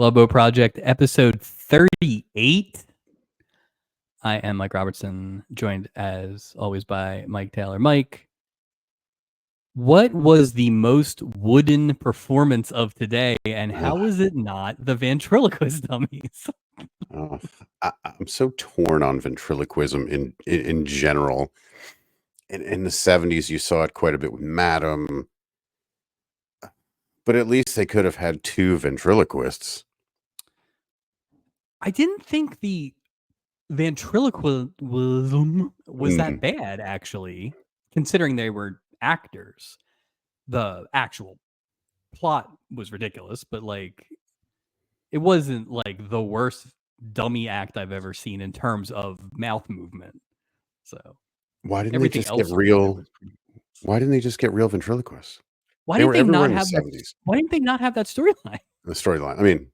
Love Boat Project, episode 38. I am Mike Robertson, joined as always by Mike Taylor. Mike, what was the most wooden performance of today, and how is it not the ventriloquist dummies? I'm so torn on ventriloquism in general. In the 70s, you saw it quite a bit with Madam, but at least they could have had two ventriloquists. I didn't think the ventriloquism was that bad, actually, considering they were actors. The actual plot was ridiculous, but like it wasn't like the worst dummy act I've ever seen in terms of mouth movement. So Why didn't they everything just else get real? was pretty. Why didn't they just get real ventriloquists? Why They didn't were they not everywhere in the have that? 70s. Why didn't they not have that storyline? The storyline. I mean,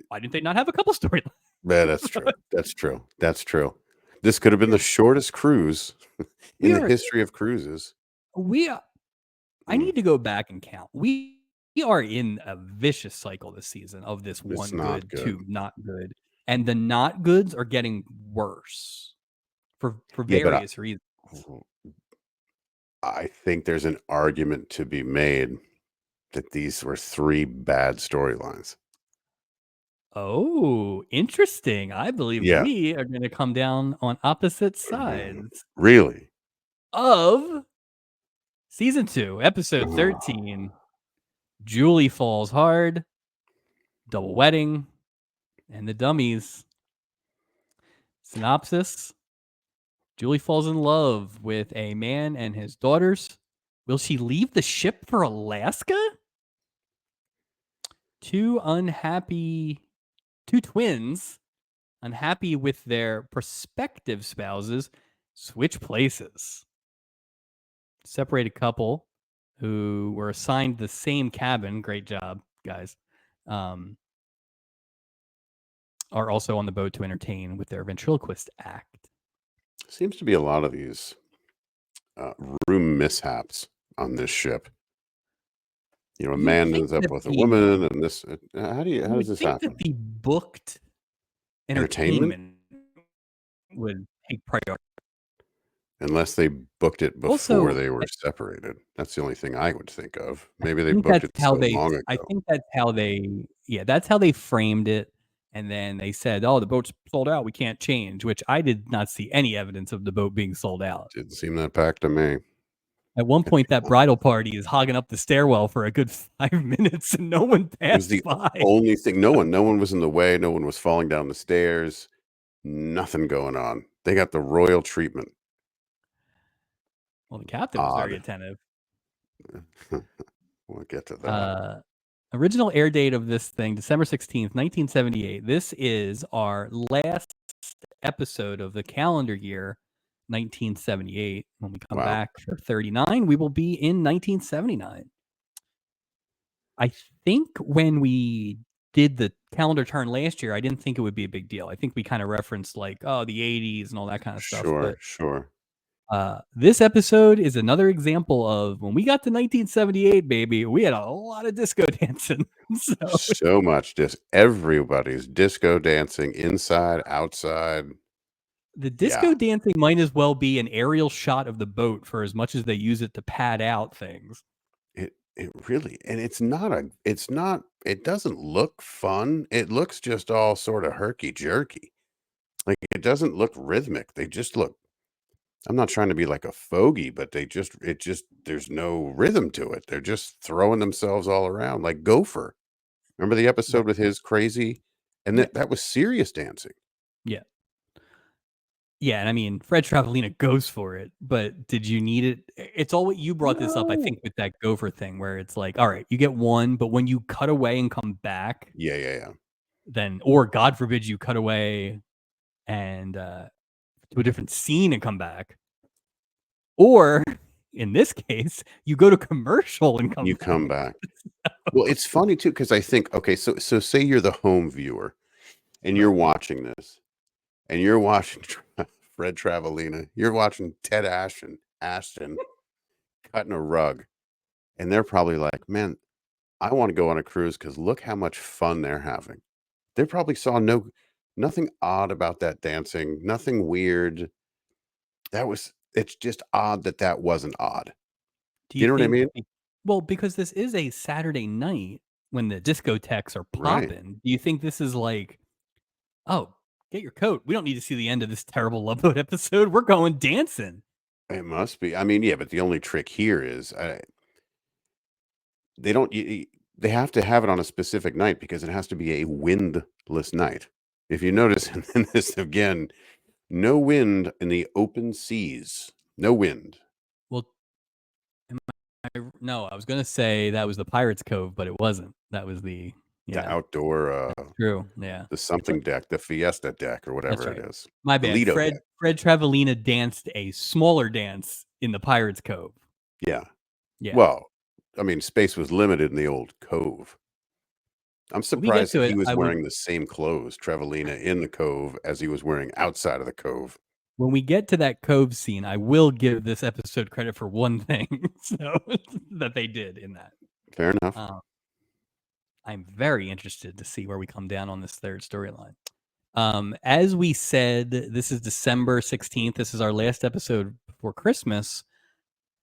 Why didn't they not have a couple storylines? yeah, that's true. That's true. That's true. This could have been the shortest cruise in the history of cruises. I need to go back and count. We are in a vicious cycle this season of this one good, two not good, and the not goods are getting worse for various reasons. I think there's an argument to be made that these were three bad storylines. Oh, interesting. I believe we are going to come down on opposite sides. Really? Of season 2, episode 13. Julie falls hard, double wedding, and the dummies. Synopsis: Julie falls in love with a man and his daughters. Will she leave the ship for Alaska? Two twins, unhappy with their prospective spouses, switch places. Separated couple who were assigned the same cabin, great job, guys, are also on the boat to entertain with their ventriloquist act. Seems to be a lot of these room mishaps on this ship. You know, a man ends up with a woman, and this. How does this happen? That the booked entertainment would take priority, unless they booked it before they were separated. That's the only thing I would think of. Maybe they booked it so long ago. I think that's how that's how they framed it. And then they said, "Oh, the boat's sold out. We can't change." Which I did not see any evidence of the boat being sold out. Didn't seem that packed to me. At one point, that bridal party is hogging up the stairwell for a good 5 minutes, and no one passed by. It was the only thing. No one was in the way. No one was falling down the stairs. Nothing going on. They got the royal treatment. Well, the captain was very attentive. We'll get to that. Original air date of this thing, December 16th, 1978. This is our last episode of the calendar year, 1978. When we come back for 39, we will be in 1979. I think when we did the calendar turn last year, I didn't think it would be a big deal. I think we kind of referenced like, the 80s and all that kind of stuff. Sure. This episode is another example of when we got to 1978, baby, we had a lot of disco dancing. So much. Everybody's disco dancing inside, outside. The disco dancing might as well be an aerial shot of the boat for as much as they use it to pad out things. It really, and it doesn't look fun. It looks just all sort of herky jerky. Like it doesn't look rhythmic. They just look, I'm not trying to be like a fogey, but there's no rhythm to it. They're just throwing themselves all around like Gopher. Remember the episode with his crazy, and that was serious dancing. Yeah. Yeah, and I mean, Fred Travalina goes for it, but did you need it? It's all what you brought this up, I think, with that Gopher thing, where it's like, all right, you get one, but when you cut away and come back, then, or God forbid you cut away and to a different scene and come back, or in this case, you go to commercial and come back. Well, it's funny too, because I think, okay, so say you're the home viewer, and you're watching this. And you're watching Fred Travalina. You're watching Ted Ashton cutting a rug. And they're probably like, man, I want to go on a cruise because look how much fun they're having. They probably saw nothing odd about that dancing, nothing weird. It's just odd that that wasn't odd. Do Do you you know what I think mean? be well, because this is a Saturday night when the discotheques are Right. popping, do you think this is like, "Oh, get your coat. We don't need to see the end of this terrible Love Boat episode. We're going dancing." It must be. I mean, yeah, but the only trick here is, they don't they have to have it on a specific night because it has to be a windless night. If you notice in this again, no wind in the open seas. No wind. Well, am no, I was gonna say that was the Pirates Cove, but it wasn't. That was the The yeah, outdoor, that's true, yeah. the But something deck, the Fiesta deck or that's whatever it right. is. My The bad. Lido Fred deck. Fred Travalena danced a smaller dance in the Pirates Cove. Yeah. Yeah. Well, I mean, space was limited in the old cove. I'm When we get surprised to that it, he was I would wearing the same clothes, Trevelina, in the cove as he was wearing outside of the cove. when we get to that cove scene, I will give this episode credit for one thing, so that they did in that. Fair enough. Um, I'm very interested to see where we come down on this third storyline. As we said, this is December 16th. This is our last episode before Christmas.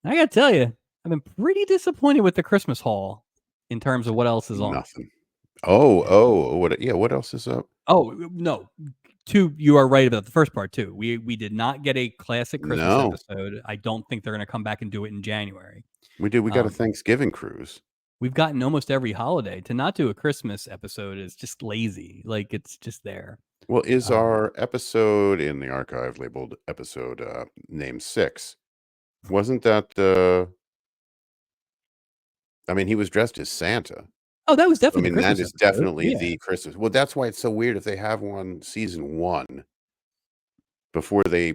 I gotta tell you, I've been pretty disappointed with the Christmas haul in terms of what else is on. Nothing. Oh, Yeah. oh, what yeah, what else is up? Oh no, you are right about the first part too. We did not get a classic Christmas No. episode. I don't think they're gonna come back and do it in January. We got a Um, Thanksgiving cruise. we've gotten almost every holiday. To not do a Christmas episode is just lazy. Like it's just there. Well, is Um, our episode in the archive labeled episode, name 6? Wasn't that, I mean, he was dressed as Santa. oh, that was I definitely the mean, that Christmas is episode. definitely Yeah. the Christmas well, that's why it's so weird if they have one season 1 before they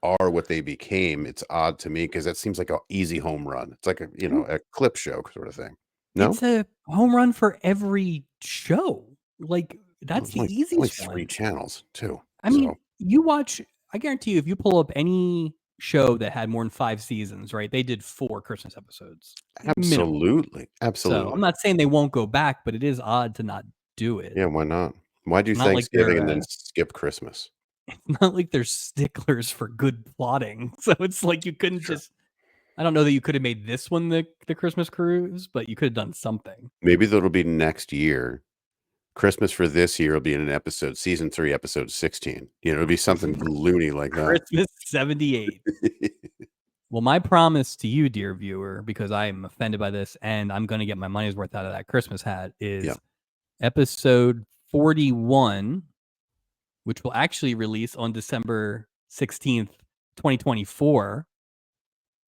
are what they became. It's odd to me because that seems like a easy home run. It's like a clip show sort of thing. No? It's a home run for every show. Like, Well, that's it's the only easiest 3 one. channels too, I mean, so you watch I guarantee you if you pull up any show that had more than 5 seasons, right, they did 4 Christmas episodes, minimum. absolutely, So, I'm absolutely. not saying they won't go back, but it is odd to not do it. Yeah, why not? Why do It's not like Thanksgiving and then skip Christmas? it's not like they're sticklers for good plotting. So, it's like you couldn't Sure. just I don't know that you could have made this one the Christmas cruise, but you could have done something. Maybe that'll be next year. Christmas for this year will be in an episode, season 3, episode 16. It'll be something loony like that. Christmas 78. Well, my promise to you, dear viewer, because I am offended by this and I'm going to get my money's worth out of that Christmas hat, Yeah. is episode 41, which will actually release on December 16th, 2024.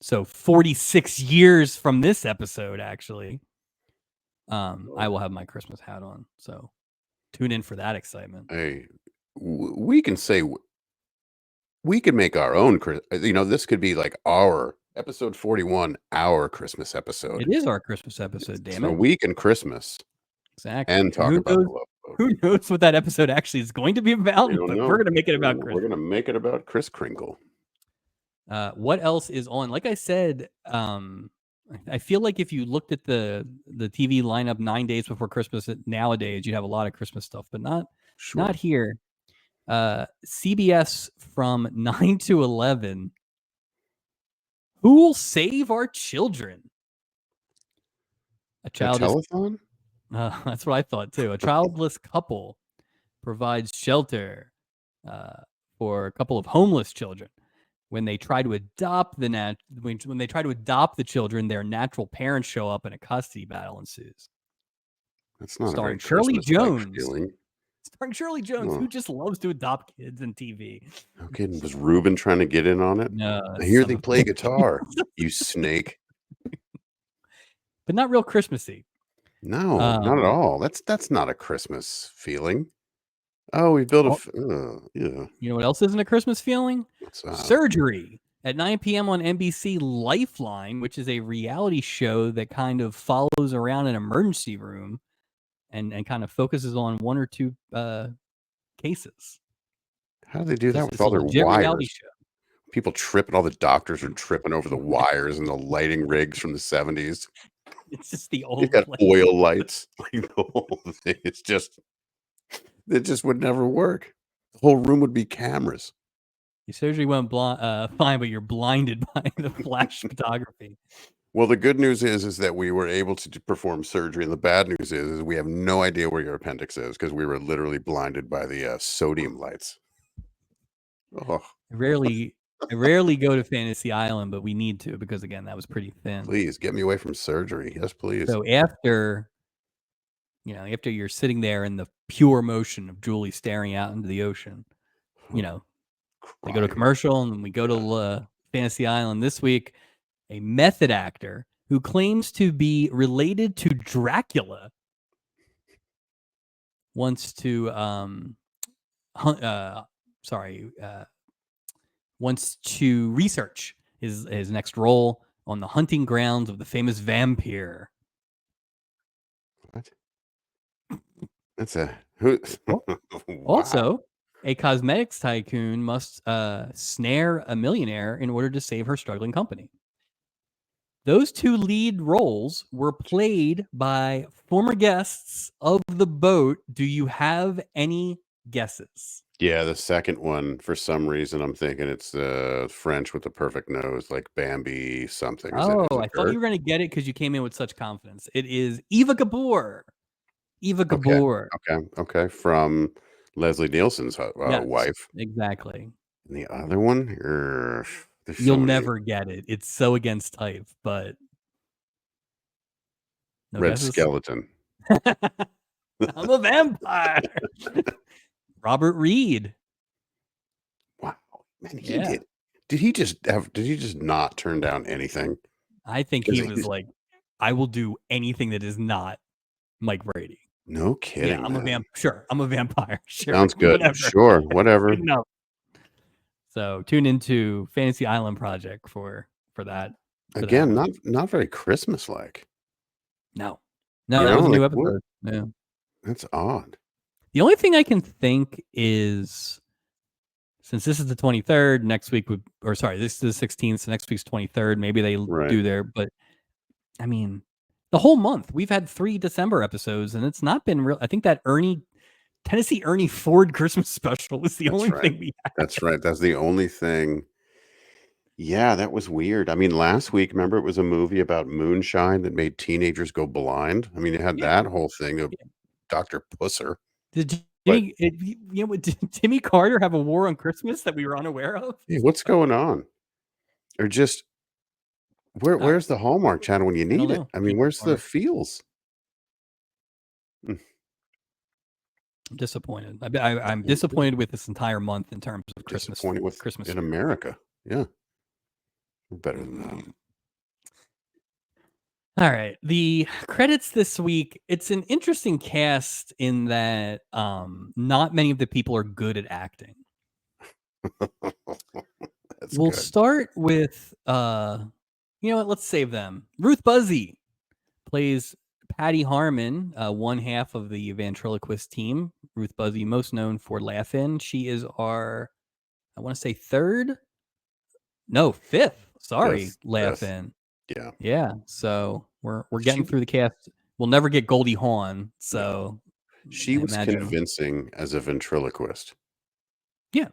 So 46 years from this episode, actually. I will have my Christmas hat on. So tune in for that excitement. Hey, we can say we could make our own this could be like our episode 41, our Christmas episode. It is our Christmas episode, damn So it. we can Christmas Exactly. and And talk about the Love Boat. who knows what that episode actually is going to be about, We don't but we're know. going to make it about We're Christmas. gonna make it about Kris Kringle. What else is on? Like I said, I feel like if you looked at the TV lineup 9 days before Christmas nowadays, you'd have a lot of Christmas stuff, but not Sure. here. CBS from 9 to 11. Who will save our children? A A childless telethon? that's what I thought too. A childless couple provides shelter for a couple of homeless children. When they try to adopt when they try to adopt the children, their natural parents show up and a custody battle ensues. That's not a very Starring Shirley Christmas-like Jones. feeling. Starring Shirley Jones, Oh, who just loves to adopt kids in TV. no kidding. Was Ruben trying to get in on it? No, I hear son they of a play bitch. guitar, you snake. But not real Christmassy. No, not at Um, all. That's not a Christmas feeling. Oh, we built a oh, yeah. you know what else isn't a Christmas feeling? What's Surgery at 9 p.m. on NBC Lifeline, which is a reality show that kind of follows around an emergency room and kind of focuses on one or two cases. How do they do that with It's all a their legit reality wires? show. People tripping, all the doctors are tripping over the wires and the lighting rigs from the 70s. It's just the You old got place. oil lights, like the whole thing. It's just It just would never work. The whole room would be cameras. Your surgery went fine, but you're blinded by the flash photography. Well, the good news is that we were able to perform surgery, and the bad news is we have no idea where your appendix is because we were literally blinded by the, sodium lights. Oh, I rarely I rarely go to Fantasy Island, but we need to because, again, that was pretty thin. please get me away from surgery. Yes, please. So after you're sitting there in the pure motion of Julie staring out into the ocean, you know, they go to Crying. commercial, and we go to, Fantasy Island this week. A method actor who claims to be related to Dracula wants to, hunt sorry, wants to research his next role on the hunting grounds of the famous vampire. What? That's a who Al wow. Also, a cosmetics tycoon must, snare a millionaire in order to save her struggling company. Those 2 lead roles were played by former guests of the boat. Do you have any guesses? Yeah, the second one, for some reason, I'm thinking it's the French with the perfect nose, like Bambi something. Oh, Is it I thought her? you were gonna get it because you came in with such confidence. It is Eva Gabor. Eva Okay, Gabor. okay, from Leslie Nielsen's, Yes, wife. exactly. And the other one? There's You'll so many. never get it. It's so against type, but no Red guesses? Skeleton. I'm a vampire. Robert Reed. Wow, man, Yeah. did he just not turn down anything? I think Because he was he's like, "I will do anything that is not Mike Brady." no Yeah, kidding, man. I'm a vampire. Sure, Sounds good. whatever. Sure, Good whatever. enough. So, tune into Fantasy Island Project for that Again, one. not very Christmas-like, No. No, that was a like, new what? episode. Yeah. That's odd. The only thing I can think is, since this is the 23rd, next week would, or sorry, this is the 16th, so next week's 23rd, maybe they Right. do their, but I mean, the whole month, we've had 3 December episodes, and it's not been real. I think that Tennessee Ernie Ford Christmas special was the That's only right. thing we had. That's right. That's the only thing. Yeah, that was weird. I mean, last week, remember it was a movie about moonshine that made teenagers go blind? I mean, it had Yeah, that whole thing of yeah. Dr. Pusser, Did but, Did Jimmy Carter have a war on Christmas that we were unaware of? hey, what's going on? Or just I where's the Hallmark Channel when you I don't need it? know. I mean, Jimmy where's the Carter. feels? Mm, I'm disappointed. I'm me too. disappointed with this entire month in terms of Disappointed with Christmas in fare. America. Yeah, we're better than that. All right. The credits this week, it's an interesting cast in that not many of the people are good at acting. That's We'll good. start with you know what, let's save them. Ruth Buzzy plays Patty Harmon, one half of the ventriloquist team. Ruth Buzzy, most known for Laugh-In. She is our, I want to say fifth. Sorry, 5th. Laugh-In. Yeah. Yeah, so we're She getting through the cast. We'll never get Goldie Hawn, no. so She I was imagine. convincing as a ventriloquist. Yeah,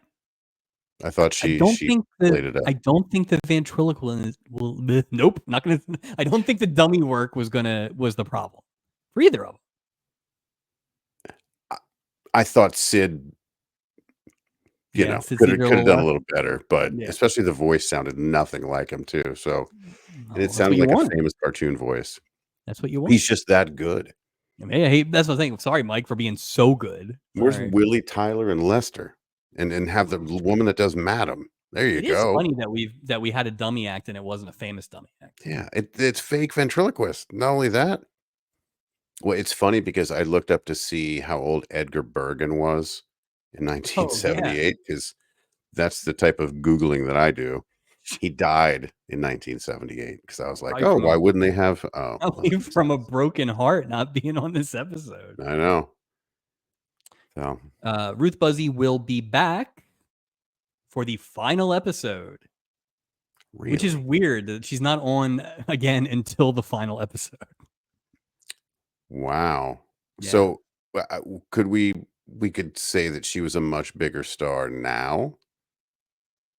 I thought she played it I up. don't think the ventriloquist will. Nope, not gonna. I don't think the dummy work was the problem for either of them. I I thought Sid, Yeah, Sid coulda Caesar a coulda little done a less. little better, but Yeah, especially the voice sounded nothing like him too, so and it well, that's what sounded you like a want. famous cartoon voice. That's what you want. He's just that good. I mean, yeah, that's what I'm saying. Sorry, Mike, for being so good. Where's Sorry. Willie, Tyler, and Lester? And have the woman that does Madam. There you It is go. funny that we had a dummy act and it wasn't a famous dummy act. Yeah, it's fake ventriloquist. Not only that, well, it's funny because I looked up to see how old Edgar Bergen was in Oh yeah, 1978 because that's the type of Googling that I do. He died in 1978 because I was like, probably "Oh, from a why wouldn't they have" oh, well, that probably makes from a sense. broken heart not being on this episode. I know. So, Ruth Buzzy will be back for the final episode, which is really? weird that she's not on again until the final episode. Wow. Yeah. So, could we? we could say that she was a much bigger star now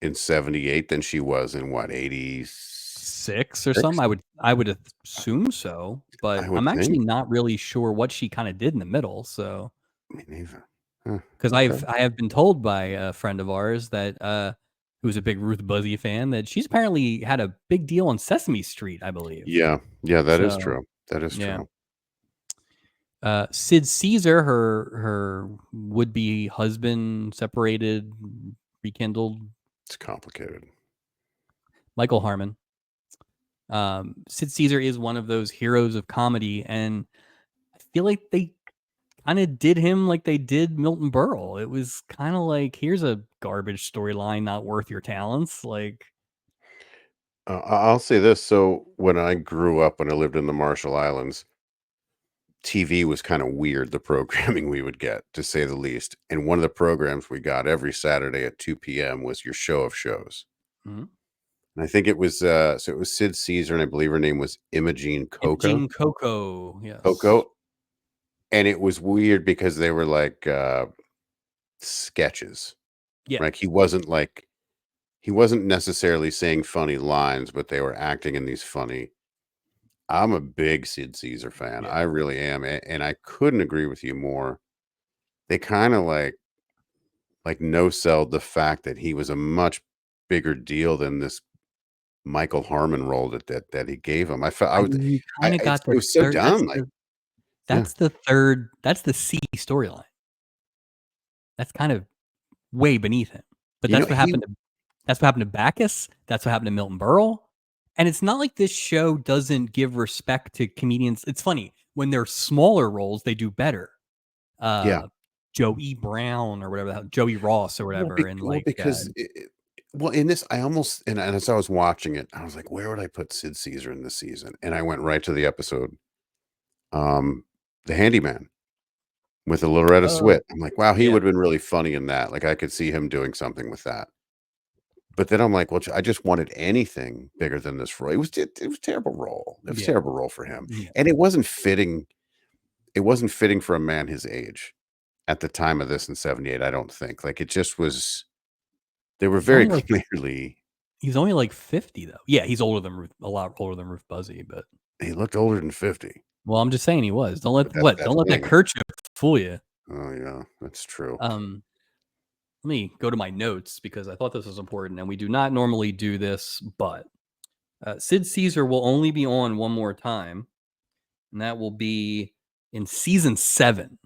in '78 than she was in what, 6 or 86? something? I would assume so, but I would I'm actually think. not really sure what she kinda did in the middle, so Me neither. Huh, 'cause okay. I have been told by a friend of ours that, who's a big Ruth Buzzy fan, that she's apparently had a big deal on Sesame Street, I believe. Yeah, yeah, that is So, true. That is yeah. true. Sid Caesar, her would-be husband, separated, rekindled, It's complicated. Michael Harmon. Sid Caesar is one of those heroes of comedy, and I feel like they kinda did him like they did Milton Berle. It was kinda like, "Here's a garbage storyline not worth your talents," like I'll say this, so when I grew up, when I lived in the Marshall Islands, TV was kinda weird, the programming we would get, to say the least, and one of the programs we got every Saturday at 2 p.m. was your show of shows, mhm. and I think it was, so it was Sid Caesar, and I believe her name was Imogene Coca Imogene Coco, yes. Coco, and it was weird because they were like, sketches, Yeah, like, he wasn't necessarily saying funny lines, but they were acting in these funny. I'm a big Sid Caesar fan, yeah. I really am, and I couldn't agree with you more. They kinda, no-selled the fact that he was a much bigger deal than this Michael Harmon role that he gave him. I felt I I was mean, you I kinda got it the was so 3rd dumb, like yeah. that's the C storyline. That's kind of way beneath him. But You know, that's what happened to Bacchus, that's what happened to Milton Berle, and it's not like this show doesn't give respect to comedians. It's funny, when they're smaller roles, they do better. yeah. Uh, Joey Brown or whatever the hell, Joey Ross or whatever, and, Well, like, because well, in this, I almost and as I was watching it, I was like, "Where would I put Sid Caesar in this season?" And I went right to the episode, um, The Handyman with the Loretta oh, Swit. I'm like, "Wow, he yeah, would've been really funny in that." Like, I could see him doing something with that. But then I'm like, "Well, I just wanted anything bigger than this role." It was a terrible role. It was a yeah, terrible role for him, yeah. and it wasn't fitting for a man his age at the time of this in '78, I don't think. Like, it just was they were He's very only like clearly he's only like 50 though. Yeah, he's older than Ruth, a lot older than Ruth Buzzy, but he looked older than 50, well, I'm just saying he was. but that's Don't let that being kerchief fool you. oh, yeah, that's true. Let me go to my notes because I thought this was important, and we do not normally do this, but Sid Caesar will only be on one more time, and that will be in season 7,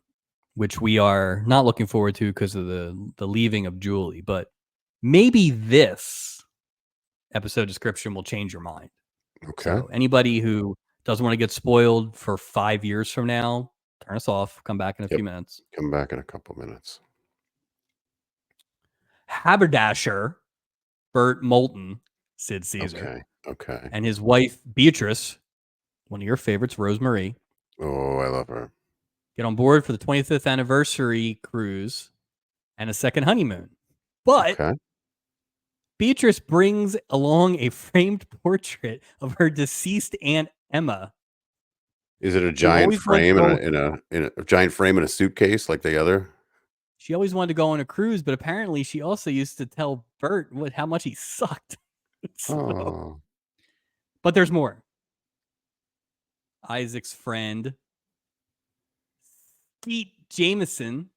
which we are not looking forward to because of the leaving of Julie. But maybe this episode description will change your mind. Okay. So anybody who doesn't want to get spoiled for 5 years from now, turn us off. Come back in a Yep. few minutes. Come back in a couple minutes. Haberdasher Bert Moulton, Sid Caesar, Okay, okay. and his wife Beatrice, one of your favorites, Rosemarie, Oh, I love her. get on board for the 25th anniversary cruise and a second honeymoon. But Okay. Beatrice brings along a framed portrait of her deceased Aunt Emma, Is it a who giant always wanted to frame go. in a giant frame in a suitcase like the other? She always wanted to go on a cruise, but apparently she also used to tell Bert how much he sucked. So, Oh, but there's more. Isaac's friend, Pete Jameson,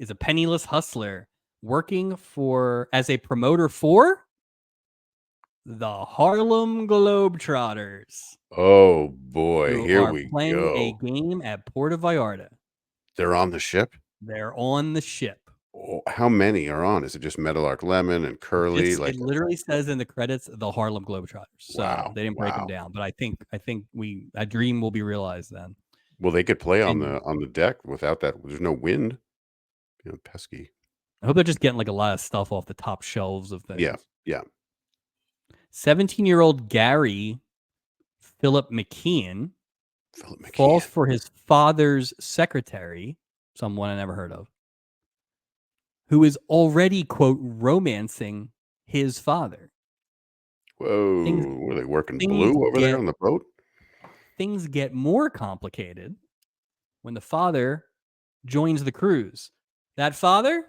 is a penniless hustler working for as a promoter for the Harlem Globetrotters, oh boy, who here are we playing a go. game at Puerto Vallarta. They're on the ship? They're on the ship. Oh, how many are on? Is it just Meadowlark Lemon and Curly? Just it Like, literally says in the credits the Harlem Globetrotters. So wow, they didn't break them wow. down, but I think we a dream will be realized then. Well, they could play And on the deck without that there's no wind, pesky. I hope they're just getting like a lot of stuff off the top shelves of Yeah, things. yeah. 17-year-old Gary Philip McKeon Philip falls McKeon. for his father's secretary, someone I never heard of, who is already, quote, romancing his father. Things Whoa, were they working things blue over there get on the boat? things get more complicated when the father joins the cruise. That father,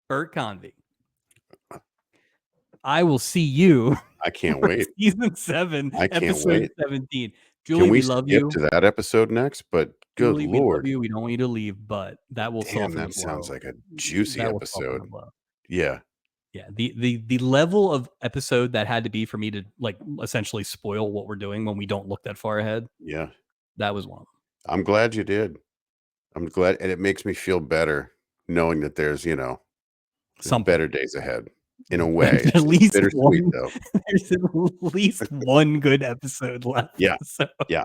Bert Convy. I will see you I can't for wait. season 7, I can't episode wait. 17. Can Julie, we we love skip you. to that episode next? But good Julie, we love lord. you. We don't want you to leave, but that will Damn, soften the that sounds blow. like a juicy That will soften the episode. blow. Yeah. Yeah, the level of episode that had to be for me to like essentially spoil what we're doing when we don't look that far ahead. Yeah. That was one of them. I'm glad you did. I'm glad, and it makes me feel better knowing that there's Something. better days ahead in a way. At It's least bittersweet, one. though. There's at least one good episode left. Yeah. So, Yeah.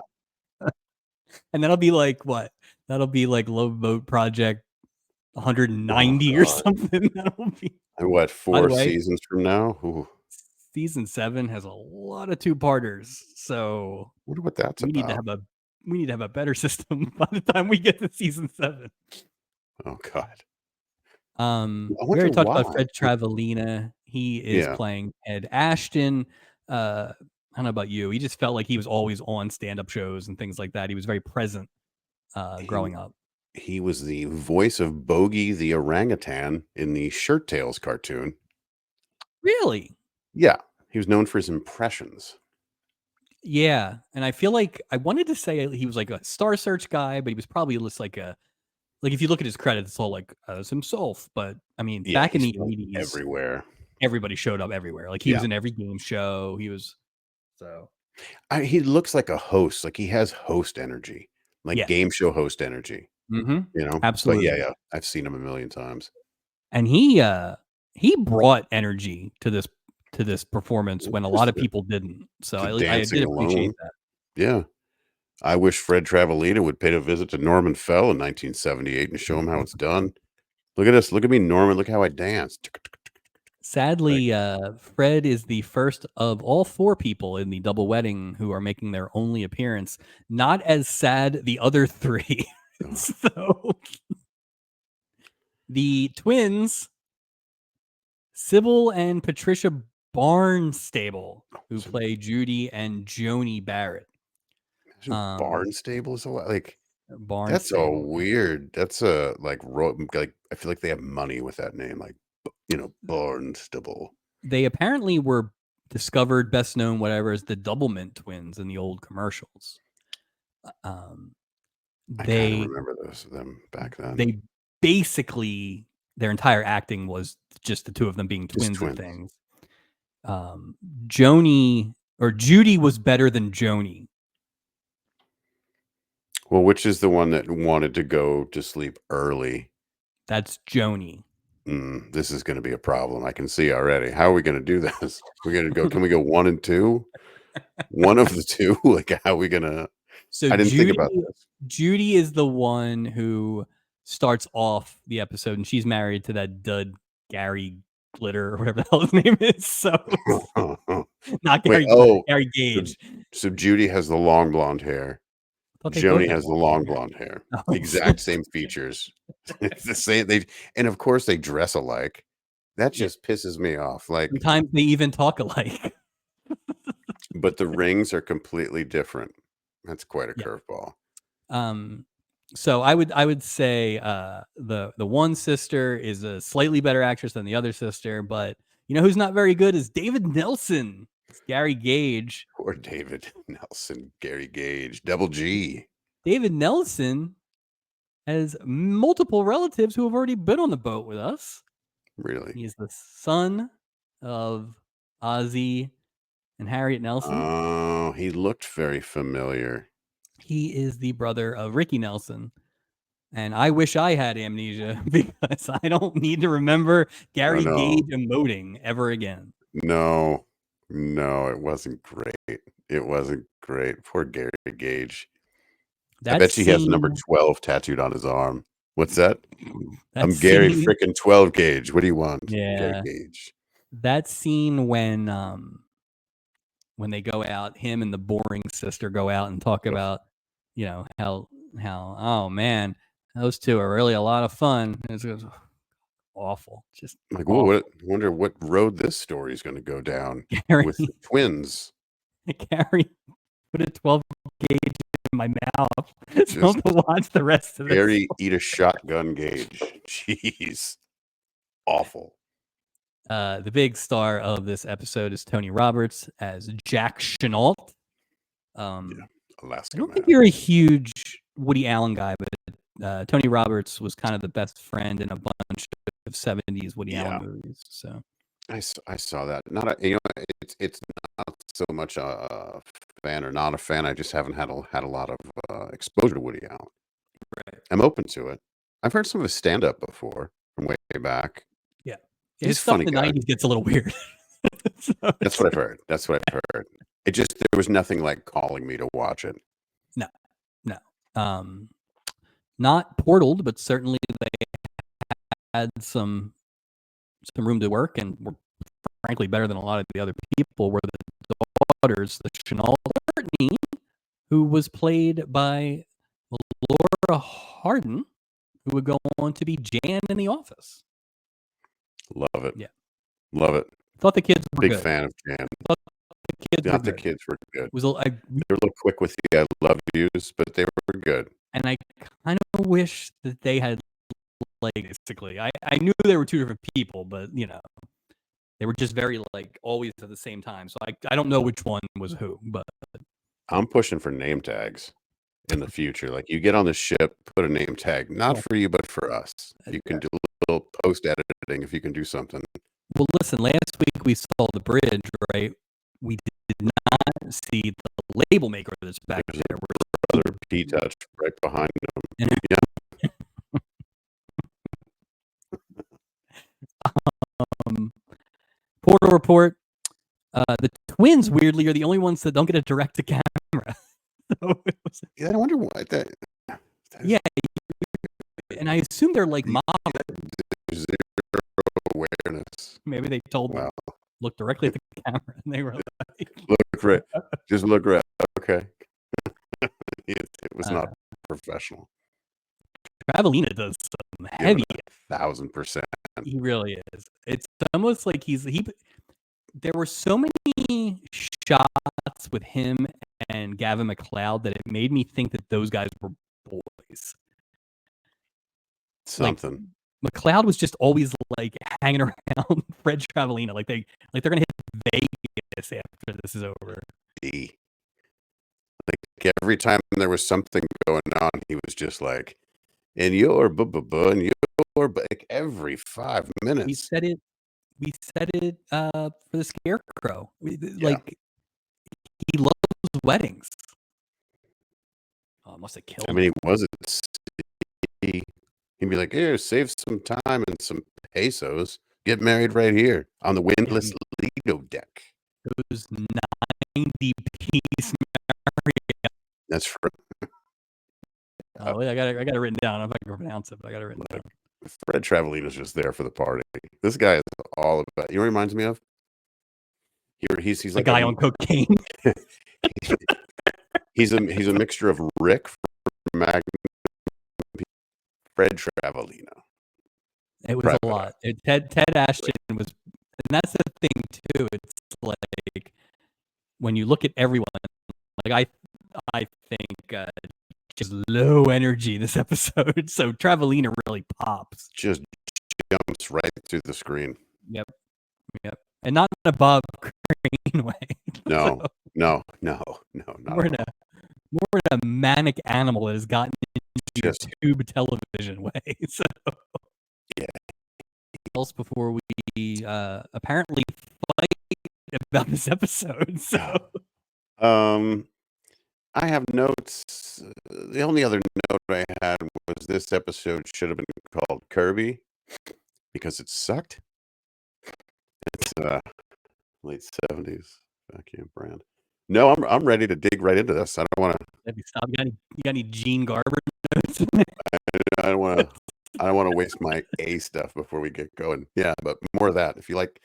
and that'll be like what? That'll be like Love Boat Project Oh 190 or god. something. That'll be. And what, By the 4 way, seasons from now? Ooh, season 7 has a lot of two-parters, so wonder what that's we need to about. have a better system by the time we get to season 7. Oh god. I We wonder already talked why. about Fred Travellina. He is Yeah. playing Ed Ashton. I don't know about you. He just felt like he was always on stand-up shows and things like that. He was very present He growing up. he was the voice of Bogey the orangutan in the Shirt Tales cartoon. Really? Yeah. He was known for his impressions. Yeah. And I feel like I wanted to say he was like a Star Search guy, but he was probably just like a if you look at his credits, it's all like as himself. But I mean, Yeah, back in he's the been 80s, everywhere. everybody showed up everywhere. Like he Yeah. was in every game show. He was so He looks like a host, like he has host energy, like yeah. game show host energy, But yeah, Absolutely. yeah, I've seen him a million times. And he brought energy to this performance when a lot Just of people didn't. So the I dancing did appreciate alone. that. Yeah. I wish Fred Travellina would pay a visit to Norman Fell in 1978 and show him how it's done. Look at us. Look at me, Norman. Look how I dance. Like, Sadly, Fred is the first of all 4 people in the double wedding who are making their only appearance. Not as sad the other 3. ugh, So the twins, Sybil and Patricia Barnstable, who so play Judy and Joni Barrett. imagine Um, Barnstable is a lot. Like, that's a Barnstable. weird. That's a like. I feel like they have money with that name, like Barnstable. They apparently were discovered, best known, whatever, as the Doublemint twins in the old commercials. Um, I kind of they remember them back then. they basically their entire acting was just the 2 of them being Just twins and twins. things. Joni or Judy was better than Joni. Well, which is the one that wanted to go to sleep early? That's Joni. This is going to be a problem. I can see already. How are we going to do this? We're going to go. Can we go 1 and 2? One of the 2. Like, how are we going to? So I didn't think about this. Judy is the one who starts off the episode, and she's married to that dud Gary Glitter or whatever the hell his name is. So not Wait. Gary Glitter, Oh, Gary so, Gage. so Judy has the long blonde hair. I thought they both Joni had has the long long hair. blonde hair. Oh, Exact same features. It's the same. And of course they dress alike. That yeah. just pisses me off. Like, Sometimes they even talk alike. but the rings are completely different. That's quite a Yeah. curveball. So I would say the one sister is a slightly better actress than the other sister, but you know who's not very good is David Nelson. It's Gary Gage. Poor David Nelson, Gary Gage, Double G. David Nelson has multiple relatives who have already been on the boat with us. Really? He is the son of Ozzie and Harriet Nelson. Oh, he looked very familiar. He is the brother of Ricky Nelson. And I wish I had amnesia because I don't need to remember Gary no. Gage emoting ever again. No, it wasn't great. It wasn't great. Poor Gary Gage. I bet he has number 12 tattooed on his arm. What's that? I'm Gary scene, frickin' 12 Gage. What do you want? Gary yeah, Gage. that scene when they go out, him and the boring sister go out and talk Ugh. about, you know, how oh man, those 2 are really a lot of fun. It was awful, just Like, awful. I wonder what road this story is going to go down Gary, with the twins. Gary put a 12 gauge my mouth. So I Just have to watch the rest of this. Harry eat a shotgun gauge. Jeez. Awful. The big star of this episode is Tony Roberts as Jack Chenault. I Alaska don't think man. you're a huge Woody Allen guy, but Tony Roberts was kind of the best friend in a bunch of 70s Woody Allen movies. So I saw that. Not a, it's not so much a fan or not a fan. I just haven't had a lot of exposure to Woody Allen. right. I'm open to it. I've heard some of his stand up before from way back. Yeah. He's His a stuff funny in the guy. 90s gets a little weird. So That's what I've heard. That's what I've heard. It just there was nothing like calling me to watch it. No. Not portaled, but certainly they had some room to work and were frankly better than a lot of the other people. Were the daughters, the Chenault Courtney, who was played by Laura Harden, who would go on to be Jan in The Office. Love it. Yeah. Love it. Thought the kids were Big good. fan of Jan. Thought the kids were The good. kids were good. Was They were a little quick with the I love yous, but they were good. And I kind of wish that they had, like, basically, I knew they were two different people, but you know, they were just very like always at the same time. So I don't know which one was who, but I'm pushing for name tags in the future. Like you get on the ship, put a name tag, not for you, but for us. You can do a little post editing if you can do something. Well, listen, last week we saw the bridge, right? We did not see the label maker that's back there. Brother P Touch right behind him. Yeah. Portal report. The twins, weirdly, are the only ones that don't get a direct to camera. So I wonder why that. Yeah, and I assume they're like models. Zero awareness. Maybe they told them look directly at the camera, and they were like, "Look right, just look right." Okay, it was not professional. Travelina does some heavy. 1,000%. He really is. It's almost like he. There were so many shots with him and Gavin McLeod that it made me think that those guys were boys. Something. Like, McLeod was just always like hanging around Fred Travelina, like they're gonna hit Vegas after this is over. Like every time there was something going on, he was just like, "And you're and you're like every 5 minutes." We said it for the Scarecrow. Like he loves weddings. Oh, must have killed him. I mean, he was at sea. He'd be like, "Here, save some time and some pesos. Get married right here on the windless Lido deck." It was 90-piece Marriott. That's for. Oh, I got it written down. I don't know if I can pronounce it, but I got it written down. Fred Travelina's just there for the party. This guy is all about. You know what he reminds me of? He's the like guy on cocaine. he's a mixture of Rick from Magnum, Fred Travelina. It was a lot. Ted Ashton was, and that's the thing too. It's like when you look at everyone, like I think just low energy this episode. So Travelina really pops. Just jumps right through the screen. Yep. And not in a Bob Crane way. No, So, not more in a manic animal that has gotten into your tube television way. So yeah. Else before we apparently fight about this episode. So I have notes. The only other note I had was this episode should have been called Kirby because it sucked. It's late 70s vacuum brand. No, I'm ready to dig right into this. I don't want to. Stop. You got any Gene Garber notes? I don't want to waste my A stuff before we get going. Yeah, but more of that. If you like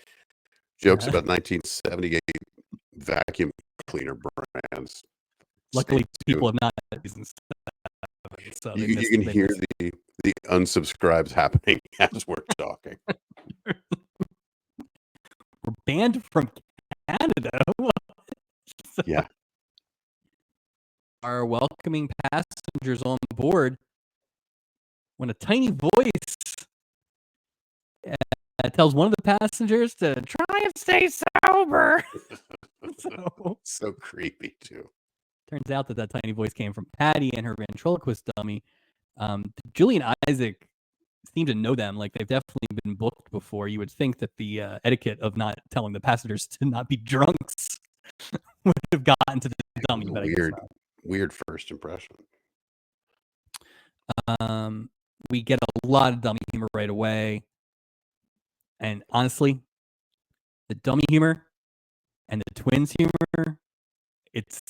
jokes about 1978 vacuum cleaner brands. Luckily, people have not. So you can hear the unsubscribes happening as we're talking. We're banned from Canada. So. Yeah. are welcoming passengers on board when a tiny voice tells one of the passengers to try and stay sober. So So creepy too. turns out that that tiny voice came from Patty and her ventriloquist dummy. Julie and Isaac seem to know them. Like they've definitely been booked before. You would think that the etiquette of not telling the passengers to not be drunks would have gotten to the It was dummy, a but I guess weird first impression. not. We get a lot of dummy humor right away. And honestly, the dummy humor and the twins humor, it's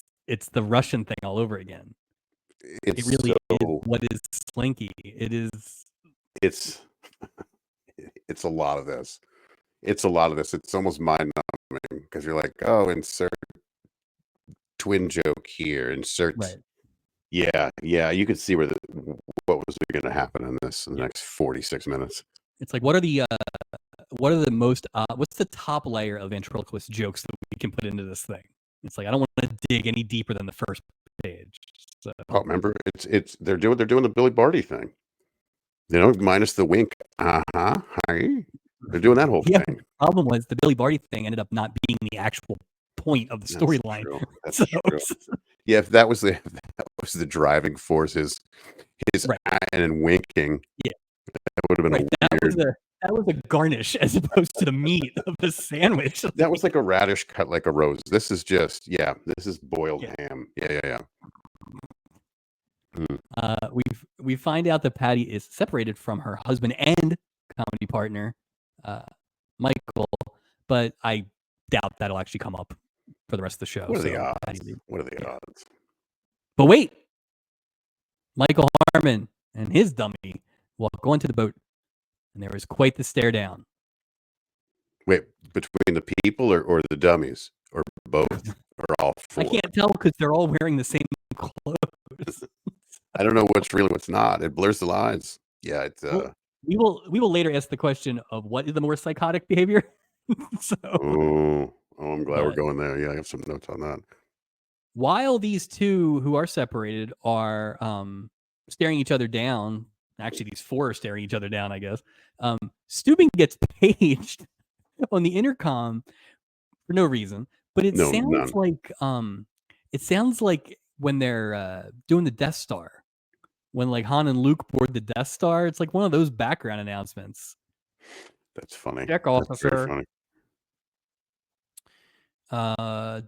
the Russian thing all over again. It It's really is so what is Slinky. It is it's it's a lot of this. It's a lot of this. It's almost mind-numbing because you're like, "Oh, insert twin joke here, insert." right. Yeah, yeah, you could see where what was gonna happen in this in the Yeah. next 46 minutes. It's like what are the most what's the top layer of ventriloquist jokes that we can put into this thing? It's like I don't want to dig any deeper than the first page. So Oh, remember, it's they're doing the Billy Barty thing. You know, minus the wink. Uh-huh, hi. They're doing that whole yeah, but thing. the problem was the Billy Barty thing ended up not being the actual point of the That's storyline. true. That's So true. Yeah, if that was the if that was the driving force, his right, eyeing and winking, yeah, that would have been right. a weird. That was a garnish as opposed to the meat of the sandwich. That was like a radish cut like a rose. This is just this is boiled Yeah. ham. Yeah. Mm. We find out that Patty is separated from her husband and comedy partner, uh, Michael, but I doubt that'll actually come up for the rest of the show. What are the So Patty odds? leaves. What are the Yeah. odds? But wait, Michael Harmon and his dummy walk onto the boat, and there is quite the stare down. Wait, between the people or the dummies? Or both? Or all I 4? can't tell because they're all wearing the same clothes. I don't know what's real and what's not. It blurs the lines. Yeah, it's Well, we will later ask the question of what is the more psychotic behavior. So, I'm glad we're but going there. Yeah, I have some notes on that. while these two who are separated are staring each other down, actually these 4 are staring each other down, I guess. Steubing gets paged on the intercom for no reason, but it No, sounds none. like when they're doing the Death Star. When like Han and Luke board the Death Star, it's like one of those background announcements. That's funny. Check, That's very officer. funny.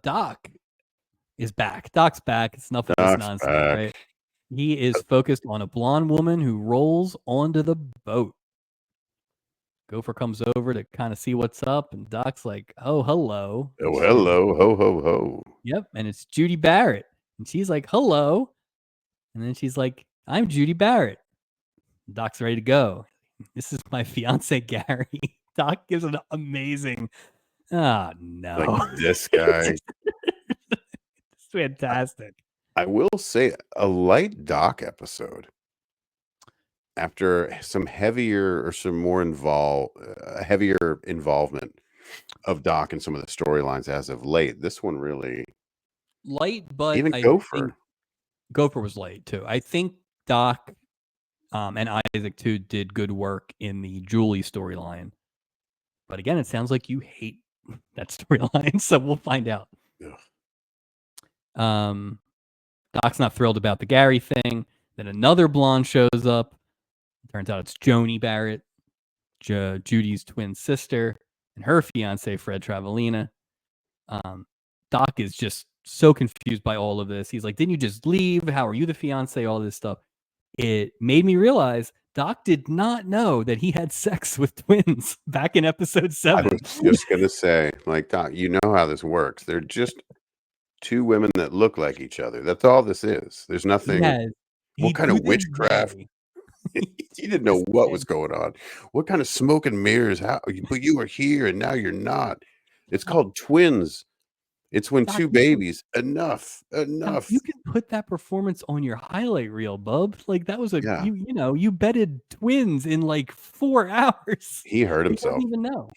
Doc is back. Doc's back. It's enough of this Doc's nonsense, back. right? He is focused on a blonde woman who rolls onto the boat. Gopher comes over to kind of see what's up, and Doc's like, "Oh, hello." Oh, hello. Ho, ho, ho. Yep, and it's Judy Barrett, and she's like, "Hello," and then she's like, "I'm Judy Barrett." Doc's ready to go. This is my fiance Gary. Doc gives an amazing. Oh no! Like this guy. It's fantastic. I will say a light Doc episode after some heavier or some more heavier involvement of Doc in some of the storylines as of late. This one really, Light, but even I think Gopher. Gopher was light too. I think Doc and Isaac too did good work in the Julie storyline. But again, it sounds like you hate that storyline, so we'll find out. Ugh. Doc's not thrilled about the Gary thing. Then another blonde shows up. Turns out it's Joni Barrett, Judy's twin sister, and her fiance, Fred Travellina. Doc is just so confused by all of this. He's like, "Didn't you just leave? How are you the fiance?" All this stuff. It made me realize Doc did not know that he had sex with twins back in episode 7. I was just gonna say, like, Doc, you know how this works. They're just 2 women that look like each other. That's all this is. There's nothing. Yes, What he kind to of this witchcraft? day. He didn't know what was going on. What kind of smoke and mirrors? But you were here and now you're not. It's called twins. It's when Doc, 2 babies. Enough. Doc, Enough. you can put that performance on your highlight reel, bub. Like that was Yeah. you betted twins in like 4 hours. He hurt He doesn't himself. even know.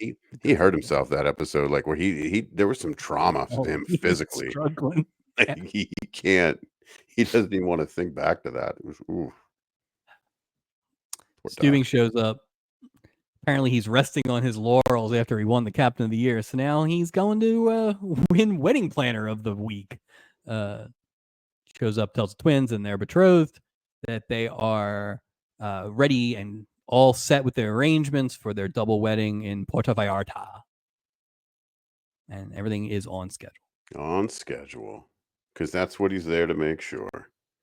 He hurt himself that episode, like, where he there was some trauma to Oh, him he was physically. struggling. Like, he can't He doesn't even wanna think back to that. It was ooh, poor Doc. Steubing shows up. Apparently, he's resting on his laurels after he won the Captain of the Year, so now he's going to win Wedding Planner of the Week. Uh, Shows up, tells the twins and their betrothed that they are ready and all set with their arrangements for their double wedding in Puerto Vallarta, and everything is on schedule. On schedule, because that's what he's there to make sure.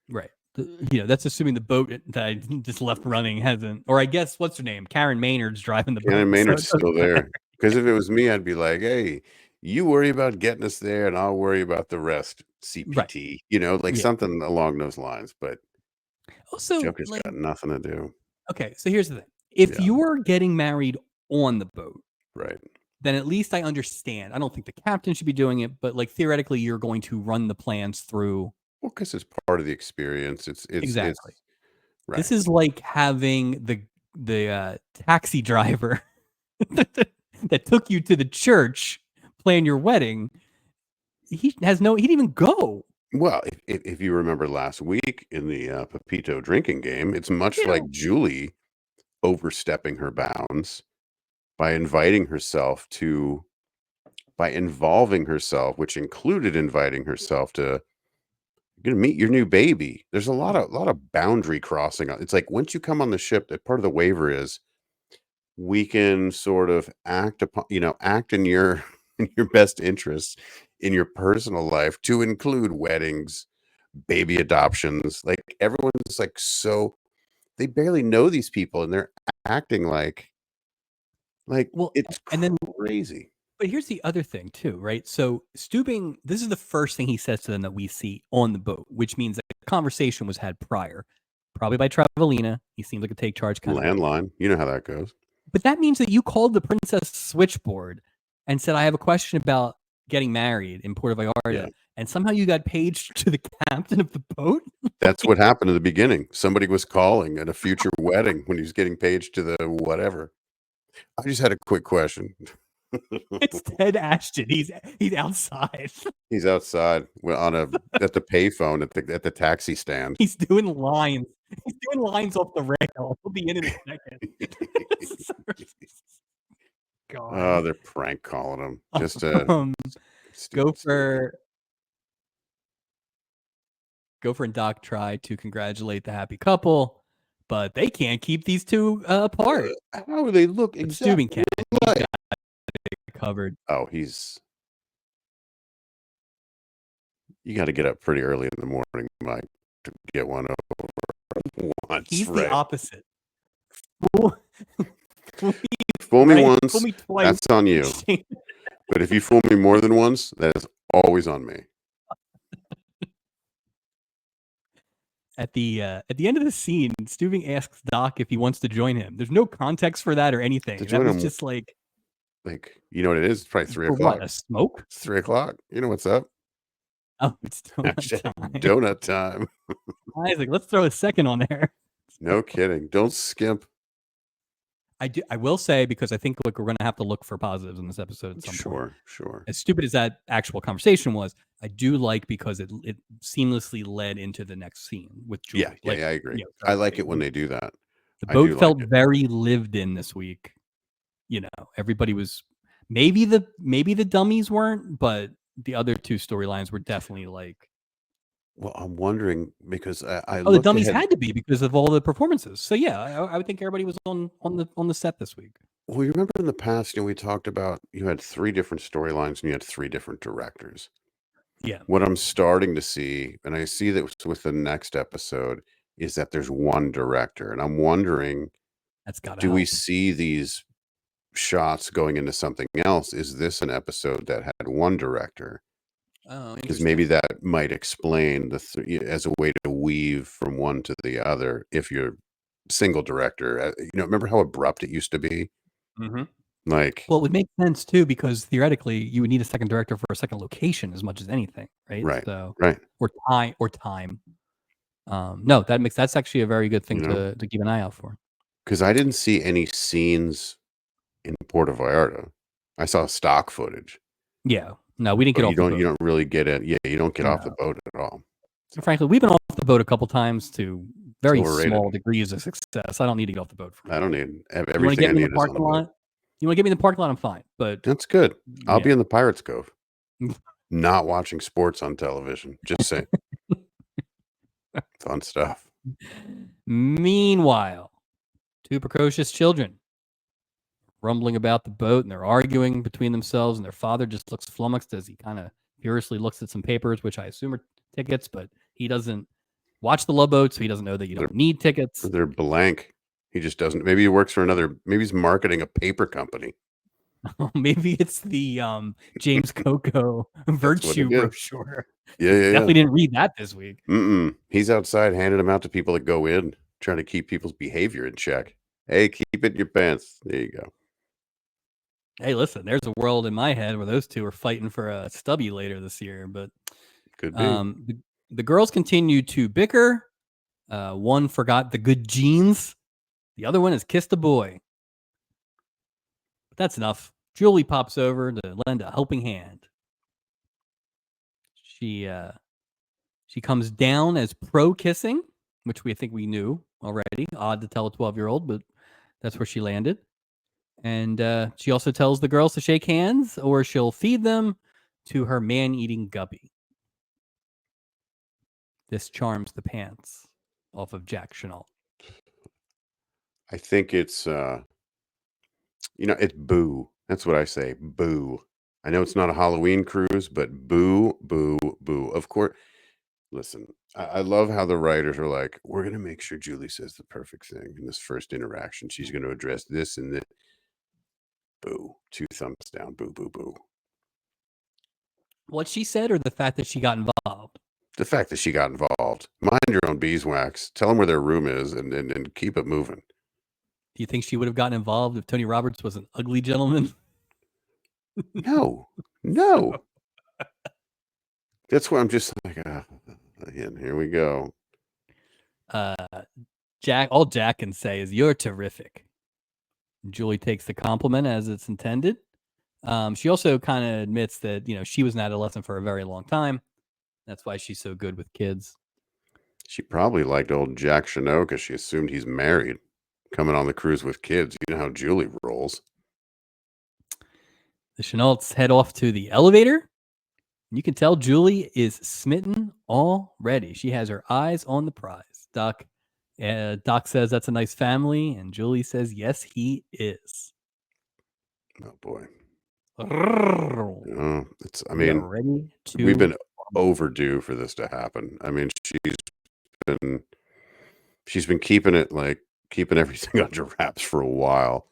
Right. That's assuming the boat that I just left running hasn't, or I guess what's her name, Karen Maynard's driving the boat, Shannon so Maynard's it doesn't still matter. there. Because if it was me, I'd be like, "Hey, you worry about getting us there, and I'll worry about the rest, Right. CPT." Like Yeah. something along those lines, but Also, Joker's like, got nothing to do. okay, so here's the thing: if Yeah, you're getting married on the boat, right. then at least I understand. I don't think the captain should be doing it, but like theoretically, you're going to run the plans through. Well, because it's part of the experience. It's Exactly. right. This is like having the taxi driver that took you to the church plan your wedding. He didn't even go. Well, if you remember last week in the, Pepito drinking game, it's much You like know, Julie overstepping her bounds by inviting herself to by involving herself, which included inviting herself to you're gonna meet your new baby. There's a lot of boundary crossing. It's like once you come on the ship, that part of the waiver is we can sort of act in your in your best interests in your personal life to include weddings, baby adoptions. Like everyone's like so they barely know these people and they're acting like well, it's and then crazy. but here's the other thing too, right? So Steubing, this is the first thing he says to them that we see on the boat, which means that the conversation was had prior, probably by Travelina. He seems like a take charge kind of guy. Landline, you know how that goes. But that means that you called the Princess Switchboard and said, "I have a question about getting married in Puerto Yeah. Vallarta," and somehow you got paged to the captain of the boat? That's Like, what happened in the beginning. Somebody was calling at a future wedding when he was getting paged to the whatever. I just had a quick question. it's Ted Ashton. He's outside. He's outside on a at the payphone at the taxi stand. He's doing lines. He's doing lines off the rail. He'll be in a second. Oh, God. they're prank calling him. Just a Um, stupid, stupid. Gopher Gopher and Doc try to congratulate the happy couple, but they can't keep these two apart. How do they look But Steubing exactly can. He's alike? got it covered. Oh, you gotta get up pretty early in the morning, Mike, to get one over once, He's the right? opposite. Fool, fool me, Fool me right? Fool once, me twice. that's on you. But if you fool me more than once, that is always on me. At the end of the scene, Steubing asks Doc if he wants to join him. There's no context for that or To anything. That join was him, just like, you know what it is? It's probably three for what? o'clock. A smoke? It's 3 o'clock. You know what's up? Oh, it's donut Hashtag time. donut time. Isaac, let's throw a second on there. No kidding. Don't skimp. I will say, because I think we're going to have to look for positives in this episode at some point. Sure, sure. As stupid as that actual conversation was, I do like because it seamlessly led into the next scene with Yeah, Julie. yeah, Like, yeah, I agree. I like everybody. it when they do that. The I do boat like felt it. very lived in this week. Everybody was maybe the dummies weren't, but the other two storylines were definitely like, Well, I'm wondering because I oh, the looked dummies ahead. had to be because of all the performances. So yeah, I would think everybody was on the set this week. Well, you remember in the past, we talked about you had 3 different storylines and you had 3 different directors. Yeah, What I'm starting to see, and I see that with the next episode, is that there's 1 director, and I'm wondering, that's got to do we help. see these shots going into something else? Is this an episode that had 1 director? Oh, Because maybe interesting. that might explain as a way to weave from one to the other if you're single director. Remember how abrupt it used to be? Hmm. Like Well, it would make sense too because theoretically you would need a second director for a second location as much as anything, right? right, So right, or time. No, that's actually a very good you thing know? to keep an eye out for. Because I didn't see any scenes in Puerto Vallarta. I saw stock footage, Yeah. No, we didn't get but you off the don't you boat. don't really get it. Yeah, you don't get off the No. boat at all. So, Frankly, we've been off the boat a couple times to it's very overrated. small degrees of success. I don't need to get off the boat for I you. don't need You want to everything get I me in the need is on the parking boat. lot? You want to get me in the parking lot? I'm fine. But That's good. I'll yeah. be in the Pirates Cove, not watching sports on television. Just saying. Fun stuff. Meanwhile, two precocious children rumbling about the boat and they're arguing between themselves, and their father just looks flummoxed as he kind of furiously looks at some papers, which I assume are tickets, but he doesn't watch the Love Boat, so he doesn't know that you They're don't need tickets. they're blank. He just doesn't. Maybe he works for another. Maybe he's marketing a paper company. Maybe it's the James Coco That's what virtue it is. brochure. Yeah, yeah, yeah. Definitely didn't read that this week. He's outside handing them out to people that go in, trying to keep people's behavior in check. Hey, keep it in your pants. There you go. Hey, listen, there's a world in my head where those two are fighting for a stubby later this year, but Could be. the girls continue to bicker. One forgot the good jeans. The other one has kissed a boy. But that's enough. Julie pops over to lend a helping hand. She comes down as pro kissing, which we think we knew already. Odd to tell a 12-year-old, but that's where she landed. And she also tells the girls to shake hands or she'll feed them to her man-eating guppy. This charms the pants off of Jack Chenault. I think it's boo. That's what I say. Boo. I know it's not a Halloween cruise, but boo, boo, boo. Of course. Listen, I love how the writers are like, we're going to make sure Julie says the perfect thing in this first interaction. She's going to address this and that. Boo. 2 thumbs down. Boo, boo, boo. What she said or the fact that she got involved? The fact that she got involved. Mind your own beeswax. Tell them where their room is and keep it moving. Do you think she would have gotten involved if Tony Roberts was an ugly gentleman? No. No. That's why I'm just like, again, here we go. All Jack can say is, "You're terrific." Julie takes the compliment as it's intended. She also kind of admits that she was an adolescent for a very long time. That's why she's so good with kids. She probably liked old Jack Chenault because she assumed he's married, coming on the cruise with kids. You know how Julie rolls. The Chenaults head off to the elevator. You can tell Julie is smitten already. She has her eyes on the prize. Doc says that's a nice family, and Julie says yes, he is. Oh boy. We I are mean, ready we've to been overdue for this to happen. I mean, been she's been keeping everything under wraps for a while.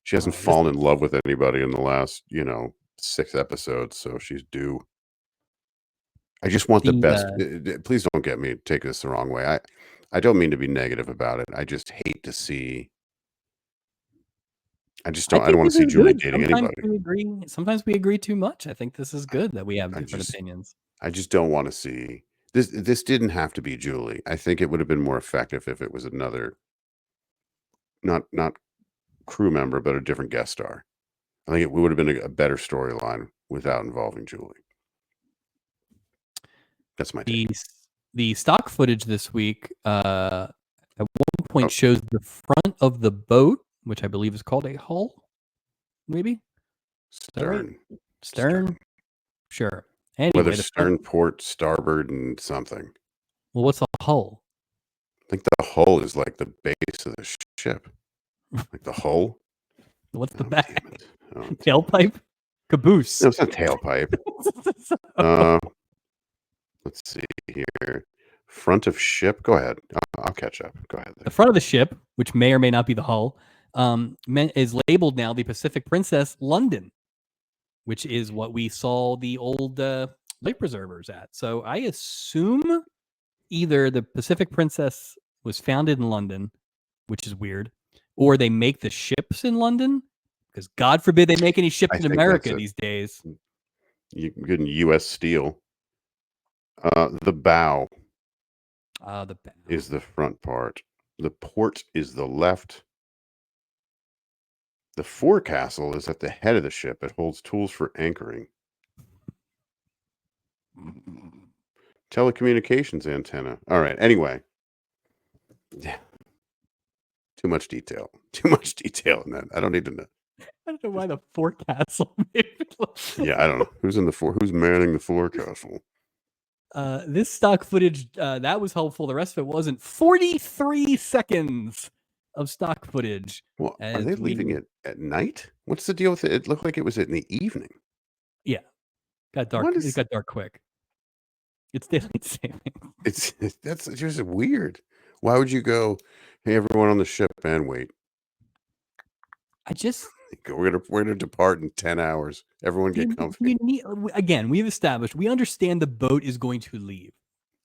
She hasn't this fallen in love with anybody in the last, 6 episodes, so she's due. I just want the best. the Please don't take this the wrong way. I don't mean to be negative about it. I just hate to see. I I don't think want this to see is Julie good. dating Sometimes anybody. we agree. Sometimes we agree too much. I think this is I, good that we have I different just opinions. I just don't want to see this. This didn't have to be Julie. I think it would have been more effective if it was another, not crew member, but a different guest star. I think it would have been a better storyline without involving Julie. That's my The take. the stock footage this week at one Oh, point shows the front of the boat, which I believe is called a hull. Maybe is that right? stern. Stern. Sure. Whether Anyway, the front. stern, port, starboard, and something. Well, what's a hull? I think the hull is like the base of the ship. Like the hull. What's the Oh, back? damn it. Oh, damn it. Tailpipe? Caboose. No, it's not tailpipe. So, Uh, let's see here. Front of ship. Go ahead. I'll catch up. Go ahead the there. front of the ship, which may or may not be the hull, is labeled now the Pacific Princess London, which is what we saw the old life preservers at. So I assume either the Pacific Princess was founded in London, which is weird, or they make the ships in London, because God forbid they make any ships I in think that's America it. these days. You can get in U.S. steel. The bow The bow. is the front part. The port is the left. The forecastle is at the head of the ship. It holds tools for anchoring. Telecommunications antenna. All right. Anyway, yeah, too much detail. Too much detail in that. I don't need to know. I don't know why Just the forecastle made it look yeah, I don't know who's manning the forecastle. This stock footage, that was helpful. The rest of it wasn't. 43 seconds of stock footage Well, are as they we leaving it at night? What's the deal with it? It looked like it was in the evening. yeah, got dark. What It is got dark quick. It's daylight saving. it's that's just weird. Why would you go, "Hey, everyone on the ship, and wait. I just We're gonna depart in 10 hours. Everyone get comfy." you need again, we've established we understand the boat is going to leave.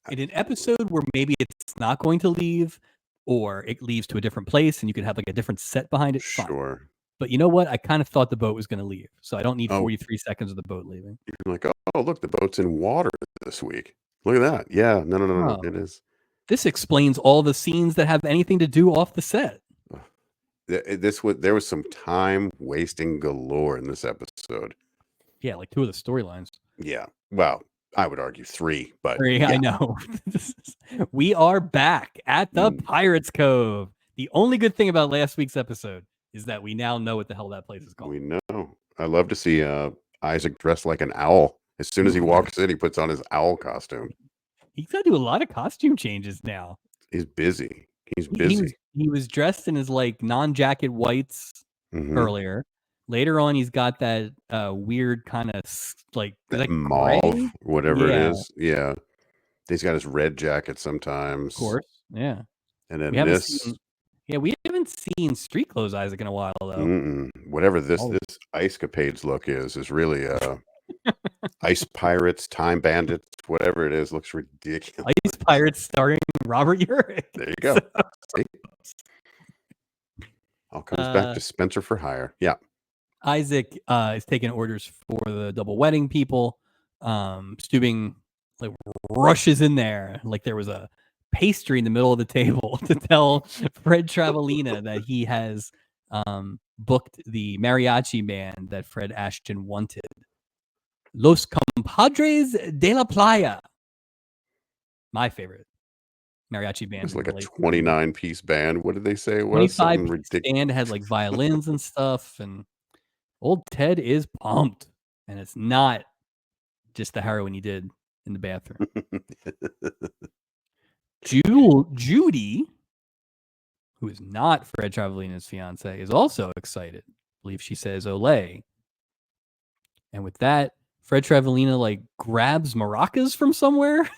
In an episode where maybe it's not going to leave or it leaves to a different place and you could have like a different set behind it, fine. Sure. But you know what? I kind of thought the boat was going to leave. So I don't need Oh, 43 seconds of the boat leaving. you're like, "Oh, look, the boat's in water this week. Look at that." Yeah. No, no, no, no. Oh, It is. this explains all the scenes that have anything to do off the set. Ugh. There was some time wasting galore in this episode. Yeah, like 2 of the storylines. Yeah. Well, I would argue 3, but I yeah. know. We are back at the Mm, Pirates Cove. The only good thing about last week's episode is that we now know what the hell that place is called. we know. I love to see Isaac dressed like an owl. As soon as he walks in, he puts on his owl costume. He's got to do a lot of costume changes now. He's busy. He's He was busy. he was dressed in his like non-jacket whites Mhm. earlier. Later on, he's got that weird kind of like is That that mauve, gray? whatever it Yeah, of is. Yeah. He's got his red jacket sometimes. course. Yeah, And we then haven't this seen. Yeah, we haven't seen street clothes Isaac in a while though. whatever this Oh, this ice capades look is really ice pirates, time bandits, whatever it is, looks ridiculous. Ice Pirates starring Robert Urich. There you So, go. See? All comes back uh, to Spencer for Hire. Yeah. Isaac is taking orders for the double wedding people. Stubing like rushes in there like there was a pastry in the middle of the table to tell Fred Travelina that he has booked the mariachi band that Fred Ashton wanted. Los Compadres de la Playa. My favorite mariachi It band was in like the a late 29-piece band. What did they say it was? 25 Something piece ridiculous. band had like violins and stuff. And old Ted is pumped. And it's not just the heroin he did in the bathroom. Judy, who is not Fred Travelina's fiance, is also excited. I believe she says Olay. And with that, Fred Travelina like grabs maracas from somewhere.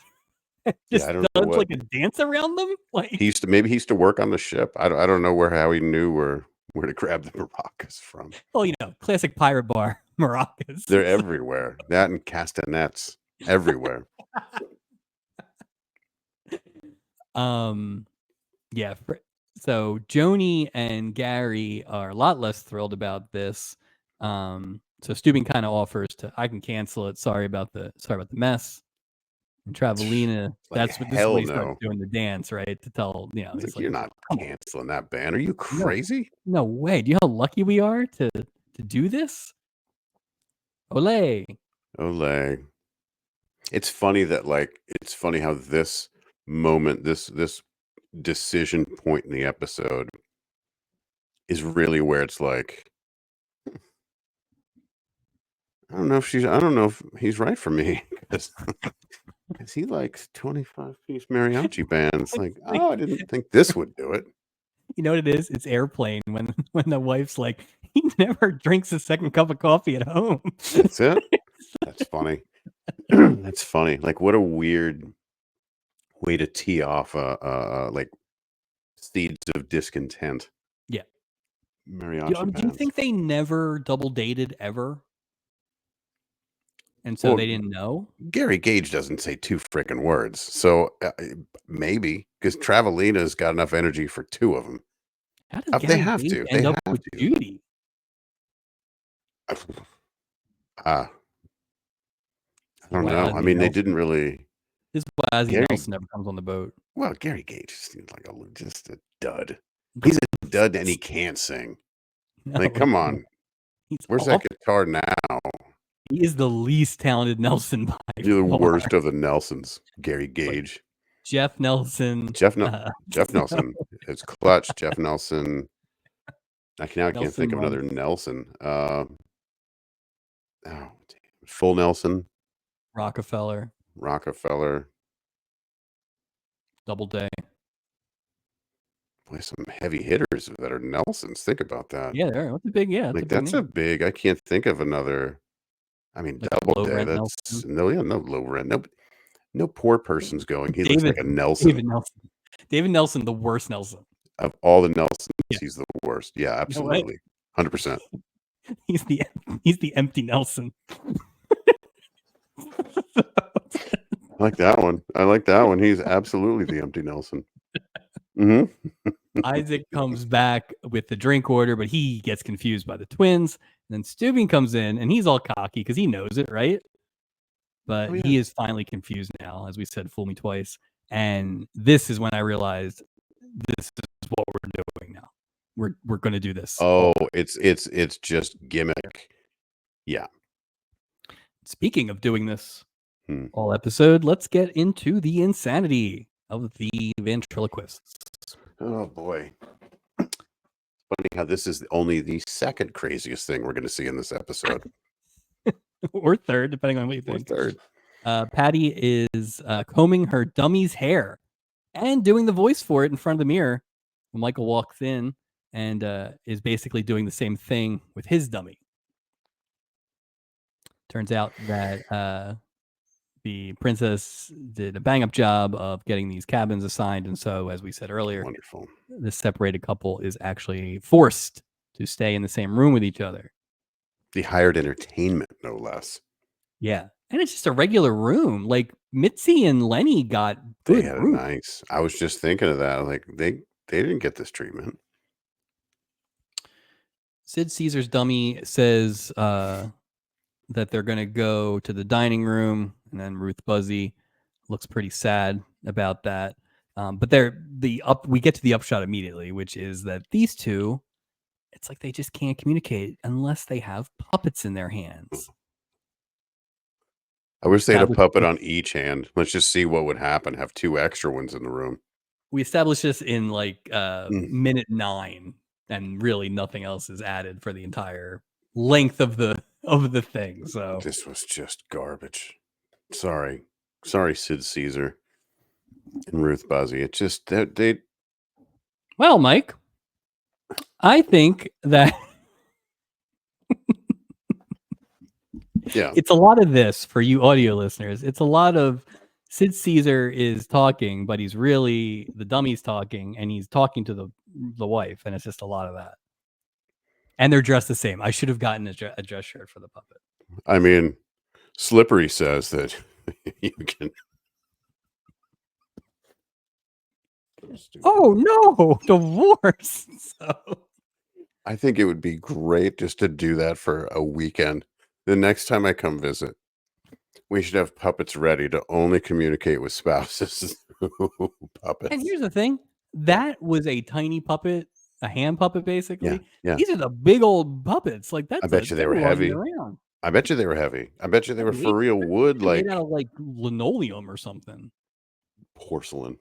Yeah, Just I don't know does what like a dance around them. Like, he used to work on the ship. I don't know how he knew where to grab the maracas from. well, classic pirate bar maracas. They're everywhere. That and castanets everywhere. um, yeah. So Joni and Gary are a lot less thrilled about this. So Steuben kind of offers I can cancel it. Sorry about the mess. And Travelina, Like this is when hell he starts no. doing the dance, right? To tell, It's he's like like, you're not come on, canceling that band. Are you no, crazy? no way. Do you know how lucky we are to do this? Olay. Olay. It's funny that it's funny how this moment, this decision point in the episode is really where it's like, I don't know if he's right for me because he likes 25-piece mariachi bands. Like, Like, oh, I didn't think this would do it. you know what it is? It's airplane when the wife's like, he never drinks a second cup of coffee at home. That's it. That's funny. That's funny. Like, what a weird way to tee off like seeds of discontent. Yeah. Mariachi Do you bands. think they never double dated ever? And so Well, they didn't know? Gary Gage doesn't say 2 frickin' words, so, maybe because Travelina's got enough energy for 2 of them. How does They Gary have Gage to, they end up have with to. Judy? Ah, I This is don't why know. I Ozzie mean, they didn't Nelson really this is why Ozzie Gary Nelson never comes on the boat. well, Gary Gage seems like just a dud. He's a dud and he can't sing. No, Like, come he's on. Where's that awful. guitar now? He is the least talented Nelson by You're the far. worst of the Nelsons, Gary It's like Gage. Jeff Nelson, Jeff Nel Jeff so Nelson. It's clutch. Jeff Nelson. I can't Nelson think of another Muntz, Nelson. Oh, damn. Full Nelson, Rockefeller, Rockefeller. Doubleday. Boy, some heavy hitters that are Nelsons. Think about that. Yeah, there. That's a big. Yeah, that's a Like, big that's a name. big I can't think of another. I mean, Like low Doubleday, rent that's Nelson. no, yeah, no low rent. No poor person's going, "He looks David like a Nelson." David Nelson. David Nelson, the worst Nelson. Of all the Nelsons, Yeah. he's the worst. Yeah, You know what? absolutely. 100%. He's the he's the empty Nelson. I like that one. I like that one. He's absolutely the empty Nelson. Mhm. Isaac comes back with the drink order, but he gets confused by the twins. And then Steubing comes in and he's all cocky because he knows it, right? Oh, But yeah. he is finally confused now, as we said, fool me twice. And this is when I realized this is what we're doing now. We're gonna do this all Oh, the time. it's just gimmick. Yeah. Speaking of doing this Hmm. all episode, let's get into the insanity of the ventriloquists. Oh, boy. Funny how this is only the second craziest thing we're gonna see in this episode. Or third, depending on what you Or think. third. Patty is combing her dummy's hair and doing the voice for it in front of the mirror. When Michael walks in and is basically doing the same thing with his dummy. Turns out that the princess did a bang up job of getting these cabins assigned. And so, as we said earlier, Wonderful. the separated couple is actually forced to stay in the same room with each other. The hired entertainment, no less. Yeah. And it's just a regular room. Like Mitzi and Lenny got They good had a room. nice I was just thinking of that, like, they didn't get this treatment. Sid Caesar's dummy says that they're going to go to the dining room, and then Ruth Buzzy looks pretty sad about that. But we get to the upshot immediately, which is that these two, it's like they just can't communicate unless they have puppets in their hands. I wish they had a Established puppet this, on each hand. Let's just see what would happen, have 2 extra ones in the room. we established this in like Mm, minute 9, and really nothing else is added for the entire length of the thing. So this was just garbage. Sorry. Sorry, Sid Caesar and Ruth Buzzy. It just they well, Mike, I think that yeah. it's a lot of this for you audio listeners. It's a lot of Sid Caesar is talking, but he's really the dummy's talking, and he's talking to the wife, and it's just a lot of that. And they're dressed the same. I should have gotten a dress shirt for the puppet. I mean, Slippery says that you can so stupid. Oh no, divorce. So I think it would be great just to do that for a weekend. The next time I come visit, we should have puppets ready to only communicate with spouses through and puppets. here's the thing. Yeah, That was a tiny puppet, a hand puppet, yeah, basically. yeah. These are the big old puppets. Like I that's bet you they they're were lugging heavy. around. I bet you they were heavy. I bet you they were for Heavyweight. real wood, They're made out like of like linoleum or something. porcelain.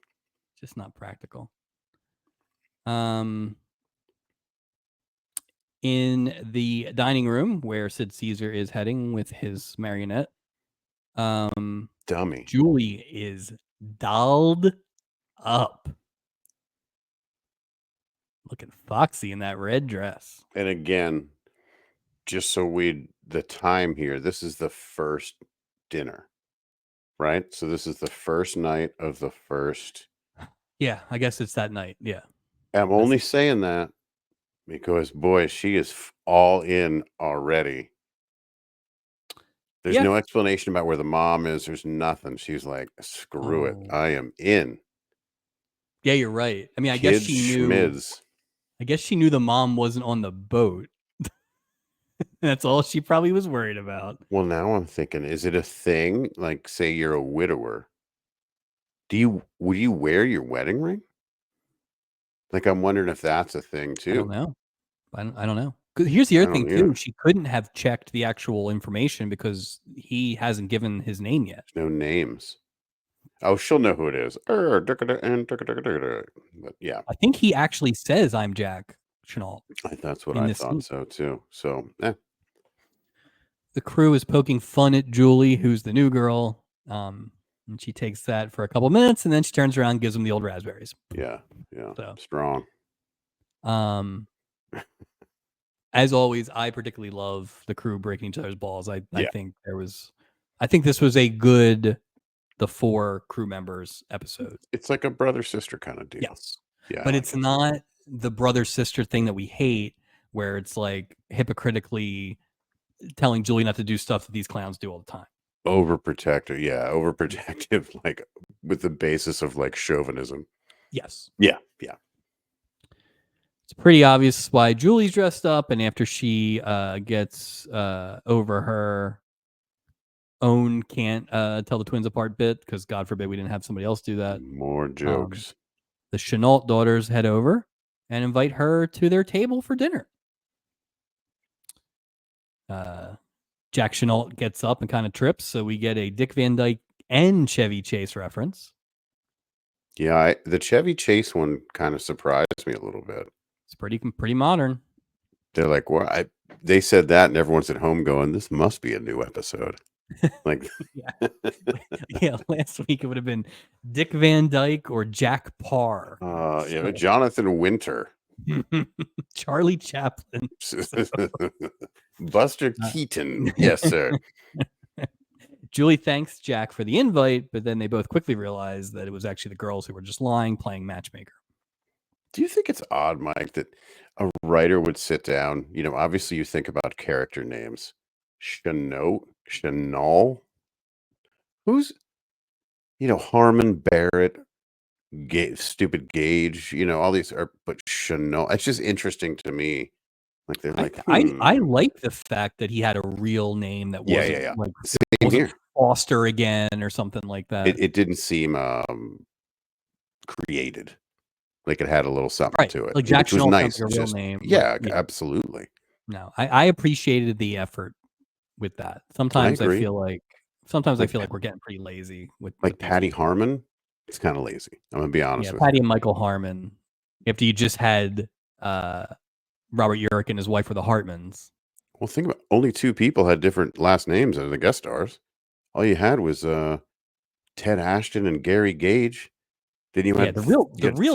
Just not practical. Um, in the dining room where Sid Caesar is heading with his marionette, Dummy. Julie is dolled up, looking foxy in that red dress. And again, just so the time here, this is the first dinner, right? So this is the first night of the first. Yeah, I guess it's that night. Yeah, I'm that's only saying that because, boy, she is all in already. There's yeah, no explanation about where the mom is. There's nothing. She's like, screw it. oh I am in. yeah. You're right. I mean, I guess Kids she knew. schmids. I guess she knew the mom wasn't on the boat. That's all she probably was worried about. Well, now I'm thinking, is it a thing? Like, say you're a widower. Would you wear your wedding ring? Like, I'm wondering if that's a thing I don't too. know. I don't know. Here's the I other thing don't too. either. She couldn't have checked the actual information because he hasn't given his name yet. No names. Oh, she'll know who it is. But yeah, I think he actually says, "I'm Jack Chenault" that's what in I this thought scene. so too. So, The crew is poking fun at Julie, who's the new girl. And she takes that for a couple minutes, and then she turns around and gives him the old raspberries. yeah, So, strong. um, as always, I particularly love the crew breaking each other's balls. I Yeah, think I think this was a good the 4 crew members episode. it's like a brother sister kind of deal. Yes. Yeah, I But like it's it. not the brother sister thing that we hate, where it's like hypocritically telling Julie not to do stuff that these clowns do all the time. Overprotective, yeah, overprotective, like with the basis of like chauvinism. Yes. Yeah, It's pretty obvious why Julie's dressed up, and after she gets over her own can't tell the twins apart bit, because God forbid we didn't have somebody else do that. more Um, jokes. the Chenault daughters head over and invite her to their table for dinner. Jack Chenault gets up and kind of trips, so we get a Dick Van Dyke and Chevy Chase reference. Yeah, the Chevy Chase one kind of surprised me a little bit. It's pretty modern. They're like, "Well, they said that," and everyone's at home going, "This must be a new episode." Like, Yeah, yeah. Last week it would have been Dick Van Dyke or Jack Parr. yeah, Jonathan Winter, Charlie Chaplin. So, Buster uh, Keaton, yes, sir. Julie thanks Jack for the invite, but then they both quickly realize that it was actually the girls who were just lying, playing matchmaker. Do you think it's odd, Mike, that a writer would sit down? Obviously, you think about character names, Chanel, who's Harmon Barrett, stupid Gage, all these are, but Chanel. It's just interesting to me. Like they're like, I like the fact that he had a real name that yeah, wasn't yeah, yeah. like it Same wasn't here. Foster again or something like that. It didn't seem created. Like it had a little something Right. to it, Like Jack which was Chenault sounds nice. like a real Just name, but yeah, yeah. absolutely. No, I appreciated the effort with that. I Sometimes agree. I Like feel like we're getting pretty lazy with these Patty names. Harmon, it's kind of lazy. I'm gonna be Yeah, honest with Patty you. and Michael Harmon. After you just had Robert Urich and his wife were the Hartmans. Well, think about only two people had different last names as the guest stars. All you had was Ted Ashton and Gary Gage. Then you Yeah, had the real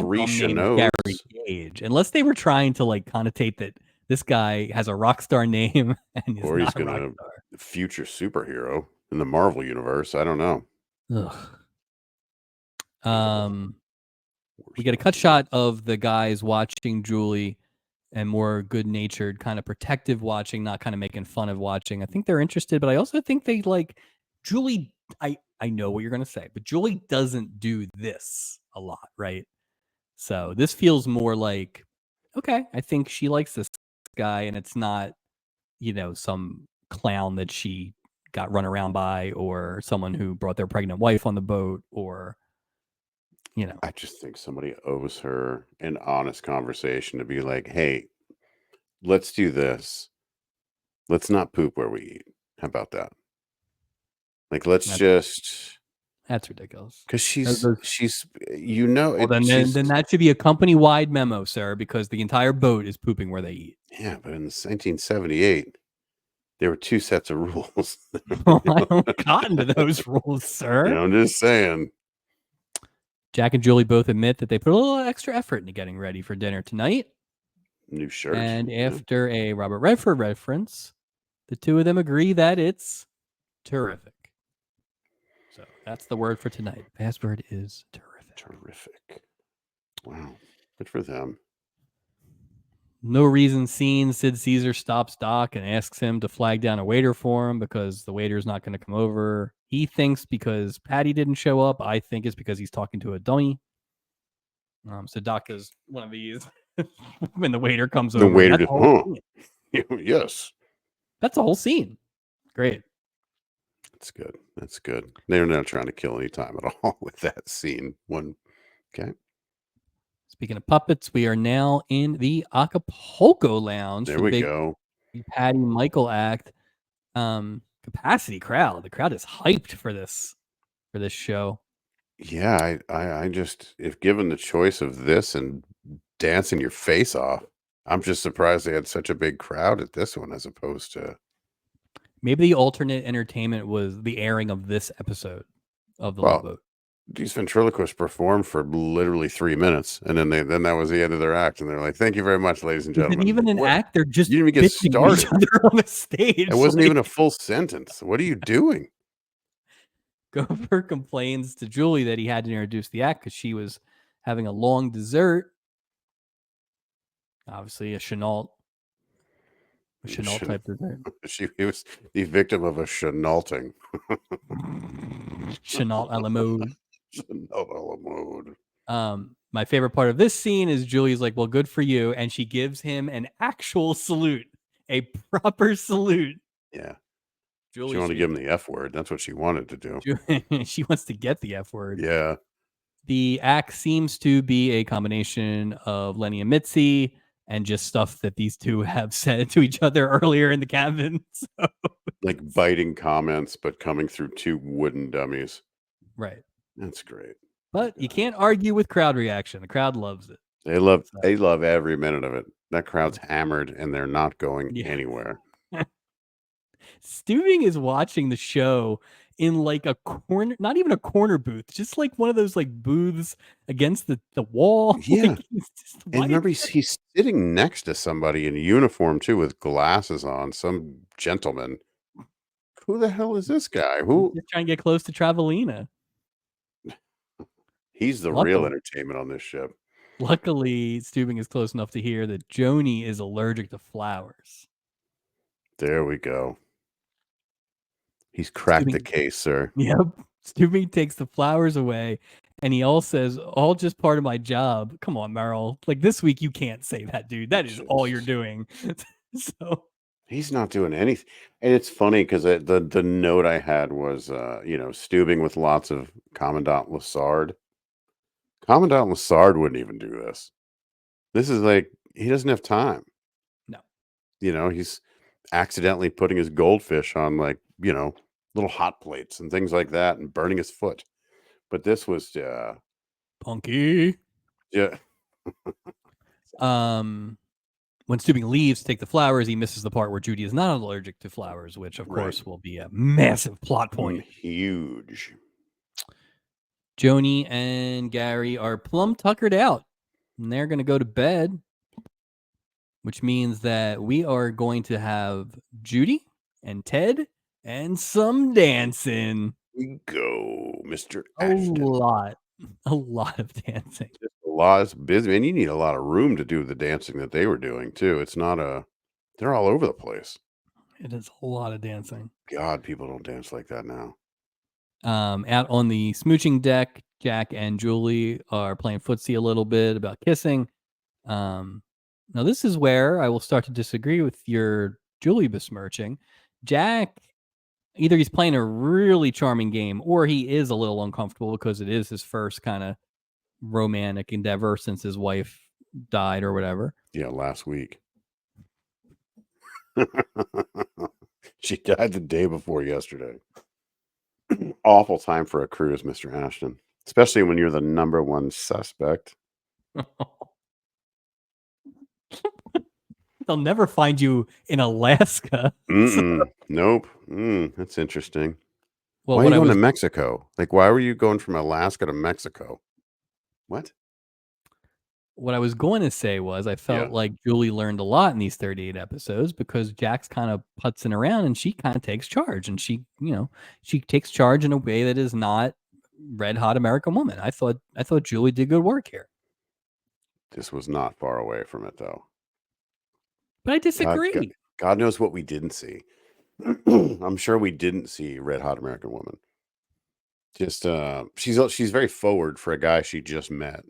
three dumb name is Gary Chenots, Gage. Unless they were trying to like connotate that this guy has a rock star name and is or he's not a rock gonna star. future superhero in the Marvel universe. I don't know. Ugh. Oh, We worst get a cut Marvel name. shot of the guys watching Julie and more good-natured, kind of protective watching, not kind of making fun of watching. I think they're interested, but I also think they like Julie. I know what you're gonna say, but Julie doesn't do this a lot, right? So this feels more like, okay, I think she likes this guy, and it's not, some clown that she got run around by, or someone who brought their pregnant wife on the boat, or you know, I just think somebody owes her an honest conversation to be like, "Hey, let's do this. Let's not poop where we eat. How about that? Like, let's that's just that's ridiculous. because she's Those she's Well, it. She's then that should be a company-wide memo, sir, because the entire boat is pooping where they eat. yeah, but in 1978, there were two sets of rules. Well, I don't cotton to those rules, sir. I'm just saying. Jack and Julie both admit that they put a little extra effort into getting ready for dinner tonight. New shirt. And Yeah. after a Robert Redford reference, the two of them agree that it's terrific. So that's the word for tonight. Password is terrific. Terrific. Wow. Good for them. No reason seen. Sid Caesar stops Doc and asks him to flag down a waiter for him because the waiter's not going to come over. He thinks because Patty didn't show up. I think it's because he's talking to a dummy. So Doc does one of these when the waiter comes The over, and waiter that's did, the whole huh? scene. Yes. That's the whole scene. Great. That's good. That's good. They're not trying to kill any time at all with that scene. Okay. Speaking of puppets, we are now in the Acapulco Lounge There for the we big go. Patty Michael act. Capacity crowd. The crowd is hyped for this show. Yeah, I just if given the choice of this and dancing your face off, I'm just surprised they had such a big crowd at this one as opposed to Maybe the alternate entertainment was the airing of this episode of the Love well, Boat. these ventriloquists performed for literally 3 minutes, and then that was the end of their act, and they're like, "Thank you very much, ladies and Is it gentlemen." even an What? act? They're just You didn't even get bitching at each started. other on the It stage. wasn't Like even a full sentence. What are you doing? Gopher complains to Julie that he had to introduce the act because she was having a long dessert. Obviously, a Chenault Shen type dessert. he was the victim of a chenalting. Chenault a la mode. Chenal mode. My favorite part of this scene is Julie's like, "Well, good for you," and she gives him an actual salute, a proper salute. Yeah. She Julie wanted to give sweet. him the F word. That's what she wanted to do. She wants to get the F word. Yeah. The act seems to be a combination of Lenny and Mitzi and just stuff that these two have said to each other earlier in the cabin. So, Like biting comments, but coming through 2 wooden dummies. right. That's great. But you can't argue with crowd reaction. The crowd loves it. So, They love every minute of it. That crowd's hammered and they're not going yeah. anywhere. Stuving is watching the show in like a corner, not even a corner booth, just like one of those like booths against the wall. Yeah. Like he's just And why is remember, he's sitting next to somebody in uniform too with glasses on, some gentleman. Who the hell is this guy? he's Who just trying to get close to Travelina? he's the real Luckily, entertainment on this ship. luckily, Stubing is close enough to hear that Joni is allergic to flowers. There we go. He's cracked the Stubing, case, sir. yep. Stubing takes the flowers away, and he all says, "All just part of my job." Come on, Merrill. Like this week, you can't say that, dude. That is all you're Just doing. So he's not doing anything. And it's funny because the note I had was, Stubing with lots of Commandant Lassard. Commandant Lassard wouldn't even do this. This is like he doesn't have time. no, He's accidentally putting his goldfish on like, little hot plates and things like that and burning his foot. But this was Punky. yeah. Um, when Stubing leaves to take the flowers, he misses the part where Judy is not allergic to flowers, which of Right. course will be a massive plot point. Huge. Joni and Gary are plumb tuckered out, and they're going to go to bed, which means that we are going to have Judy and Ted and some dancing. We go, Mr. A Ashton. lot, a lot of dancing. Just a lot of busy and you need a lot of room to do the dancing that they were doing too. It's not a they're all over the place. It is a lot of dancing. God, people don't dance like that now. Out on the smooching deck, Jack and Julie are playing footsie a little bit about kissing. Now this is where I will start to disagree with your Julie besmirching. Jack, either he's playing a really charming game or he is a little uncomfortable because it is his first kind of romantic endeavor since his wife died or whatever. Yeah, last week. She died the day before yesterday. Awful time for a cruise, Mr. Ashton, especially when you're the number one suspect. They'll never find you in Alaska. So, Mm-mm. Nope. That's interesting. well, Why are what you I going to was Mexico? Like, why were you going from Alaska to Mexico? What? what I was going to say was I Yeah, felt like Julie learned a lot in these 38 episodes because Jack's kind of putzing around and she kind of takes charge and she takes charge in a way that is not red hot American woman. I thought Julie did good work here. this was not far away from it, though. But I God, God, disagree. God knows what we didn't see. I'm sure we didn't see Red Hot American Woman. Just she's very forward for a guy she just met.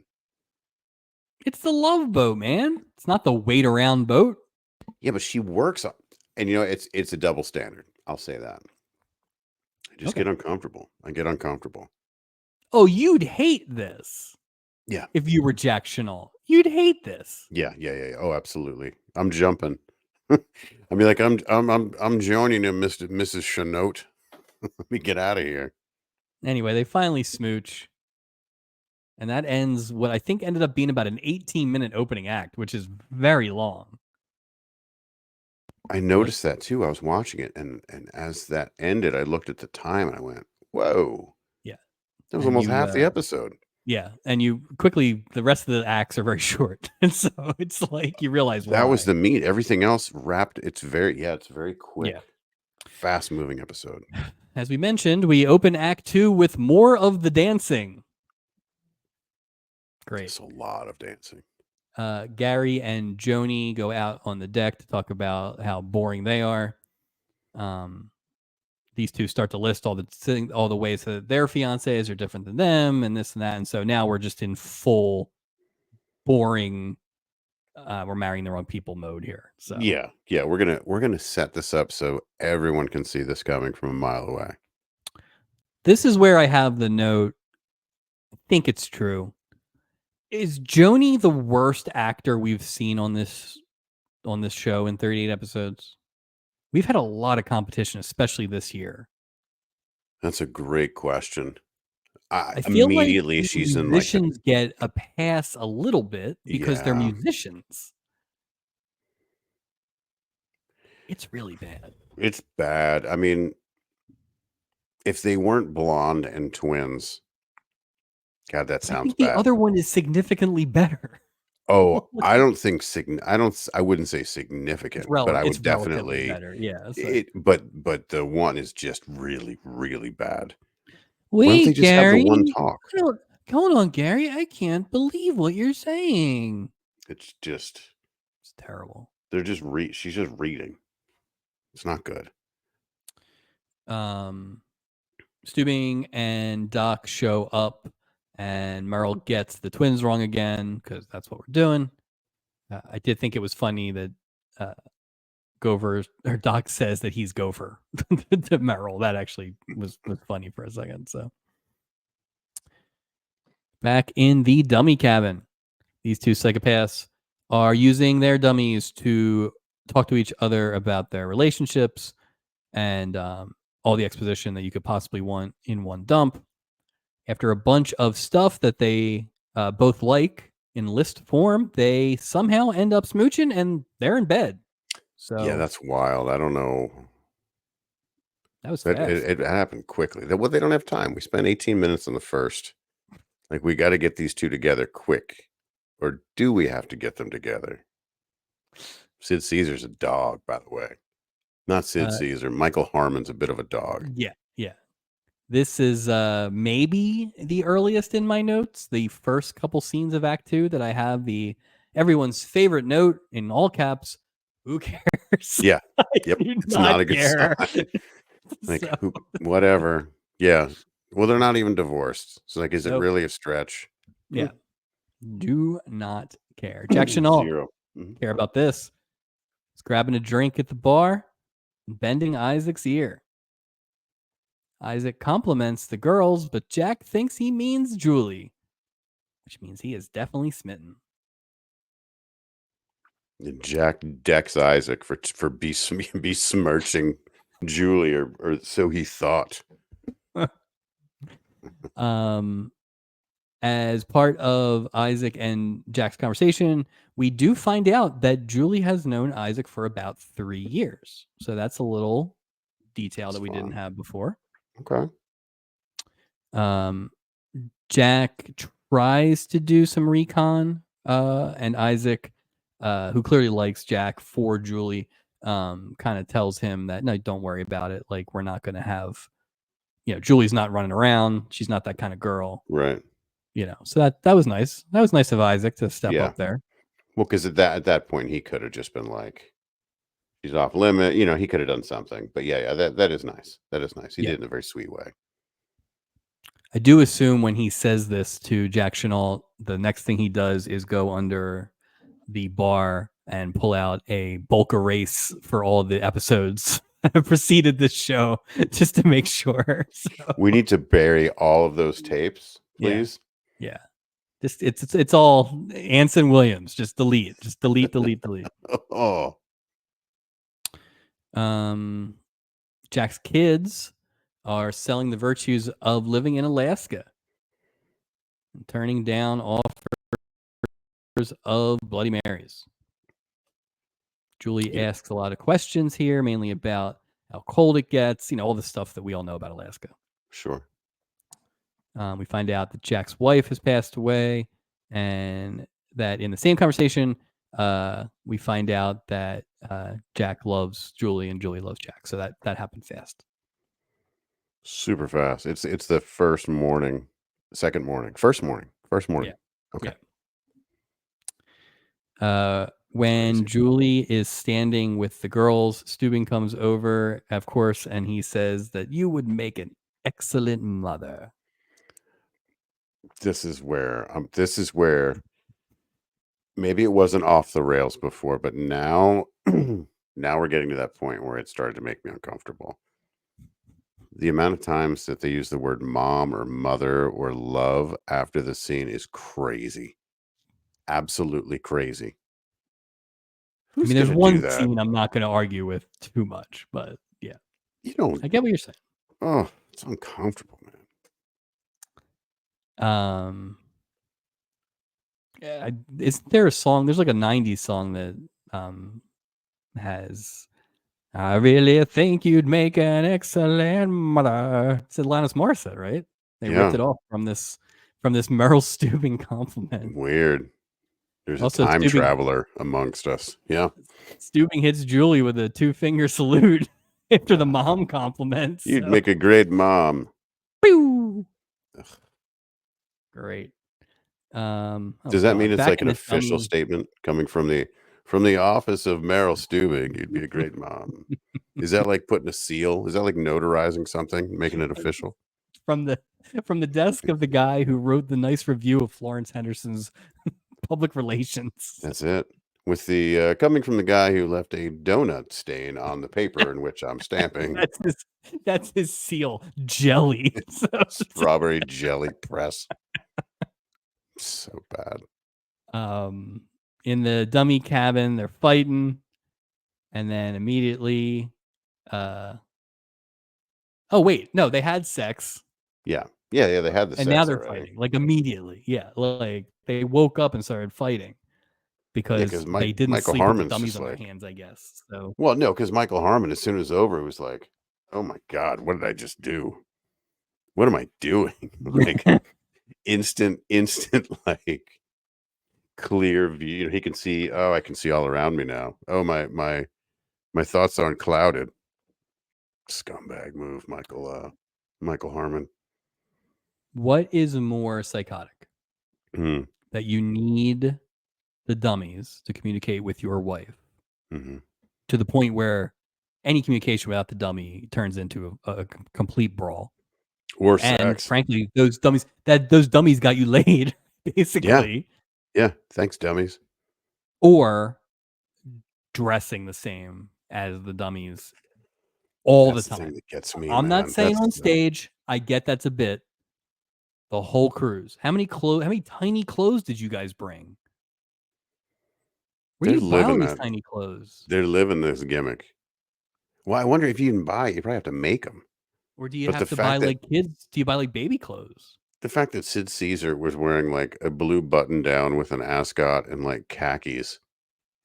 It's the love boat, man. It's not the wait around boat. Yeah, but she works up, and it's a double standard. I'll say that. I just Okay. get uncomfortable. I get uncomfortable. Oh, you'd hate this. Yeah. if you were Jack Chanel. You'd hate this. Yeah, yeah, yeah, yeah. Oh, absolutely. I'm jumping. I mean, like, I'm joining him, Mr. Mrs. Chanot. Let me get out of here. Anyway, they finally smooch, and that ends what I think ended up being about an 18-minute opening act, which is very long. I Most noticed that too. I was watching it, and as that ended, I looked at the time and I went, "Whoa, Yeah, that was and almost half the episode." yeah, and you quickly the rest of the acts are very short, and so it's like you realize That was why. the meat. Everything else wrapped. It's very Yeah. quick, fast moving episode. As we mentioned, we open Act 2 with more of the dancing. Great. It's a lot of dancing. Gary and Joni go out on the deck to talk about how boring they are. Um, these two start to list all the ways that their fiancés are different than them, and this and that. And so now we're just in full boring. We're marrying the wrong people mode here. So Yeah, yeah. We're gonna set this up so everyone can see this coming from a mile away. this is where I have the note. I think it's true. Is Joni the worst actor we've seen on this show in 38 episodes? We've had a lot of competition, especially this year. That's a great question. I feel like Immediately, the she's in like the musicians get a pass a little bit because they're yeah. musicians. It's really bad. It's bad. I mean, if they weren't blonde and twins, God, that I sounds think the bad. other one is significantly better. Oh, I Like, don't think I don't I wouldn't say significant, but I it's would relatively definitely better. Yeah. So it but the one is just really, really bad. Why don't they wait, just have the Gary. one talk? Hold on, Gary. I can't believe what you're saying. It's just It's terrible. they're just she's just reading. It's not good. Um Steubing and Doc show up, and Merle gets the twins wrong again because that's what we're doing. I did think it was funny that uh, Gopher or Doc says that he's Gopher to Merle. That actually was funny for a second. So back in the dummy cabin, these two psychopaths are using their dummies to talk to each other about their relationships and all the exposition that you could possibly want in one dump. After a bunch of stuff that they both like in list form, they somehow end up smooching and they're in bed. Yeah, So that's wild. I don't know. that was That fast. it happened quickly. Well, they don't have time. We spent 18 minutes on the first. Like, we gotta get these 2 together quick. Or do we have to get them together? Sid Caesar's a dog, by the way. Not Sid Uh, Caesar. Michael Harmon's a bit of a dog. yeah, yeah. This is maybe the earliest in my notes. The first couple scenes of Act 2 that I have the everyone's favorite note in all caps. Who cares? Yeah. I Yep. do It's not not a good care. sign. Like, So who whatever. Yeah. Well, they're not even divorced. So, like, is it nope. really a stretch? Yeah. Do not care. Jack Chanel 0. Mhm. care about this. He's grabbing a drink at the bar and bending Isaac's ear. Isaac compliments the girls, but Jack thinks he means Julie, which means he is definitely smitten. And Jack decks Isaac for besmirching Julie, or so he thought. um, as part of Isaac and Jack's conversation, we do find out that Julie has known Isaac for about 3 years. So that's a little detail It's that we didn't fun. have before. Okay. Um, Jack tries to do some recon, and Isaac, who clearly likes Jack for Julie, kind of tells him that no, don't worry about it. Like we're not going to have, Julie's not running around. She's not that kind of girl. Right. So that was nice. That was nice of Isaac to step Yeah. up there. Well, because at that point, he could have just been like, "She's off limit." He could have done something. But yeah, that is nice. That is nice. He Yeah, did it in a very sweet way. I do assume when he says this to Jack Chenault, the next thing he does is go under the bar and pull out a bulk erase for all the episodes that have preceded this show just to make sure. So We need to bury all of those tapes, yeah, please. yeah. Just it's all Anson Williams. Just delete. Just delete. Oh, Jack's kids are selling the virtues of living in Alaska and turning down offers of Bloody Marys. Julie yeah, asks a lot of questions here, mainly about how cold it gets, all the stuff that we all know about Alaska. sure. We find out that Jack's wife has passed away, and that in the same conversation, we find out that Jack loves Julie and Julie loves Jack. So that happened fast. Super fast. It's the first morning, second morning, first morning, first morning. Yeah. Okay. When Crazy. Julie is standing with the girls, Steubing comes over, of course, and he says that you would make an excellent mother. This is where maybe it wasn't off the rails before, but now now we're getting to that point where it started to make me uncomfortable. The amount of times that they use the word mom or mother or love after the scene is crazy. Absolutely crazy. I Who's mean, there's gonna do one that? scene I'm not going to argue with too much, but yeah, You don't. I get what you're saying. Oh, it's uncomfortable, man. Yeah, is there a song? There's like a '90s song that has "I really think you'd make an excellent mother." It's Alanis Morissette, right? They ripped Yeah, it off from this Meryl Steubing compliment. weird. There's a Also, time traveler amongst us. Yeah. Steubing hits Julie with a 2-finger salute after the Uh, mom compliment. You'd So, make a great mom. pew! Ugh. Great. Oh Does that mean God, it's back like in an the official dummy. statement coming from the office of Meryl Steubing? You'd be a great mom. Is that like putting a seal? Is that like notarizing something, making it official? from the desk of the guy who wrote the nice review of Florence Henderson's public relations. That's it. With the coming from the guy who left a donut stain on the paper in which I'm stamping. That's his seal, jelly. So Strawberry jelly press. So bad. in the dummy cabin, they're fighting, and then immediately, oh wait, no, they had sex, Yeah. Yeah, they had the and now sex they're already. fighting, like immediately. Yeah, like they woke up and started fighting Yeah, because because they didn't Michael sleep with the Harmon's dummies just on their like, hands, I guess. So well, no, because Michael Harmon, as soon as it was over, it was like, oh my God, what did I just do? What am I doing? Like instant, like clear view. He can see, oh, I can see all around me now. Oh, my thoughts aren't clouded. Scumbag move, Michael Harmon. what is more psychotic? Mm, That you need the dummies to communicate with your wife hmm to the point where any communication without the dummy turns into a complete brawl. Or And sex. frankly, those dummies got you laid, Yeah. basically, Yeah. Thanks, dummies. or dressing the same as the dummies all the That's the thing time. that gets me, I'm not man. saying on stage. I get that's a bit. The whole cruise. How many tiny clothes did you guys bring? Where do they're you buy all living these that. tiny clothes? They're living this gimmick. Well, I wonder if you can buy. You probably have to make them. Or do you But have to buy like kids? Do you buy like baby clothes? the fact that Sid Caesar was wearing like a blue button down with an ascot and like khakis,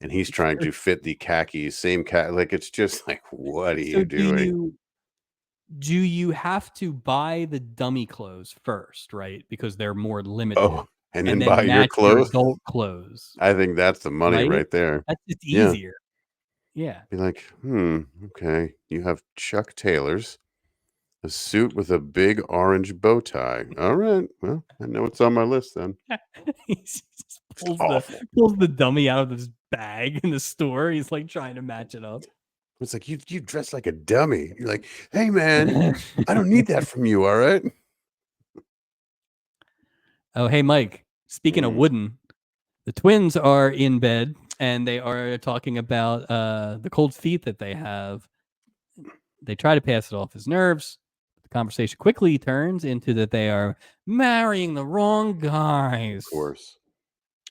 and he's trying to fit the khakis, same cat. Like it's just like, what are So you doing? do you have to buy the dummy clothes first, right? Because they're more limited, Oh, and and then buy then your match your clothes. adult clothes, I think that's the money right? right there. That's just Yeah. easier. Yeah. Be like, okay. You have Chuck Taylors, a suit with a big orange bow tie. All right. Well, I know it's on my list then. He just It's awful. pulls the dummy out of this bag in the store. He's like trying to match it up. It's like you dress like a dummy. You're like, hey man, I don't need that from you. All right. Oh, hey Mike. Speaking of Mm, wooden, the twins are in bed and they are talking about the cold feet that they have. They try to pass it off as nerves. The The conversation quickly turns into that they are marrying the wrong Of guys. course.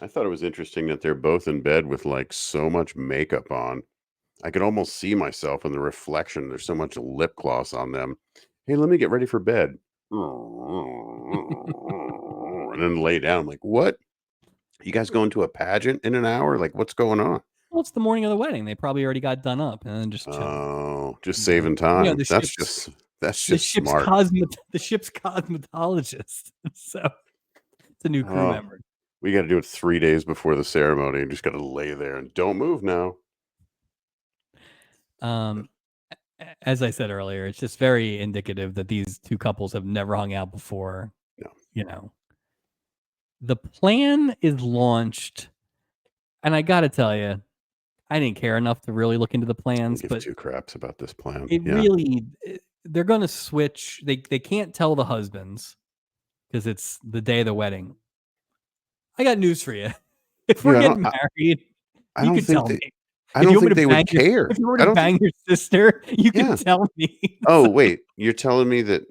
I thought it was interesting that they're both in bed with, like, so much makeup on. I could almost see myself in the reflection. There's so much lip gloss on them. "Hey, let me get ready for bed." And then lay down. I'm like, "What? You guys going to a pageant in an hour? Like, what's going on?" Well, it's the morning of the wedding. They probably already got done up and then just chilling. Oh, just You know, saving time. the ship's That's just smart. the ship's cosmetologist. So it's a new crew Oh, member. we gotta do it 3 days before the ceremony and just gotta lay there and don't move now. Um, as I said earlier, it's just very indicative that these two couples have never hung out before. No, You know, the plan is launched, and I got to tell you, I didn't care enough to really look into the I don't plans, give but 2 craps about this plan. it Yeah. really they're going to switch. They can't tell the husbands because it's the day of the wedding. I got news for you. If we're Yeah, getting married, I you don't can think tell they me. I If don't you want me think to they bang would your care. if you want I me to don't think bang your sister, you can Yeah. tell me. Oh, So wait, you're telling me that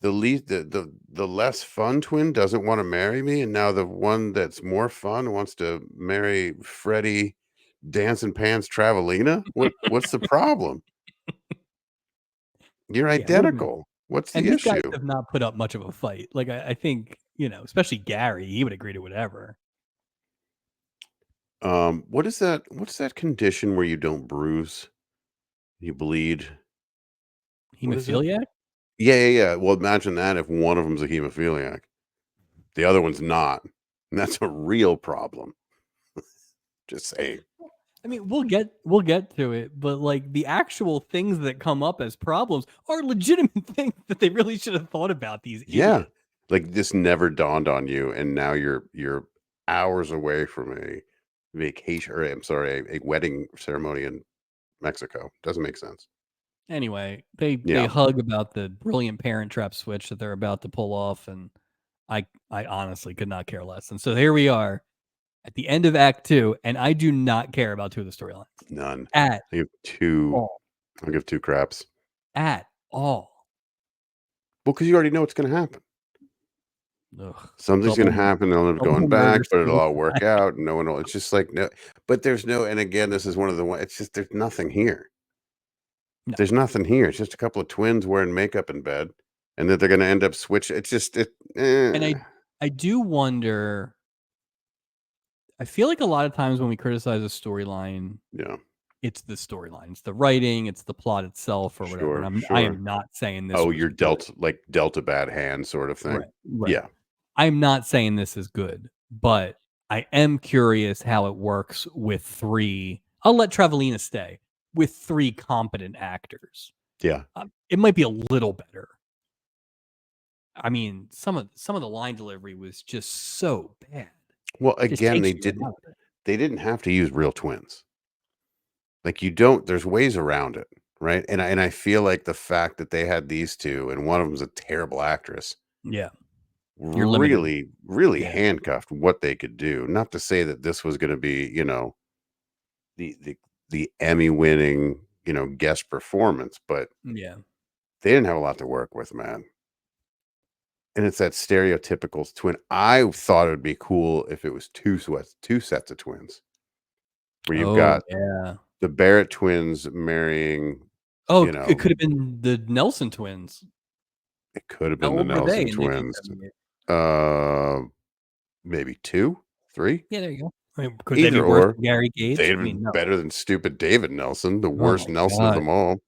the less fun twin doesn't wanna marry me, and now the one that's more fun wants to marry Freddie Dancing Pants Travelina? What's the problem? You're yeah, listen, identical. What's and the these guys issue? have not put up much of a fight. Like, I think, especially Gary, he would agree to whatever. What's that condition where you don't bruise, you bleed? What is it? Hemophiliac? Yeah, yeah, yeah. Well, imagine that if one of them's a hemophiliac, the other one's not. And that's a real problem. Just saying. I mean, we'll get to it, but, like, the actual things that come up as problems are legitimate things that they really should have thought about, these Yeah. idiots. Like, this never dawned on you, and now you're hours away from a vacation or I'm sorry, a wedding ceremony in Mexico. Doesn't make sense. Anyway, they Yeah. hug about the brilliant Parent Trap switch that they're about to pull off, and I honestly could not care less. And so here we are at the end of Act 2, and I do not care about 2 of the storylines None. at I give 2 all, I'll give 2 craps. at all. Well, because you already know what's gonna happen. Ugh, Something's gonna double happen, they'll end up going double back, murder but it'll all suicide. work out, and no one will it's just like, no but there's no and again, this is one of the one it's just there's nothing here. No, There's nothing here, it's just a couple of twins wearing makeup in bed, and that they're gonna end up switch it's just and I do wonder. I feel like a lot of times when we criticize a storyline, yeah, it's the storyline, it's the writing, it's the plot itself, or whatever. And sure, I sure. am not saying this Oh, was you're good. dealt a bad hand sort of thing? Right, right. Yeah, I'm not saying this is good, but I am curious how it works with 3. I'll let Travelina stay with 3 competent actors. yeah. It might be a little better. I mean, some of the line delivery was just so bad. Well, Just again, takes you right out of it. they didn't have to use real twins. Like, you don't there's ways around it, right? And I feel like the fact that they had these 2 and one of them's a terrible actress Yeah, you're limited. really, really Yeah, handcuffed what they could do. Not to say that this was gonna be, the the the Emmy-winning, guest performance, but yeah. they didn't have a lot to work with, man. And it's that stereotypical twin. I thought it would be cool if it was 2 sets of twins, where you've Oh, got yeah. the Barrett twins marrying, Oh, you it know, could have been the Nelson twins. it could have How been the old were they Nelson in twins. 1978? Uh, maybe 2, 3? Yeah, there you go. I mean, could they be Either worse or. than Gary They'd Gage? have I mean, been no. better than stupid David Nelson, the Oh worst my Nelson of god. them all.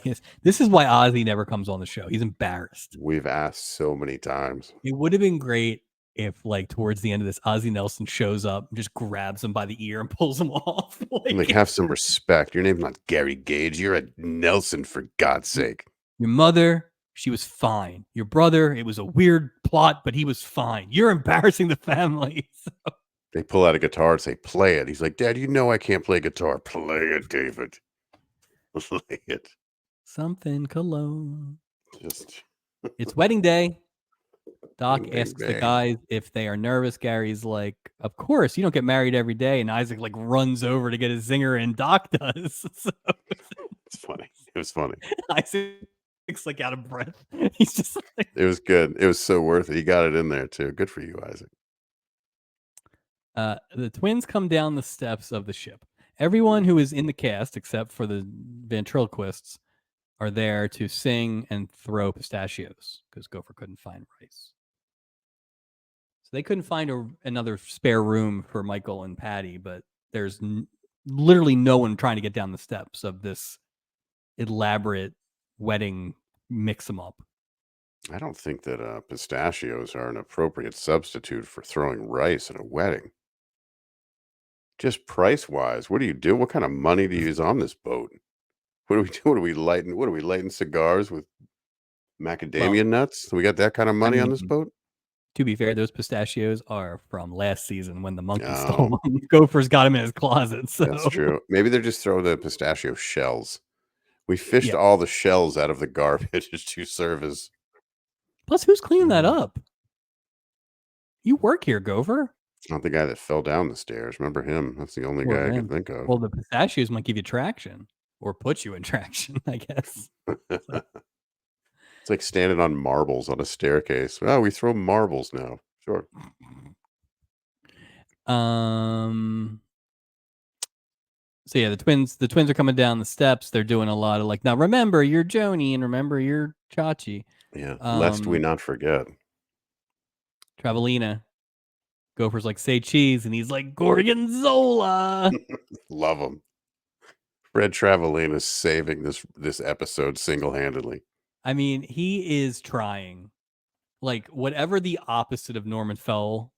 Yes. This is why Ozzy never comes on the show. He's embarrassed. We've asked so many times. It would have been great if, like, towards the end of this, Ozzy Nelson shows up and just grabs him by the ear and pulls him off. Like, Like, have some respect. Your name's not Gary Gage. You're a Nelson, for God's y sake. your mother, she was fine. Your brother, it was a weird plot, but he was fine. You're embarrassing the family. They pull out a guitar and say, "Play it." He's like, "Dad, you know I can't play guitar." "Play it, David. Play it." Something cologne. Just It's wedding day. Doc bing, bing, asks the bang. guys if they are nervous. Gary's like, "Of course, you don't get married every day." And Isaac like runs over to get his zinger, and Doc does. So It's funny. It was funny. Isaac Isaac's like out of breath. He's just like, It was good. It was so worth it. He got it in there too. Good for you, Isaac. the twins come down the steps of the ship. Everyone who is in the cast, except for the ventriloquists, are there to sing and throw pistachios because Gopher couldn't find rice. So they couldn't find another spare room for Michael and Patty, but there's literally no one trying to get down the steps of this elaborate wedding mix 'em up. I don't think that pistachios are an appropriate substitute for throwing rice at a wedding. Just price wise, what do you do? What kind of money do you use on this boat? What do we do? What are we lighting? What are we lighting cigars with Well, macadamia nuts? We got that kind of I money on this mean, boat? to be fair, those pistachios are from last season when the monkey Oh, stole them. Gopher's got him in his closet, that's so true. Maybe they're just throwing the pistachio shells. We fished yeah. all the shells out of the garbage to serve as. Plus, who's cleaning that Mm. up? You work here, Gopher. Not the guy that fell down the stairs. Remember him? That's the only Poor guy I could him. think of. Well, the pistachios might give you traction or put you in traction, I guess. So, It's like standing on marbles on a staircase. Oh, we throw marbles now. Sure. um, so yeah, the twins are coming down the steps. They're doing a lot of like, now remember you're Joni and remember you're Chachi. Yeah. Lest we Um, not forget. Travelina. Gopher's like, say cheese, and he's like, Gorgonzola. Love him. Fred Travelina is saving this episode single handedly. I mean, he is trying. Like, whatever the opposite of Norman Fell,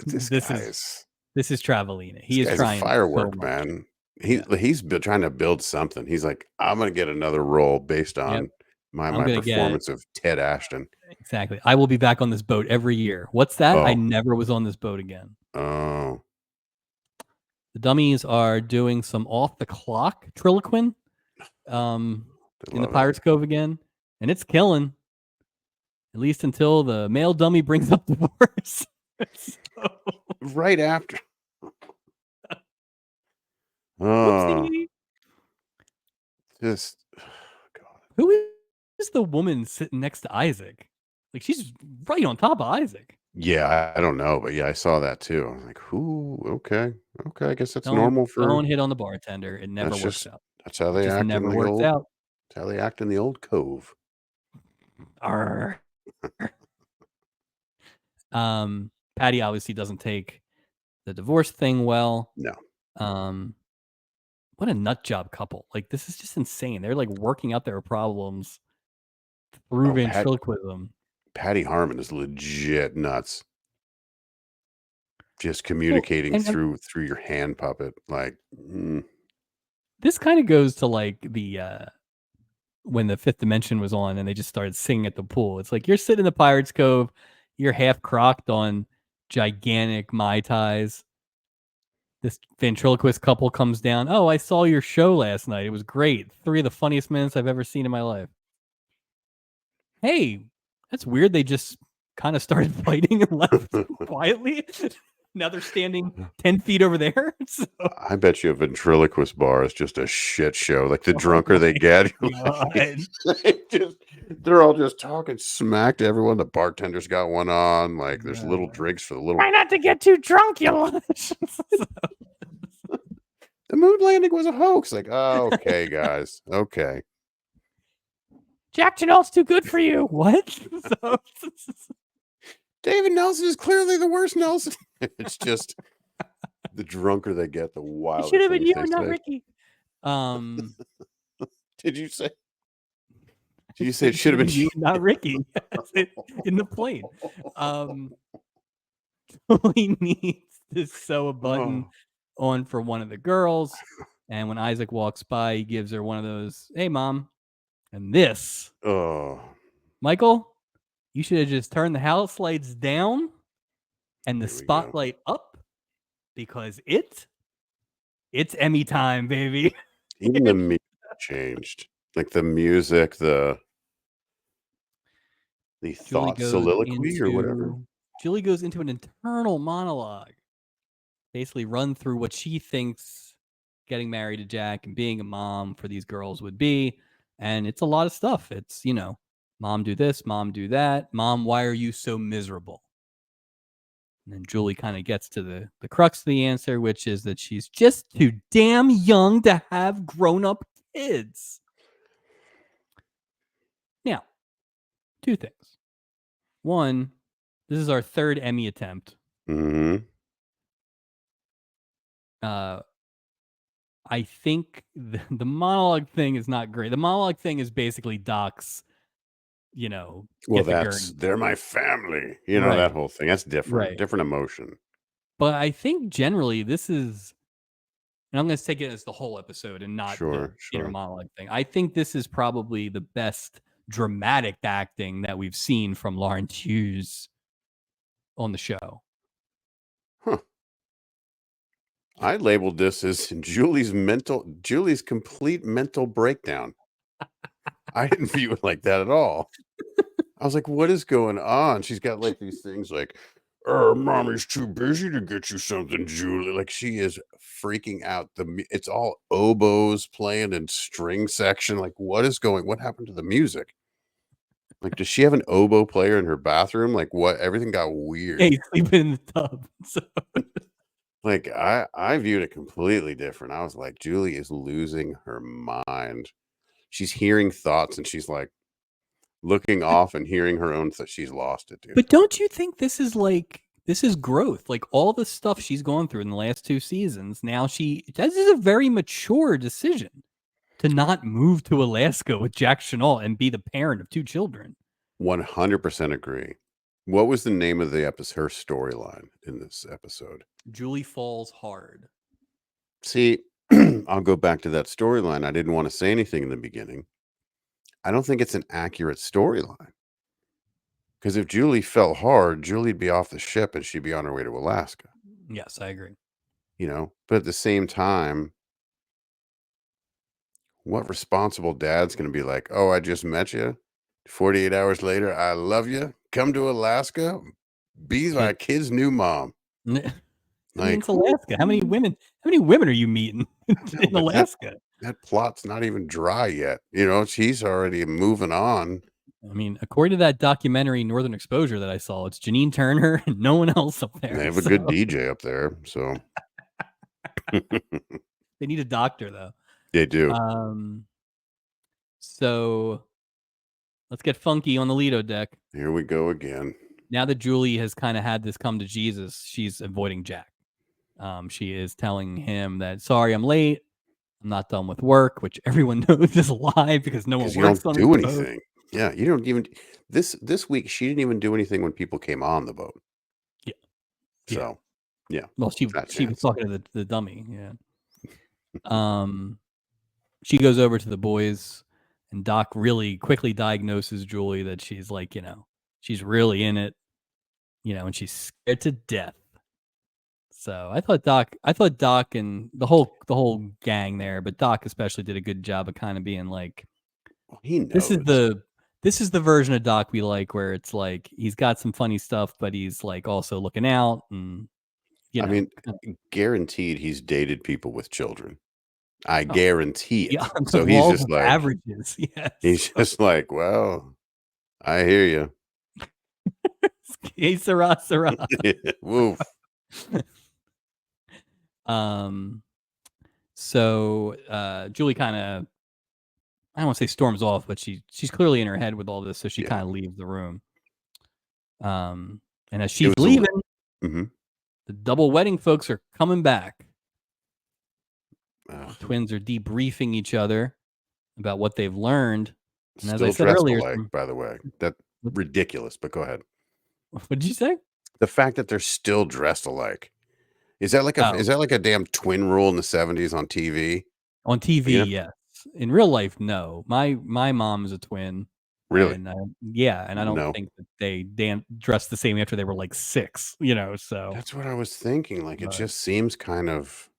This this is guy's this is Travelina. this He is guy's a trying so firework, much. man. Yeah. He's been trying to build something. He's like, I'm gonna get another role based Yep. on I'm my gonna get performance of Ted Ashton. exactly. I will be back on this boat every year. What's that? I Oh, never was on this boat again. oh, The dummies are doing some off the clock triloquin I in the love it. Pirates Cove again, and it's killing. At least until the male dummy brings up divorce. So, Right after. Oh, whoopsie. just God. Who is the woman sitting next to Isaac? Like she's right on top of Isaac. Yeah, I don't know, but yeah, I saw that too. I'm like, who? Okay, okay. I guess that's Don't normal for. don't hit on the bartender. It never That's works just out. that's how It they just act in never the works old. out. That's how they act in the old cove. Arr. Patty obviously doesn't take the divorce thing well. No. Um, what a nut job couple. Like this is just insane. They're like working out their problems through Oh, ventriloquism. Patty Harmon is legit nuts. Just Well, communicating and through your hand puppet, like, this kind of goes to like the when the Fifth Dimension was on and they just started singing at the pool. It's like you're sitting in the Pirates Cove, you're half crocked on gigantic Mai Tais. This ventriloquist couple comes down. Oh, I saw your show last night. It was great. 3 of the funniest minutes I've ever seen in my life. Hey, that's weird. They just kind of started fighting and left quietly. Now they're standing 10 feet over there. So, I bet you a ventriloquist bar is just a shit show. Like the oh drunker they get, my God. they're all just talking smack to everyone. The bartender's got one on. Like there's little drinks for the little. Try not to get too drunk, you lunch. The moon landing was a hoax. Like, oh, okay, guys, okay. Jack Janelle's too good for you. What? So, David Nelson is clearly the worst Nelson. It's just the drunker they get, the it wilder should have been things you they and not say. Ricky. Did you say? Did you say It it should should have have been been? you, not Ricky. In the plane. He needs to sew a button Oh, on for one of the girls. And when Isaac walks by, he gives her one of those, hey, mom. And this, oh, Michael, you should have just turned the house lights down and the here we go. spotlight up because it's Emmy time, baby. Even the music changed. Like the music, the Julie thought goes soliloquy or whatever. into Julie goes into an internal monologue, basically run through what she thinks getting married to Jack and being a mom for these girls would be. And it's a lot of stuff. It's, mom do this, mom do that. Mom, why are you so miserable? And then Julie kind of gets to the crux of the answer, which is that she's just too damn young to have grown-up kids. Now, two things. One, this is our third Emmy attempt. Mhm. I think the monologue thing is not great. The monologue thing is basically Doc's, Well, get the that's gurney. they're my family, that Right, whole thing. That's different, right. different emotion. But I think generally this is, and I'm gonna take it as the whole episode and not the Sure, inner sure. monologue thing. I think this is probably the best dramatic acting that we've seen from Lawrence Hughes on the show. Huh. I labeled this as Julie's complete mental breakdown. I didn't view it like that at all. I was like, "What is going on?" She's got, like, these things like, mommy's too busy to get you something, Julie." Like, she is freaking out. It's all oboes playing and string section. Like, what happened to the music? Like, does she have an oboe player in her bathroom? Like, what? Everything got Yeah, weird. he's sleeping in the tub. So Like, I viewed it completely different. I was like, "Julie is losing her mind." She's hearing thoughts, and she's, like, looking off and hearing her own she's lost it, dude. but don't you think this is growth? Like all the stuff she's gone through in the last 2 seasons, now this is a very mature decision to not move to Alaska with Jack Chenault and be the parent of 2 children. 100% agree. What was the name of the episode? Her storyline in this episode? Julie falls hard. See, I'll go back to that storyline. I didn't want to say anything in the beginning. I don't think it's an accurate storyline. Because if Julie fell hard, Julie'd be off the ship and she'd be on her way to Alaska, Yes, I agree. But at the same time, what responsible dad's going to be like, "Oh, I just met you. 48 hours later, I love you. Come to Alaska. Be my It kid's new mom." I mean, Like, it's who? Alaska. How many women are you meeting I know, in but Alaska? that plot's not even dry yet. She's already moving on. I mean, according to that documentary Northern Exposure that I saw, it's Janine Turner and no one else up They there. have a So good DJ up there, so they need a doctor though. they do. Um, so let's get funky on the Lido deck. Here we go again. Now that Julie has kind of had this come to Jesus, she's avoiding Jack. She is telling him that, sorry, I'm late. I'm not done with work, which everyone knows is a lie because no one Because you works don't on her do boat. anything. Yeah, you don't even this week, she didn't even do anything when people came on the boat. Yeah. Yeah. So, yeah, Well, fat she was chance. talking to the dummy. Yeah. Um, she goes over to the boys, and Doc really quickly diagnoses Julie that she's like, she's really in it, and she's scared to death. So I thought Doc and the whole gang there, but Doc especially did a good job of kind of being like, Well, he this is knows. the this is the version of Doc we like, where it's like he's got some funny stuff, but he's like also looking out and I mean, kinda, guaranteed he's dated people with children. I oh, guarantee it. beyond the So he's laws just of like averages. Yes. he's just like, "Well, I hear you." Hey, Sarah, Sarah. Woof. Um, so Julie kind of, I don't want to say storms off, but she's clearly in her head with all this, so she Yeah. kind of leaves the room. Um, and as It she's was a leaving, mhm. the double wedding folks are coming back. Ugh. The twins are debriefing each other about what they've learned. And as I Still said dressed earlier, alike, by the way. That ridiculous, but go ahead. what did you say? The fact that they're still dressed alike. Oh, Is that like a damn twin rule in the '70s on TV? on TV, You know? yes. In real life, no. My mom is a twin, Really? and yeah, and I don't No. think that they dressed the same after they were like 6. So That's what I was thinking, like, it but just seems kind of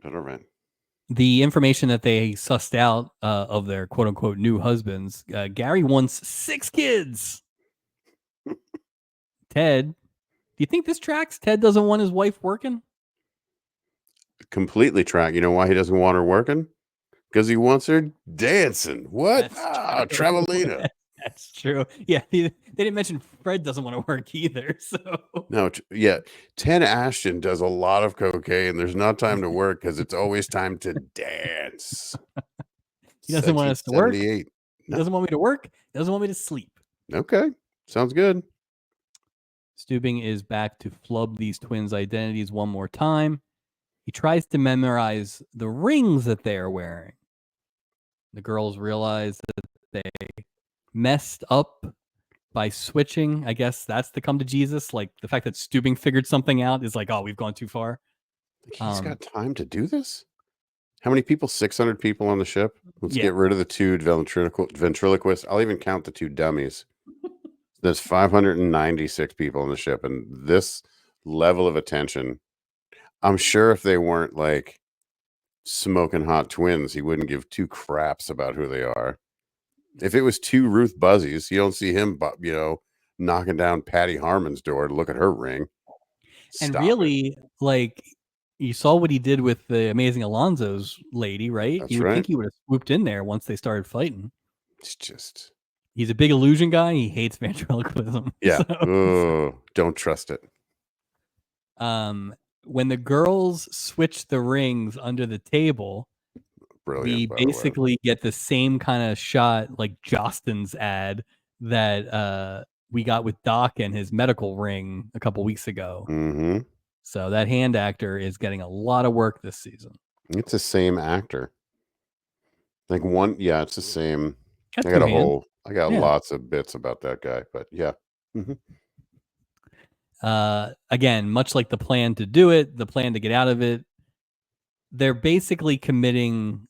but alright. the information that they sussed out of their quote unquote new husbands, Gary wants 6 kids. Ted, do you think this tracks? Ted doesn't want his wife working? Completely track. You know why he doesn't want her working? because he wants her dancing. What? That's Ah, true. Travelina. That's true. Yeah, they didn't mention Fred doesn't wanna work either, so No, yeah. 10 Ashton does a lot of cocaine. There's not time to work because it's always time to dance. he doesn't want us to work. 78. He No. doesn't want me to work. He doesn't want me to sleep. Okay. Sounds good. Steubing is back to flub these twins' identities one more time. He tries to memorize the rings that they are wearing. The girls realize that they messed up by switching. I guess that's the come to Jesus. Like the fact that Steubing figured something out is like, oh, we've gone too far. Like, he's Um, got time to do this? How many people? 600 people on the ship? Let's yeah. get rid of the 2 ventriloquists. I'll even count the 2 dummies. There's 596 people on the ship, and this level of attention, I'm sure if they weren't, like, smoking hot twins, he wouldn't give 2 craps about who they are. If it was 2 Ruth Buzzies, you don't see him, knocking down Patty Harmon's door to look at her ring. And Stop it. really, like, you saw what he did with the Amazing Alonzo's lady, right? You That's would think right. he would have swooped in there once they started fighting. It's just He's a big illusion guy. He hates ventriloquism. yeah. So, Oh, don't trust it. um, when the girls switch the rings under the table, we Brilliant, by the way. basically get the same kind of shot like Jostin's ad that we got with Doc and his medical ring a couple weeks ago. Mhm. So that hand actor is getting a lot of work this season. It's the same actor. Like, one yeah, it's the same. Got two hands. I got Yeah. lots of bits about that guy, but yeah. Mhm. Again, much like the plan to do it, the plan to get out of it, they're basically committing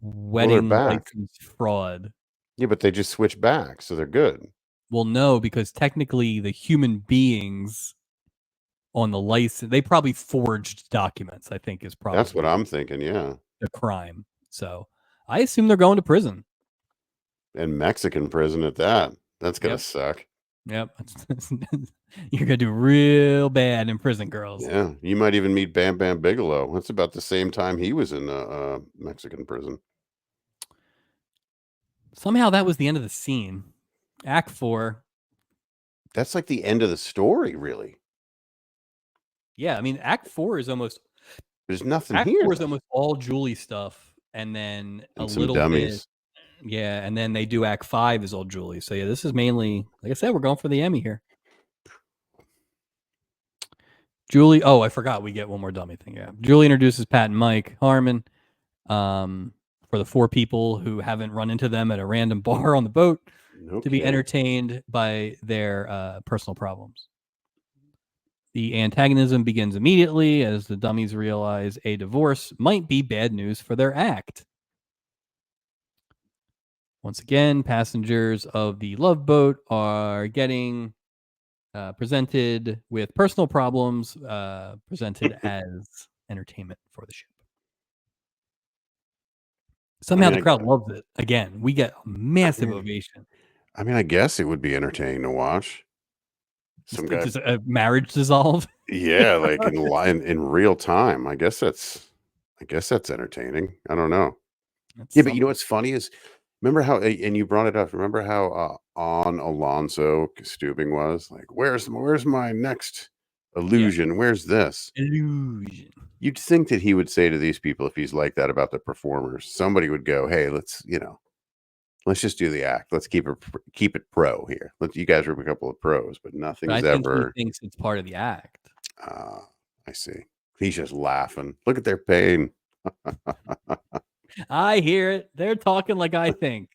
Well, they're wedding back. license fraud. Yeah, but they just switch back, so they're good. Well, no, because technically the human beings on the license, they probably forged documents, I think is That's what probably I'm thinking, yeah. the crime. So I assume they're going to prison. And Mexican prison at that. That's gonna Yep. suck. Yep. You're gonna do real bad in prison, girls. Yeah, you might even meet Bam Bam Bigelow. That's about the same time he was in, Mexican prison. Somehow that was the end of the scene. Act 4. That's like the end of the story, really. Yeah, I mean, Act 4 is almost There's nothing Act here, 4 is though. almost all Julie stuff, and then a And some little bit, dummies. yeah, and then they do Act 5 is all Julie. So yeah, this is mainly, like I said, we're going for the Emmy here. Julie, oh, I forgot we get one more dummy thing. Yeah, Julie introduces Pat and Mike Harmon, for the 4 people who haven't run into them at a random bar on the boat to be Okay. entertained by their personal problems. The antagonism begins immediately as the dummies realize a divorce might be bad news for their act. Once again, passengers of the Love Boat are getting presented with personal problems, presented as entertainment for the ship. I Somehow mean, the crowd loves it. Again, we get a massive I ovation. I guess it would be entertaining to watch. Some guy Does a marriage dissolve? yeah, like, in real time. I guess that's entertaining. I don't know. That's Yeah, but you know something. what's funny is remember how and you brought it up, remember how, on Alonso Stubing was? Like, "Where's my next Yeah. illusion? Where's this?" Illusion. You'd think that he would say to these people if he's like that about the performers, somebody would go, "Hey, let's just do the act. Let's keep it pro here. You guys are a couple of pros, but But I nothing's think he ever." thinks it's part of the act. Ah, I see. He's just laughing. Look at their pain. I hear it. They're talking like I think.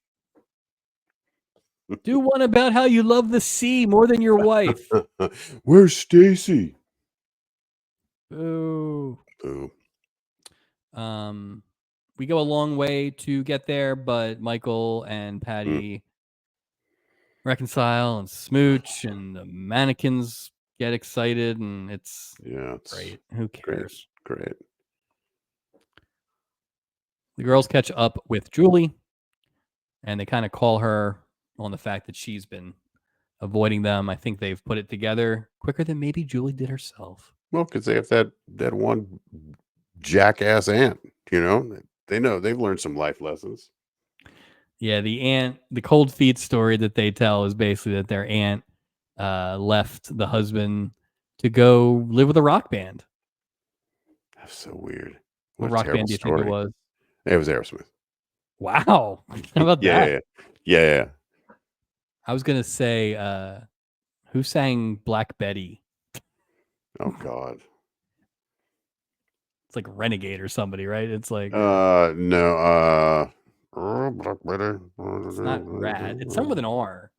Do one about how you love the sea more than your wife. Where's Stacy? Boo. Boo. Um, we go a long way to get there, but Michael and Mm, Patty reconcile and smooch, and the mannequins get excited, and it's yeah, it's great. Who great, cares? great. The girls catch up with Julie, and they kind of call her on the fact that she's been avoiding them. I think they've put it together quicker than maybe Julie did herself. Well, because they have that one jackass aunt, you know? They know they've learned some life lessons. Yeah, the cold feet story that they tell is basically that their aunt left the husband to go live with a rock band. That's so weird. What What a rock terrible band do you think it story. was? It was Aerosmith. Wow. How Yeah, about yeah, that? yeah. Yeah, yeah. I was gonna say, who sang Black Betty? Oh God. It's like Renegade or somebody, right? It's like No, Black Better. it's not Rat. It's something with an R.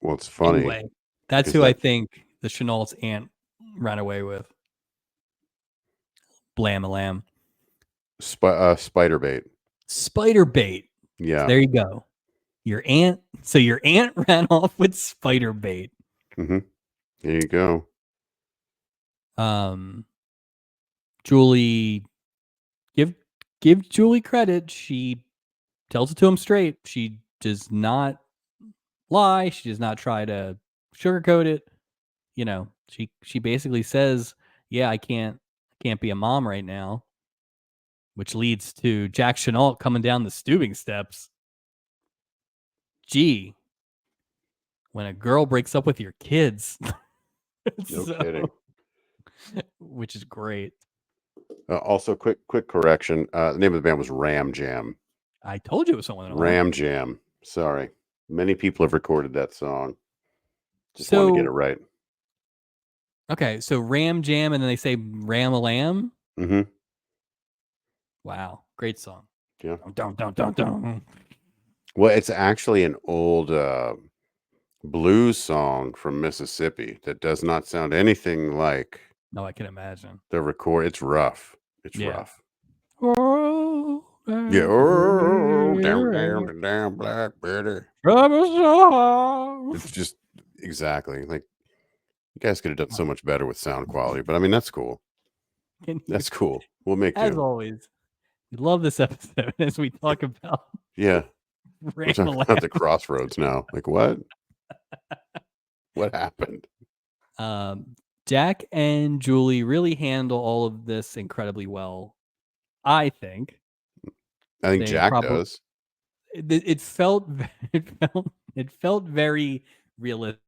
Well, it's funny Anyway, that's because who I that think the Chenault's aunt ran away with. Blam a lamb. spider bait. Spider bait. So Yeah. there you go. Your aunt ran off with spider bait. Hmm. There you go. Um, Julie, give give Julie credit. She tells it to him straight. She does not lie. She does not try to sugarcoat it. You know, she basically says, "Yeah, I can't be a mom right now," which leads to Jack Chenault coming down the stooping steps. Gee, when a girl breaks up with your kids, No so kidding. which is great. Also, quick correction. The name of the band was Ram Jam. I told you it was someone with an R. Ram Jam. Sorry. Many people have recorded that song. Just wanted to get it So right. okay, so Ram Jam, and then they say Ram a Lamb. Hmm. Wow, great song. Yeah. Dun, dun, dun, dun, dun. Well, it's actually an old blues song from Mississippi that does not sound anything like No, I can imagine. the record. It's rough. It's Yeah. rough. Oh, Yeah. Oh, damn, trouble damn, damn, Blackberry. so It's just exactly like you guys could have done so much better with sound quality, but I mean, that's cool. Can you, That's cool. We'll make as do. always, we love this episode as we talk about Yeah. We're Ram a talking about the Lamb. crossroads now. Like, what? What happened? Um, Jack and Julie really handle all of this incredibly well. I think I think they Jack probably does. it felt it felt very realistic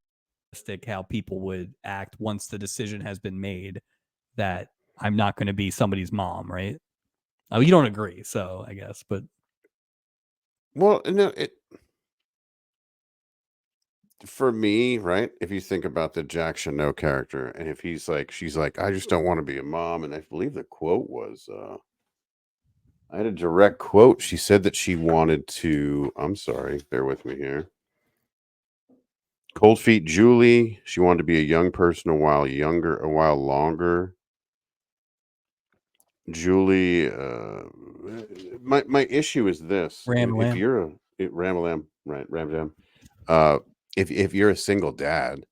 how people would act once the decision has been made that I'm not going to be somebody's mom, right? Oh, you don't agree, so I guess, but Well, no, for me, right? If you think about the Jack Chanel character, and if he's like, she's like, I just don't want to be a mom. And I believe the quote was, I had a direct quote. She said that she wanted to, I'm sorry, bear with me here. Cold Feet Julie, she wanted to be a young person a while longer. Julie, my issue is this: Ram if Lamb. you're a Ramalam, right, Ramjam, uh, if you're a single dad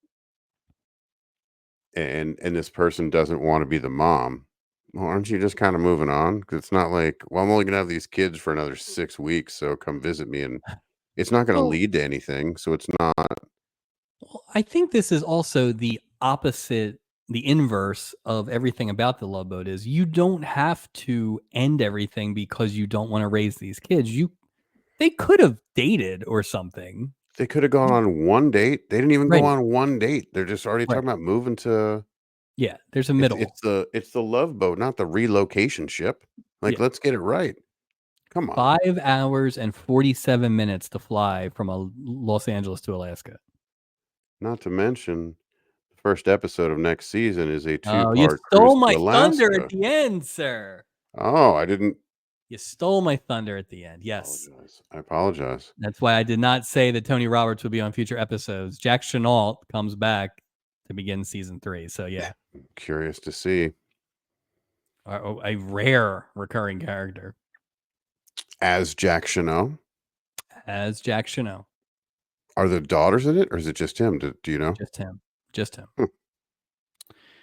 and this person doesn't want to be the mom, well, aren't you just kind of moving on? Because it's not like, well, I'm only gonna have these kids for another 6 weeks, so come visit me, and it's not gonna Well, lead to anything. So it's not. I think this is also the opposite, the inverse of everything about the Love Boat is you don't have to end everything because you don't want to raise these kids. They could have dated or something. They could have gone on one date. They didn't even go Right. on one date. They're just already Right. talking about moving to. Yeah, there's a It's middle. it's the it's the Love Boat, not the relocation ship. Like, Yeah. let's get it right. Come on. 5 hours and 47 minutes to fly from Los Angeles to Alaska. Not to mention, the first episode of next season is a Oh, you two-part cruise stole to my thunder at Alaska. the end, sir. Oh, I didn't You stole my thunder at the end. Yes. apologize. I apologize. That's why I did not say that Tony Roberts would be on future episodes. Jack Chenault comes back to begin season 3. So yeah, Curious to see. a rare recurring character As Jack Chanel, as Jack Chenault. are the daughters in it, or is it just him? Do you know? Just him. Just him. Hmm.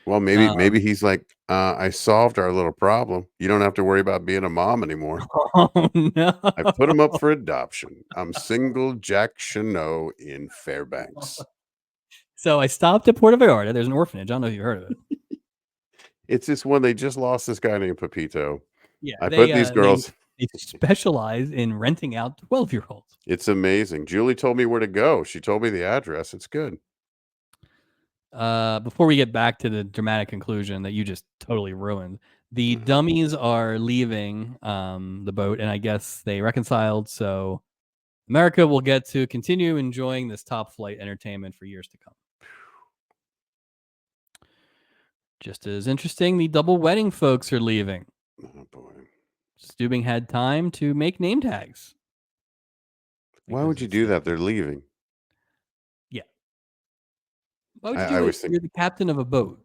Well, maybe Um, he's like, I solved our little problem. You don't have to worry about being a mom anymore. oh no. I put him up for adoption. I'm single Jack Chanel in Fairbanks. So I stopped at Puerto Vallarta. There's an orphanage. I don't know if you've heard of it. It's this one they just lost this guy named Pepito. Yeah, I put these they girls they specialize in renting out 12-year-olds. it's amazing. Julie told me where to go. She told me the address. It's good. Before we get back to the dramatic conclusion that you just totally ruined, the Mhm. dummies are leaving the boat, and I guess they reconciled. So America will get to continue enjoying this top flight entertainment for years to come. Just as interesting, the double wedding folks are leaving. Oh, boy. Stubing had time to make name tags Why because would you it's do that? They're leaving. yeah. Why would you I do it? always think You're the captain of a boat.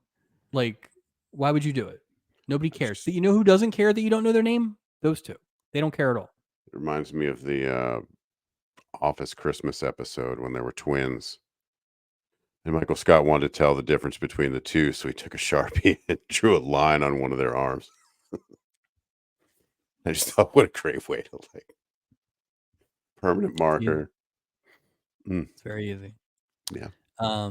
Like, why would you do it? Nobody cares. So you know who doesn't care that you don't know their name? Those two. They don't care at all. it reminds me of the Office Christmas episode when there were twins. And Michael Scott wanted to tell the difference between the two, so he took a Sharpie and drew a line on one of their arms. I just thought, what a great way to like permanent It's easy. marker. Mm, It's very easy. yeah.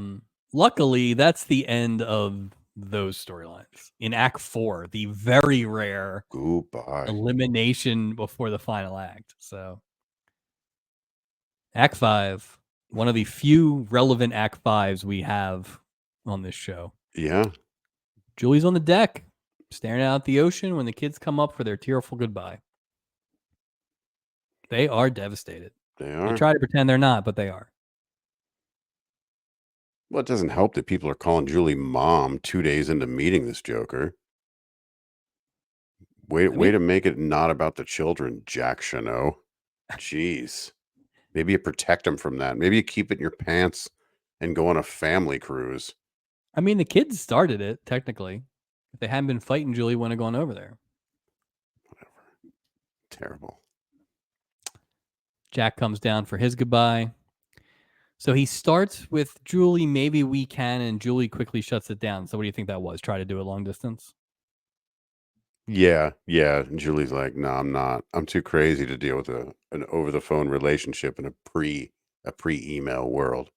Luckily, that's the end of those storylines. In Act 4, the very rare Goodbye. elimination before the final act. So, Act 5, one of the few relevant Act 5s we have on this show. Yeah, Julie's on the deck, staring out at the ocean when the kids come up for their tearful goodbye. They are devastated. they They are. try to pretend they're not, but they are. Well, it doesn't help that people are calling Julie mom 2 days into meeting this Joker. Way, I way mean, to make it not about the children, Jack Chanot. Jeez. Maybe you protect them from that. Maybe you keep it in your pants and go on a family cruise. the kids started it technically. If they hadn't been fighting, Julie wouldn't have gone over there. Terrible. Jack comes down for his goodbye. So he starts with Julie, maybe we can, and Julie quickly shuts it down. So what do you think that was? Try to do it long distance? Yeah, yeah. And Julie's like, no, I'm not. I'm too crazy to deal with an over the phone relationship in a pre email world.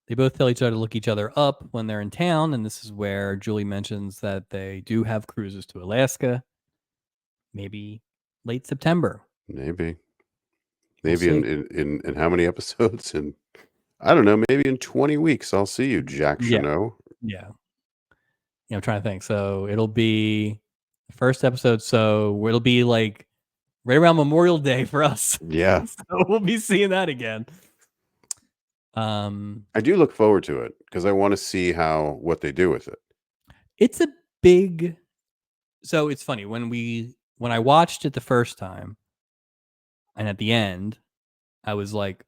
They both tell each other to look each other up when they're in town, and this is where Julie mentions that they do have cruises to Alaska, maybe late September. Maybe. We'll Maybe in see. in how many episodes? And I don't know, maybe in 20 weeks I'll see you, Jack Yeah, Chanot. yeah. I'm trying to think. So it'll be the first episode. So it'll be like right around Memorial Day for us. Yeah. So we'll be seeing that again. Um, I do look forward to it because I want to see how what they do with it. it's a big. So it's funny when I watched it the first time, and at the end, I was like,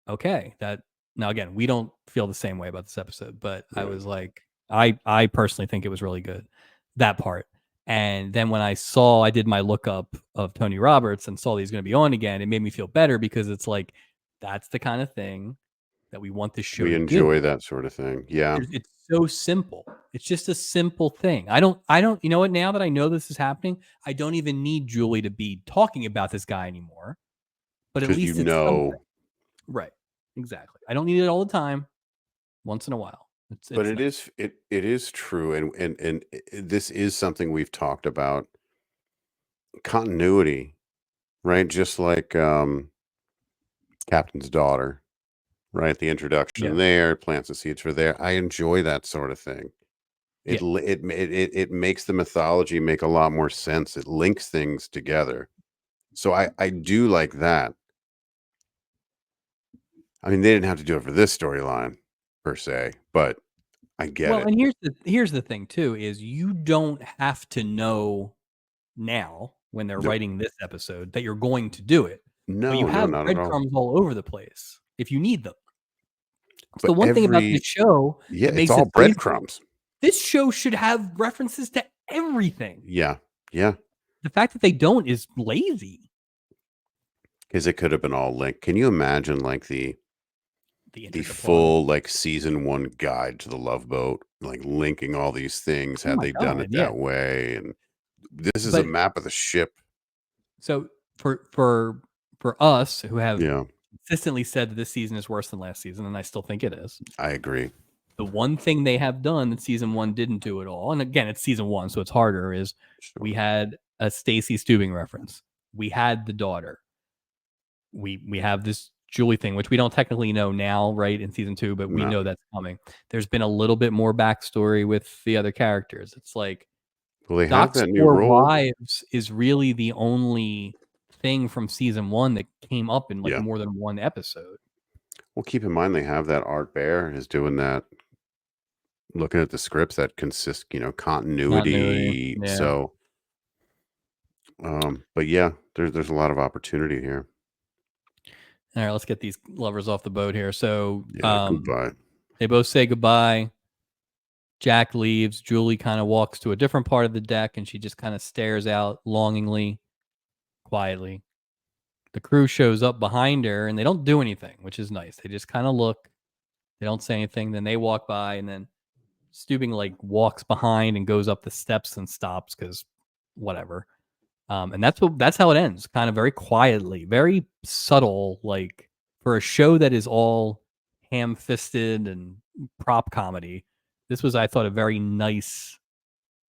okay, that now again, we don't feel the same way about this episode, but I Right. was like, I personally think it was really good, that part. And then when I did my lookup of Tony Roberts and saw that he's going to be on again, it made me feel better because it's like that's the kind of thing that we want this show We to do. enjoy that sort of thing. Yeah. It's so simple. It's just a simple thing. I don't, you know what, now that I know this is happening, I don't even need Julie to be talking about this guy anymore, but at Because you least it's something. know, Right. Exactly. I don't need it all the time. Once in a while. but It's it nice. is it is true, and this is something we've talked about continuity, right? Just like Captain's Daughter, right? The Yeah. introduction there plants the seeds for there. I enjoy that sort of thing. Yeah. It makes the mythology make a lot more sense. It links things together. So I do like that. I mean, they didn't have to do it for this storyline per se, but I get Well, it. and here's the thing too is you don't have to know now when they're Nope. writing this episode that you're going to do it. But you No, no, have not at all. breadcrumbs all over the place if you need them. It's the But one thing about this show yeah, that it's makes all it crazy. breadcrumbs. This show should have references to everything. Yeah, yeah, The fact that they don't is lazy. because it could have been all linked. Can you imagine like The the interdeployment. full like season one guide to the Love Boat, like linking all these things Oh had my they done god, it yeah. that way? And this is a But map of the ship. so for us who have Yeah, consistently said that this season is worse than last season, and I still think it is. I agree. The one thing they have done that season 1 didn't do at all, and again, it's season 1, so it's harder, is we Sure. had a Stacy Steubing reference. We had the daughter. We have this Julie thing, which we don't technically know now, right, in season 2, but we No. know that's coming. There's been a little bit more backstory with the other characters. It's like Well, they have Doc's that new 4 role. wives is really the only thing from season 1 that came up in, like, Yeah. more than one episode. Well, keep in mind they have that Art Bear is doing that, looking at the scripts that consist, Continuity, continuity. yeah. So, but yeah, there's a lot of opportunity here. Alright, let's get these lovers off the boat here. So, Yeah, goodbye. they both say goodbye. Jack leaves. Julie kinda walks to a different part of the deck, and she just kinda stares out longingly, quietly. The crew shows up behind her, and they don't do anything, which is nice. They just kinda look. They don't say anything. Then they walk by, and then Steubing, like, walks behind and goes up the steps and stops because whatever. And that's how it ends, kind of very quietly, very subtle, like, for a show that is all ham-fisted and prop comedy. This was, I thought, a very nice,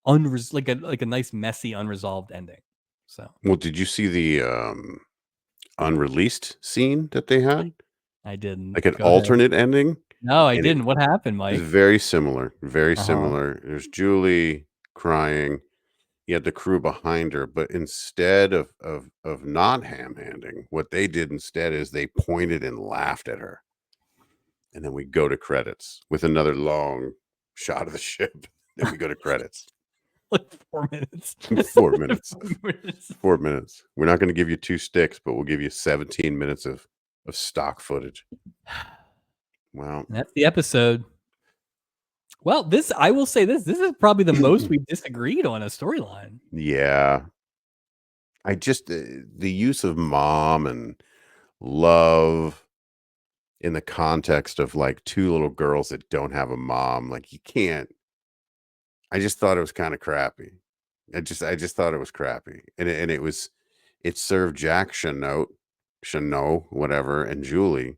like a nice, messy, unresolved ending. So, Well, did you see the unreleased scene that they I had? I didn't. Like an Go ahead. alternate ending? No, I And it didn't. What happened, is Mike? very similar, very Uh-huh. similar. There's Julie crying. You had the crew behind her, but instead of not ham-handing, what they did instead is they pointed and laughed at her. And then we go to credits with another long shot of the ship. Then we go to credits. Like 4 minutes. 4 minutes. 4 minutes. 4 minutes. We're not gonna give you 2 sticks, but we'll give you 17 minutes of stock footage. Wow. That's the episode. Well, this I will say this is probably the most we've disagreed on a storyline. Yeah. I just the use of mom and love in the context of, like, 2 little girls that don't have a mom, like, you can't. I just thought it was kinda crappy. I just thought it was crappy, and it served Jack Chanot, whatever, and Julie.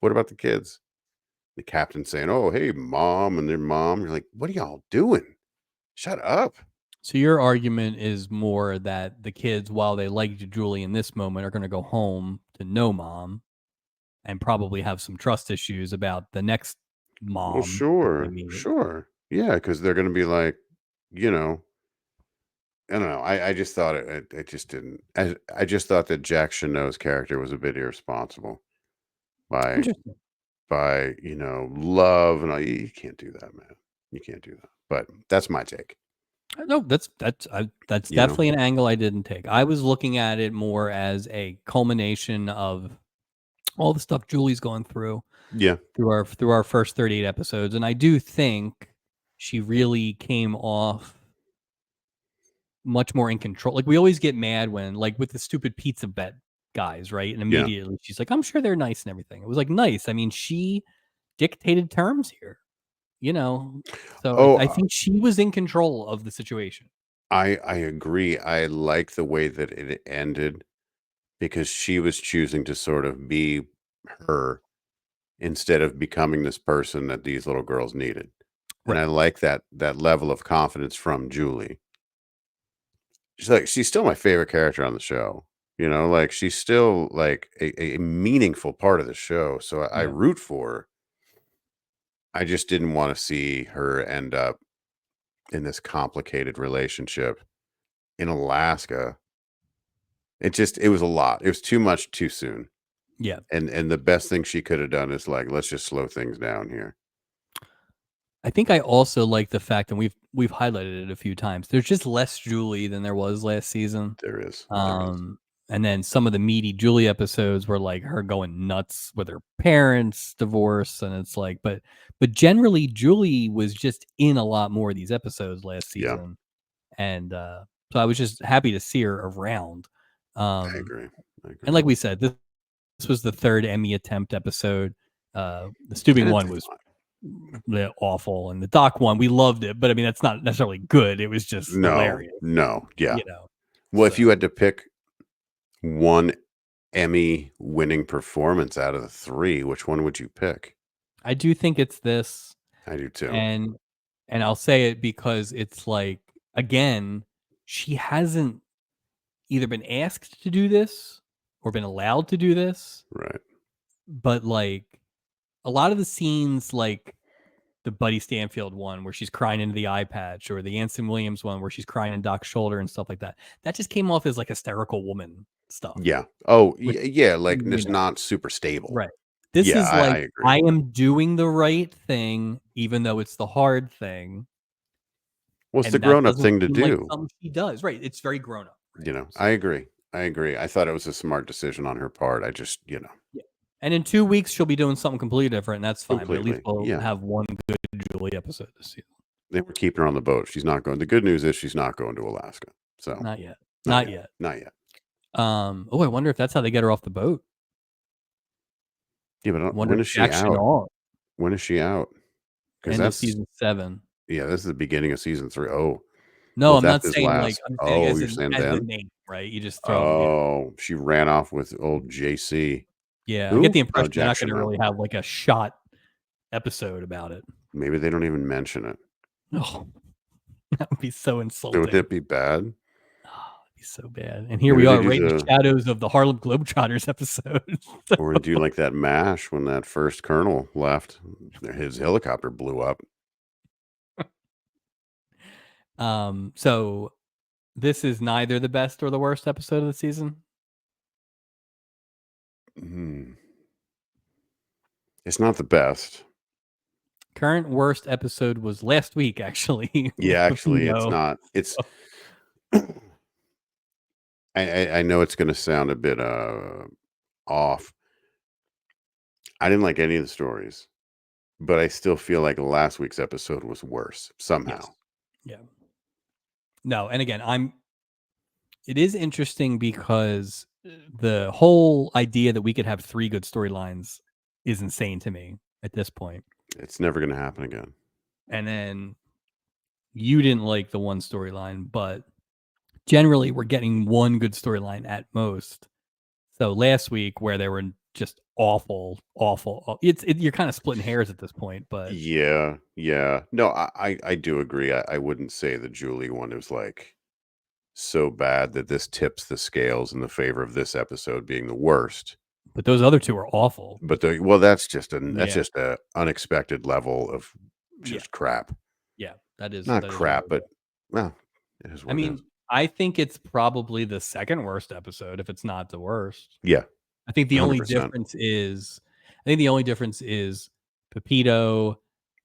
What about the kids? The captain saying, "Oh, hey, mom," and their mom. You're like, "What are y'all doing? Shut up." So your argument is more that the kids, while they liked Julie in this moment, are gonna go home to no mom and probably have some trust issues about the next Well, mom that they sure, meet. sure. Yeah, because 'cause they're gonna be like, you know I don't know. I just thought it just didn't. I just thought that Jack Chanot's character was a bit irresponsible by Interesting. love and all. You can't do that, man. You can't do that. But that's my take, No, that's you know? definitely an angle I didn't take. I was looking at it more as a culmination of all the stuff Julie's gone Yeah, through our first 38 episodes, and I do think she really came off much more in control. Like, we always get mad when, like, with the stupid pizza bet guys, right? And yeah. immediately she's like, "I'm sure they're nice and everything." It was like, nice. I mean, she dictated terms here, you know? So Oh, I think she was in control of the situation. I agree. I like the way that it ended because she was choosing to sort of be her instead of becoming this person that these little girls needed. And I Right. like that level of confidence from Julie. She's still my favorite character on the show. Like she's still like a meaningful part of the show. So I Yeah. root for her. I just didn't want to see her end up in this complicated relationship in Alaska. It was a lot. It was too much too soon. Yeah. And the best thing she could have done is like, let's just slow things down here. I think I also like the fact, and we've highlighted it a few times, there's just less Julie than there was last season. There is. There is. Um, and then some of the meaty Julie episodes were like her going nuts with her parents' divorce, and it's like, but generally Julie was just in a lot more of these episodes last Yeah, season, and so I was just happy to see her around. I Um, agree. I and agree. like we said, this was the third Emmy attempt episode. The And Steubing it's one was awful, and the Doc one we loved it, but I mean that's not necessarily good. It was just no, hilarious, no, yeah. you know. Well, if you So had to pick one Emmy winning performance out of the 3, which one would you pick? I do think it's this. I do too. And I'll say it because it's like, again, she hasn't either been asked to do this or been allowed to do this, Right. but, like, a lot of the scenes, like the Buddy Stanfield one where she's crying into the eye patch, or the Anson Williams one where she's crying in Doc's shoulder and stuff like that, that just came off as, like, hysterical woman stuff, Yeah. Oh, which, yeah, like, you it's know. not super stable. Right. This Yeah, is I like, agree. I am doing the right thing, even though it's the hard thing, Well, it's the and that grown-up doesn't thing to seem like do, something she does. Right, it's very grown up, right? I So, agree. I agree. I thought it was a smart decision on her part. I just, yeah. And in 2 weeks, she'll be doing something completely different, and that's fine, but at least completely. we'll Yeah. have one good Julie episode this season. They were keeping her on the boat. She's not going the good news is she's not going to Alaska. So, Not yet. not Not yet. yet. Not yet. Oh, I wonder if that's how they get her off the boat. Yeah, but, I wonder when if is she Jack out? Chenault, When is she out? Because end of that's season 7. yeah, this is the beginning of season 3. Oh, No, well, if I'm that's not his saying, like, last I'm saying oh, you're saying as the then? name, right? You just throw, you know. Oh, she ran off with old JC. Yeah, I get Who? the Oh, impression they're Jack not gonna Chanel. really have, like, a shot episode about it. Maybe they don't even mention it. Oh, that would be so Wouldn't insulting. it be bad? Oh, it'd be so bad, and here Maybe we they are do right in the the shadows of the Harlem Globetrotters episode. or do like that MASH when that first colonel left, his helicopter blew up. So this is neither the best or the worst episode of the season? Hmm. It's not the best. Current worst episode was last week, actually, Yeah, with actually, it's Pepito. not. It's I know it's gonna sound a bit, off. I didn't like any of the stories, but I still feel like last week's episode was worse Yes. somehow. Yeah. No, and again, it is interesting because the whole idea that we could have 3 good storylines is insane to me at this point. It's never gonna happen again. And then you didn't like the one storyline, but generally we're getting one good storyline at most. So last week where they were just awful, you're kind of splitting hairs at this point, but Yeah, yeah. No, I do agree. I wouldn't say the Julie one is, like, so bad that this tips the scales in the favor of this episode being the worst. those other 2 are awful. But the well, that's Yeah. just a unexpected level of Yeah. just crap. Yeah. Not That is crap, really but, bad. well, it is I what it is. mean, I think it's probably the second worst episode if it's not the worst. Yeah, I think the only 100%. difference is Pepito Oof.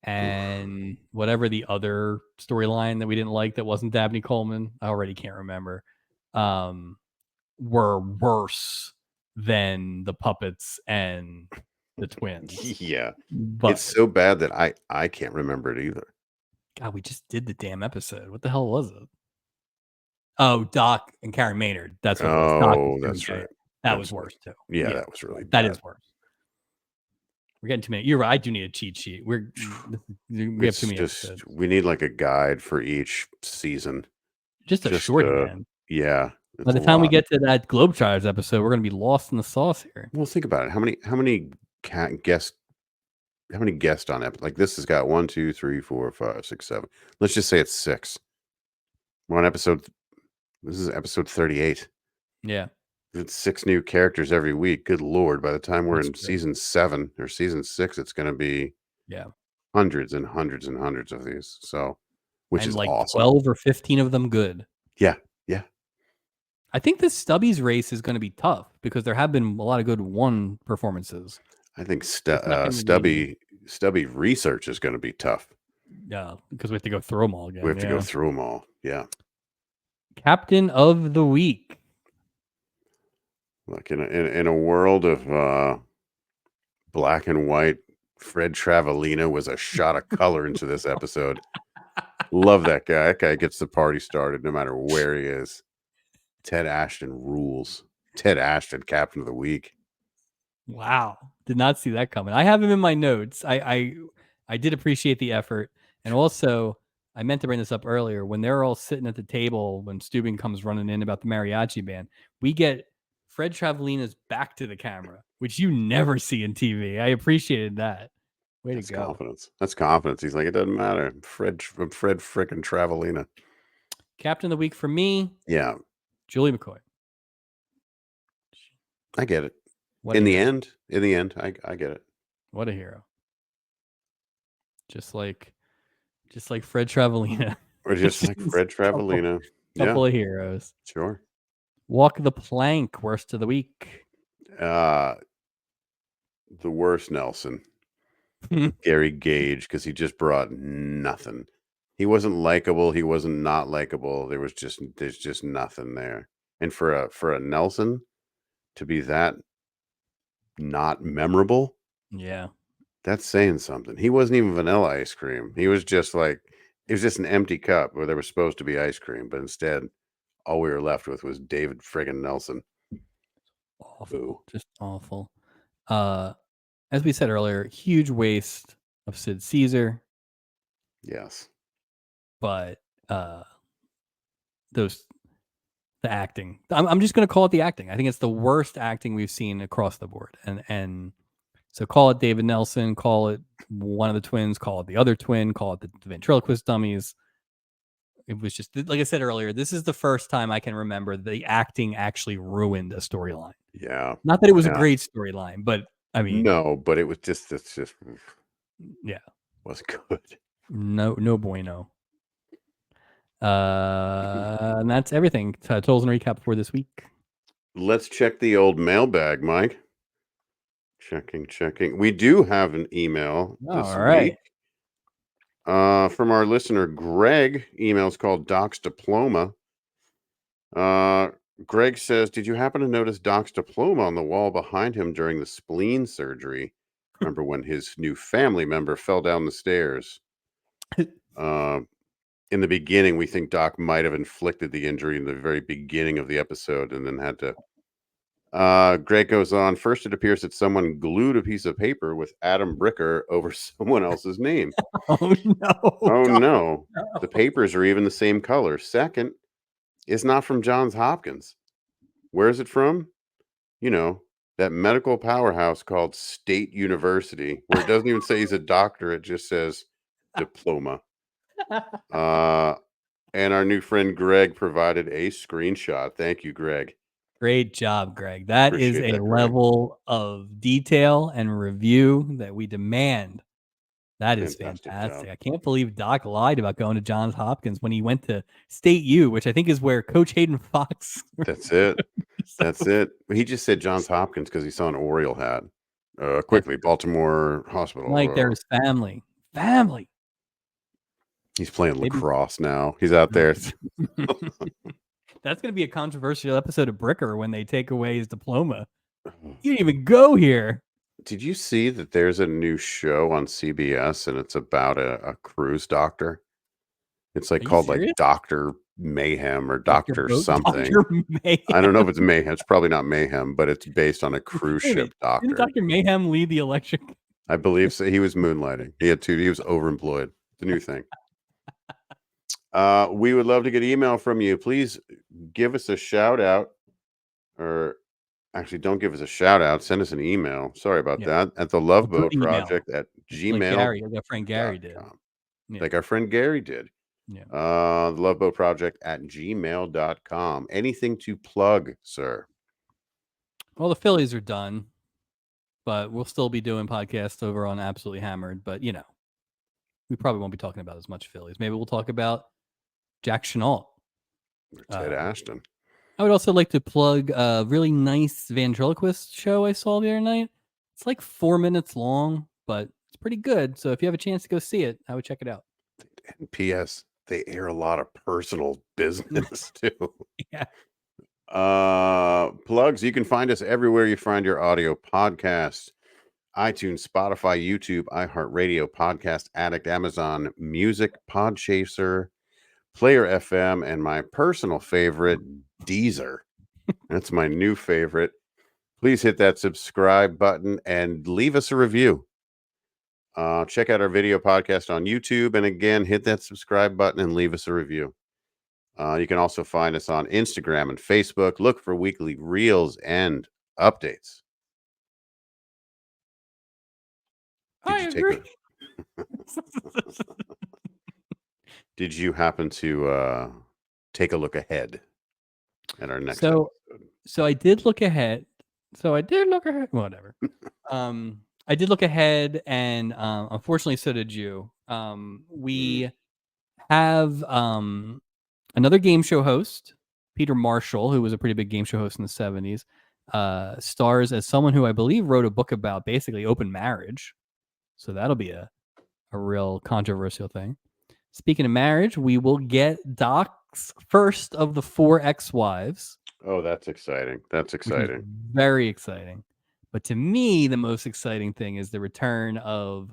and whatever the other storyline that we didn't like that wasn't Dabney Coleman, I already can't remember, um, were worse than the puppets and the twins. Yeah. It's But so bad that I can't remember it either. God, we just did the damn episode. What the hell was it? Oh, Doc and Karen Maynard. That's what it was. Doc and Oh, Jim that's Gay. right. That was That's right. worse too. Yeah, Yeah, that was really that bad. is worse. We're getting too many. You're right. I do need a cheat sheet. We have too It's many just episodes. we need, like, a guide for each season. Just a Just, shorty, man. yeah, By it's a the time we lot. get to that Globetrotters episode, we're gonna be lost in the sauce here. Well, think about it. How many guests how many guests on like, this has got 1, 2, 3, 4, 5, 6, 7. Let's just say it's 6. We're on episode this is episode 38. Yeah, It's 6 new characters every week. Good lord, by the time we're that's in true. season 7 or season 6, it's gonna be Yeah, hundreds and hundreds and hundreds of these. So, which and is like awesome. 12 or 15 of them good. Yeah, yeah. I think this Stubbies race is gonna be tough because there have been a lot of good one performances. I think It's not gonna be Stubby research is gonna be tough. yeah, because we have to go through them all We again. have to go Yeah. through them all. Yeah. Captain of the week. Like, in a world of, black and white, Fred Travellina was a shot of color into this episode. Love that guy. That guy gets the party started no matter where he is. Ted Ashton rules. Ted Ashton, captain of the week. Wow, did not see that coming. I have him in my notes. I did appreciate the effort, and also I meant to bring this up earlier. When they're all sitting at the table, when Steubing comes running in about the mariachi band, we get Fred Travellina's back to the camera, which you never see in TV. I appreciated that. Way to That's go. confidence. That's confidence. He's like, it doesn't matter. I'm Fred frickin' Travelina. Captain of the week for me, Yeah, Julie McCoy. I get it. What a hero. In the end, I get it. What a hero. Just like Fred Travelina. Or just like Fred couple Travelina. Yeah, couple of heroes. sure. Walk the plank, worst of the week. Uh, the worst Nelson, Gary Gage, because he just brought nothing. He wasn't likable. He wasn't not likable. There's just nothing there. And for a Nelson to be that not memorable, Yeah. that's saying something. He wasn't even vanilla ice cream. He was just like it was just an empty cup where there was supposed to be ice cream, but instead all we were left with was David friggin' Nelson. Awful. Boo. Just awful. Uh as we said earlier, huge waste of Sid Caesar, Yes. but those the acting. I'm just going to call it the acting. I think it's the worst acting we've seen across the board. And so call it David Nelson, call it one of the twins, call it the other twin, call it the ventriloquist dummies. It was just like I said earlier, this is the first time I can remember the acting actually ruined a storyline. Yeah. Not that it was a Yeah. great storyline, but I mean, No, but it's just yeah, was good. no bueno. And that's everything. Totals and recap for this week. Let's check the old mailbag, Mike. Checking. We do have an email this All week. right. From our listener Greg. Email's called Doc's Diploma. Greg says, "Did you happen to notice Doc's diploma on the wall behind him during the spleen surgery? Remember when his new family member fell down the stairs? Uh, in the beginning, we think Doc might have inflicted the injury in the very beginning of the episode and then had to." Greg goes on. First, it appears that someone glued a piece of paper with Adam Bricker over someone else's name. Oh no. Oh God, no, the no. papers are even the same color. Second, it's not from Johns Hopkins. Where is it from? You know, that medical powerhouse called State University, where it doesn't even say he's a doctor, it just says diploma. Uh, and our new friend Greg provided a screenshot. Thank you, Greg. Great job, Greg. That is Appreciate a that, Greg. level of detail and review that we demand. That is Fantastic job. fantastic. I can't believe Doc lied about going to Johns Hopkins when he went to State U, which I think is where Coach Hayden Fox. That's it. So That's it. He just said Johns Hopkins because he saw an Oriole hat. that's Quickly, Baltimore Hospital. like there's family. Family. He's playing Maybe lacrosse now. He's out there. that's going to be a controversial episode of Bricker when they take away his diploma. You didn't even go here. Did you see that there's a new show on CBS and it's about a cruise doctor? It's like Are you called like serious? Doctor Mayhem or Dr. Doctor Boat, something. Dr. I don't know if Mayhem. it's Mayhem. It's probably not Mayhem, but it's based on a cruise Wait a ship minute. Didn't doctor. Dr. Mayhem lead the electric? I believe so. He was moonlighting. He was overemployed. The new thing. We would love to get email from you. Please give us a shout out, or actually don't give us a shout out. Send us an email. Sorry about Yeah. that. At the A good Loveboat email. Project at Like gmail.com. Gary, like our friend Gary did. Yeah. Like our friend Gary did. Yeah. The Loveboat Project at gmail.com. Anything to plug, sir? Well, the Phillies are done, but we'll still be doing podcasts over on Absolutely Hammered. But we probably won't be talking about as much Phillies. Maybe we'll talk about Jack Chenault. Or Ted Ashton. I would also like to plug a really nice ventriloquist show I saw the other night. It's like 4 minutes long, but it's pretty good. So if you have a chance to go see it, I would check it out. And P.S. They air a lot of personal business too. Yeah. Plugs. You can find us everywhere you find your audio podcasts: iTunes, Spotify, YouTube, iHeartRadio, Podcast Addict, Amazon Music, Podchaser, Player FM, and my personal favorite, Deezer. That's my new favorite. Please hit that subscribe button and leave us a review. Check out our video podcast on YouTube. And again, hit that subscribe button and leave us a review. You can also find us on Instagram and Facebook. Look for weekly reels and updates. Did I you take agree. a Did you happen to, take a look ahead at our next So episode? so I did look ahead. So I did look ahead. Whatever. I did look ahead, and unfortunately, so did you. Mm. We have another game show host, Peter Marshall, who was a pretty big game show host in the 70s, stars as someone who I believe wrote a book about basically open marriage. So that'll be a real controversial thing. Speaking of marriage, we will get Doc's first of the 4 ex-wives, Oh, that's exciting. That's which is exciting. very exciting. But to me, the most exciting thing is the return of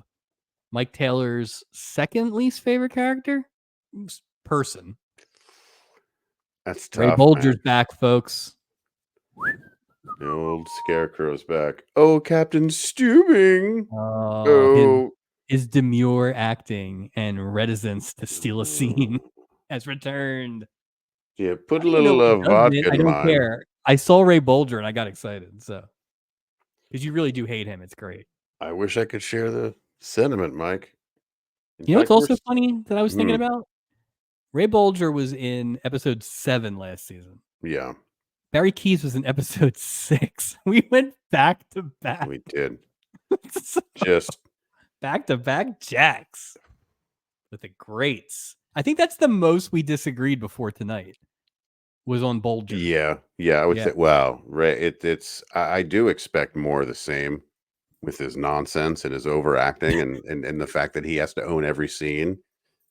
Mike Taylor's second least favorite character person. That's Ray tough, man. Bolger's back, folks. The old scarecrow's back. "Oh, Captain Stubing. Oh, Oh." his demure acting and reticence to steal a scene Mm. has returned. Yeah, put I a don't even know little, if he does it. vodka I in don't mine. care. I saw Ray Bolger and I got excited. So, because you really do hate him, it's great. I wish I could share the sentiment, Mike. In You know what's fact, also funny that I was thinking mm, about? Ray Bolger was in episode 7 last season. yeah, Barry Keys was in episode 6. We went back to back. we did. So, Just back to back jacks with the greats. I think that's the most we disagreed before tonight was on Bolger. yeah, I would Yeah. say, wow, right, it's I do expect more of the same with his nonsense and his overacting and the fact that he has to own every scene.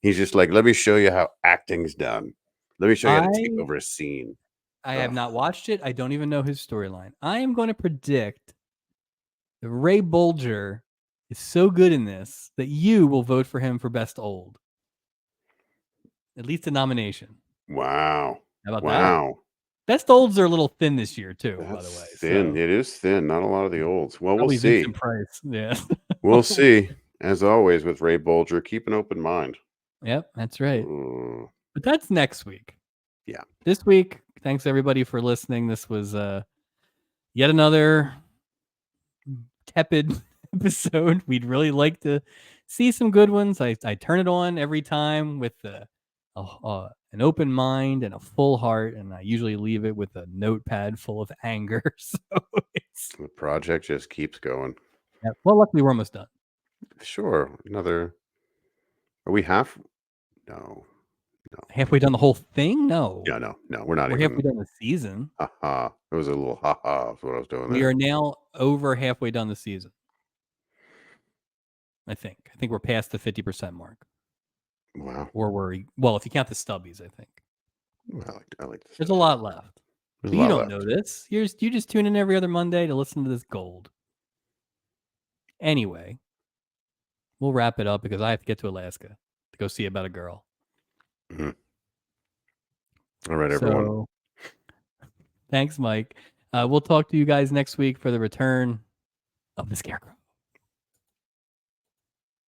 He's just like, "Let me show you how acting's done. Let me show you how to take I over a scene." I have Ugh, not watched it. I don't even know his storyline. I am going to predict that Ray Bolger is so good in this that you will vote for him for best old. At least a nomination. wow, How about that? wow. Best olds are a little thin this year too, by the way. That's thin. So It is thin, not a lot of the olds. Well, we'll probably see. Vincent Price. Yeah. We'll see. As always with Ray Bolger, keep an open mind. Yep, that's right. Mm, But that's next week. yeah. This week, thanks everybody for listening. This was yet another tepid episode. We'd really like to see some good ones. I turn it on every time with an open mind and a full heart, and I usually leave it with a notepad full of anger. So it's The project just keeps going. yeah. Well, luckily we're almost done. Sure. Another. Are we half? No. No. Halfway done the whole thing? No, Yeah, no. No. We're not we're even. halfway done the season. Haha. It was a little haha. That's what I was doing We there. are now over halfway done the season. I think. I think we're past the 50% mark. Wow. Or well, if you count the stubbies, I think. Well, I like this. There's a lot left. There's a But you lot don't know left. this. You just tune in every other Monday to listen to this gold. Anyway, we'll wrap it up because I have to get to Alaska to go see about a girl. Mhm. All right, everyone. So thanks, Mike. We'll talk to you guys next week for the return of the Scarecrow.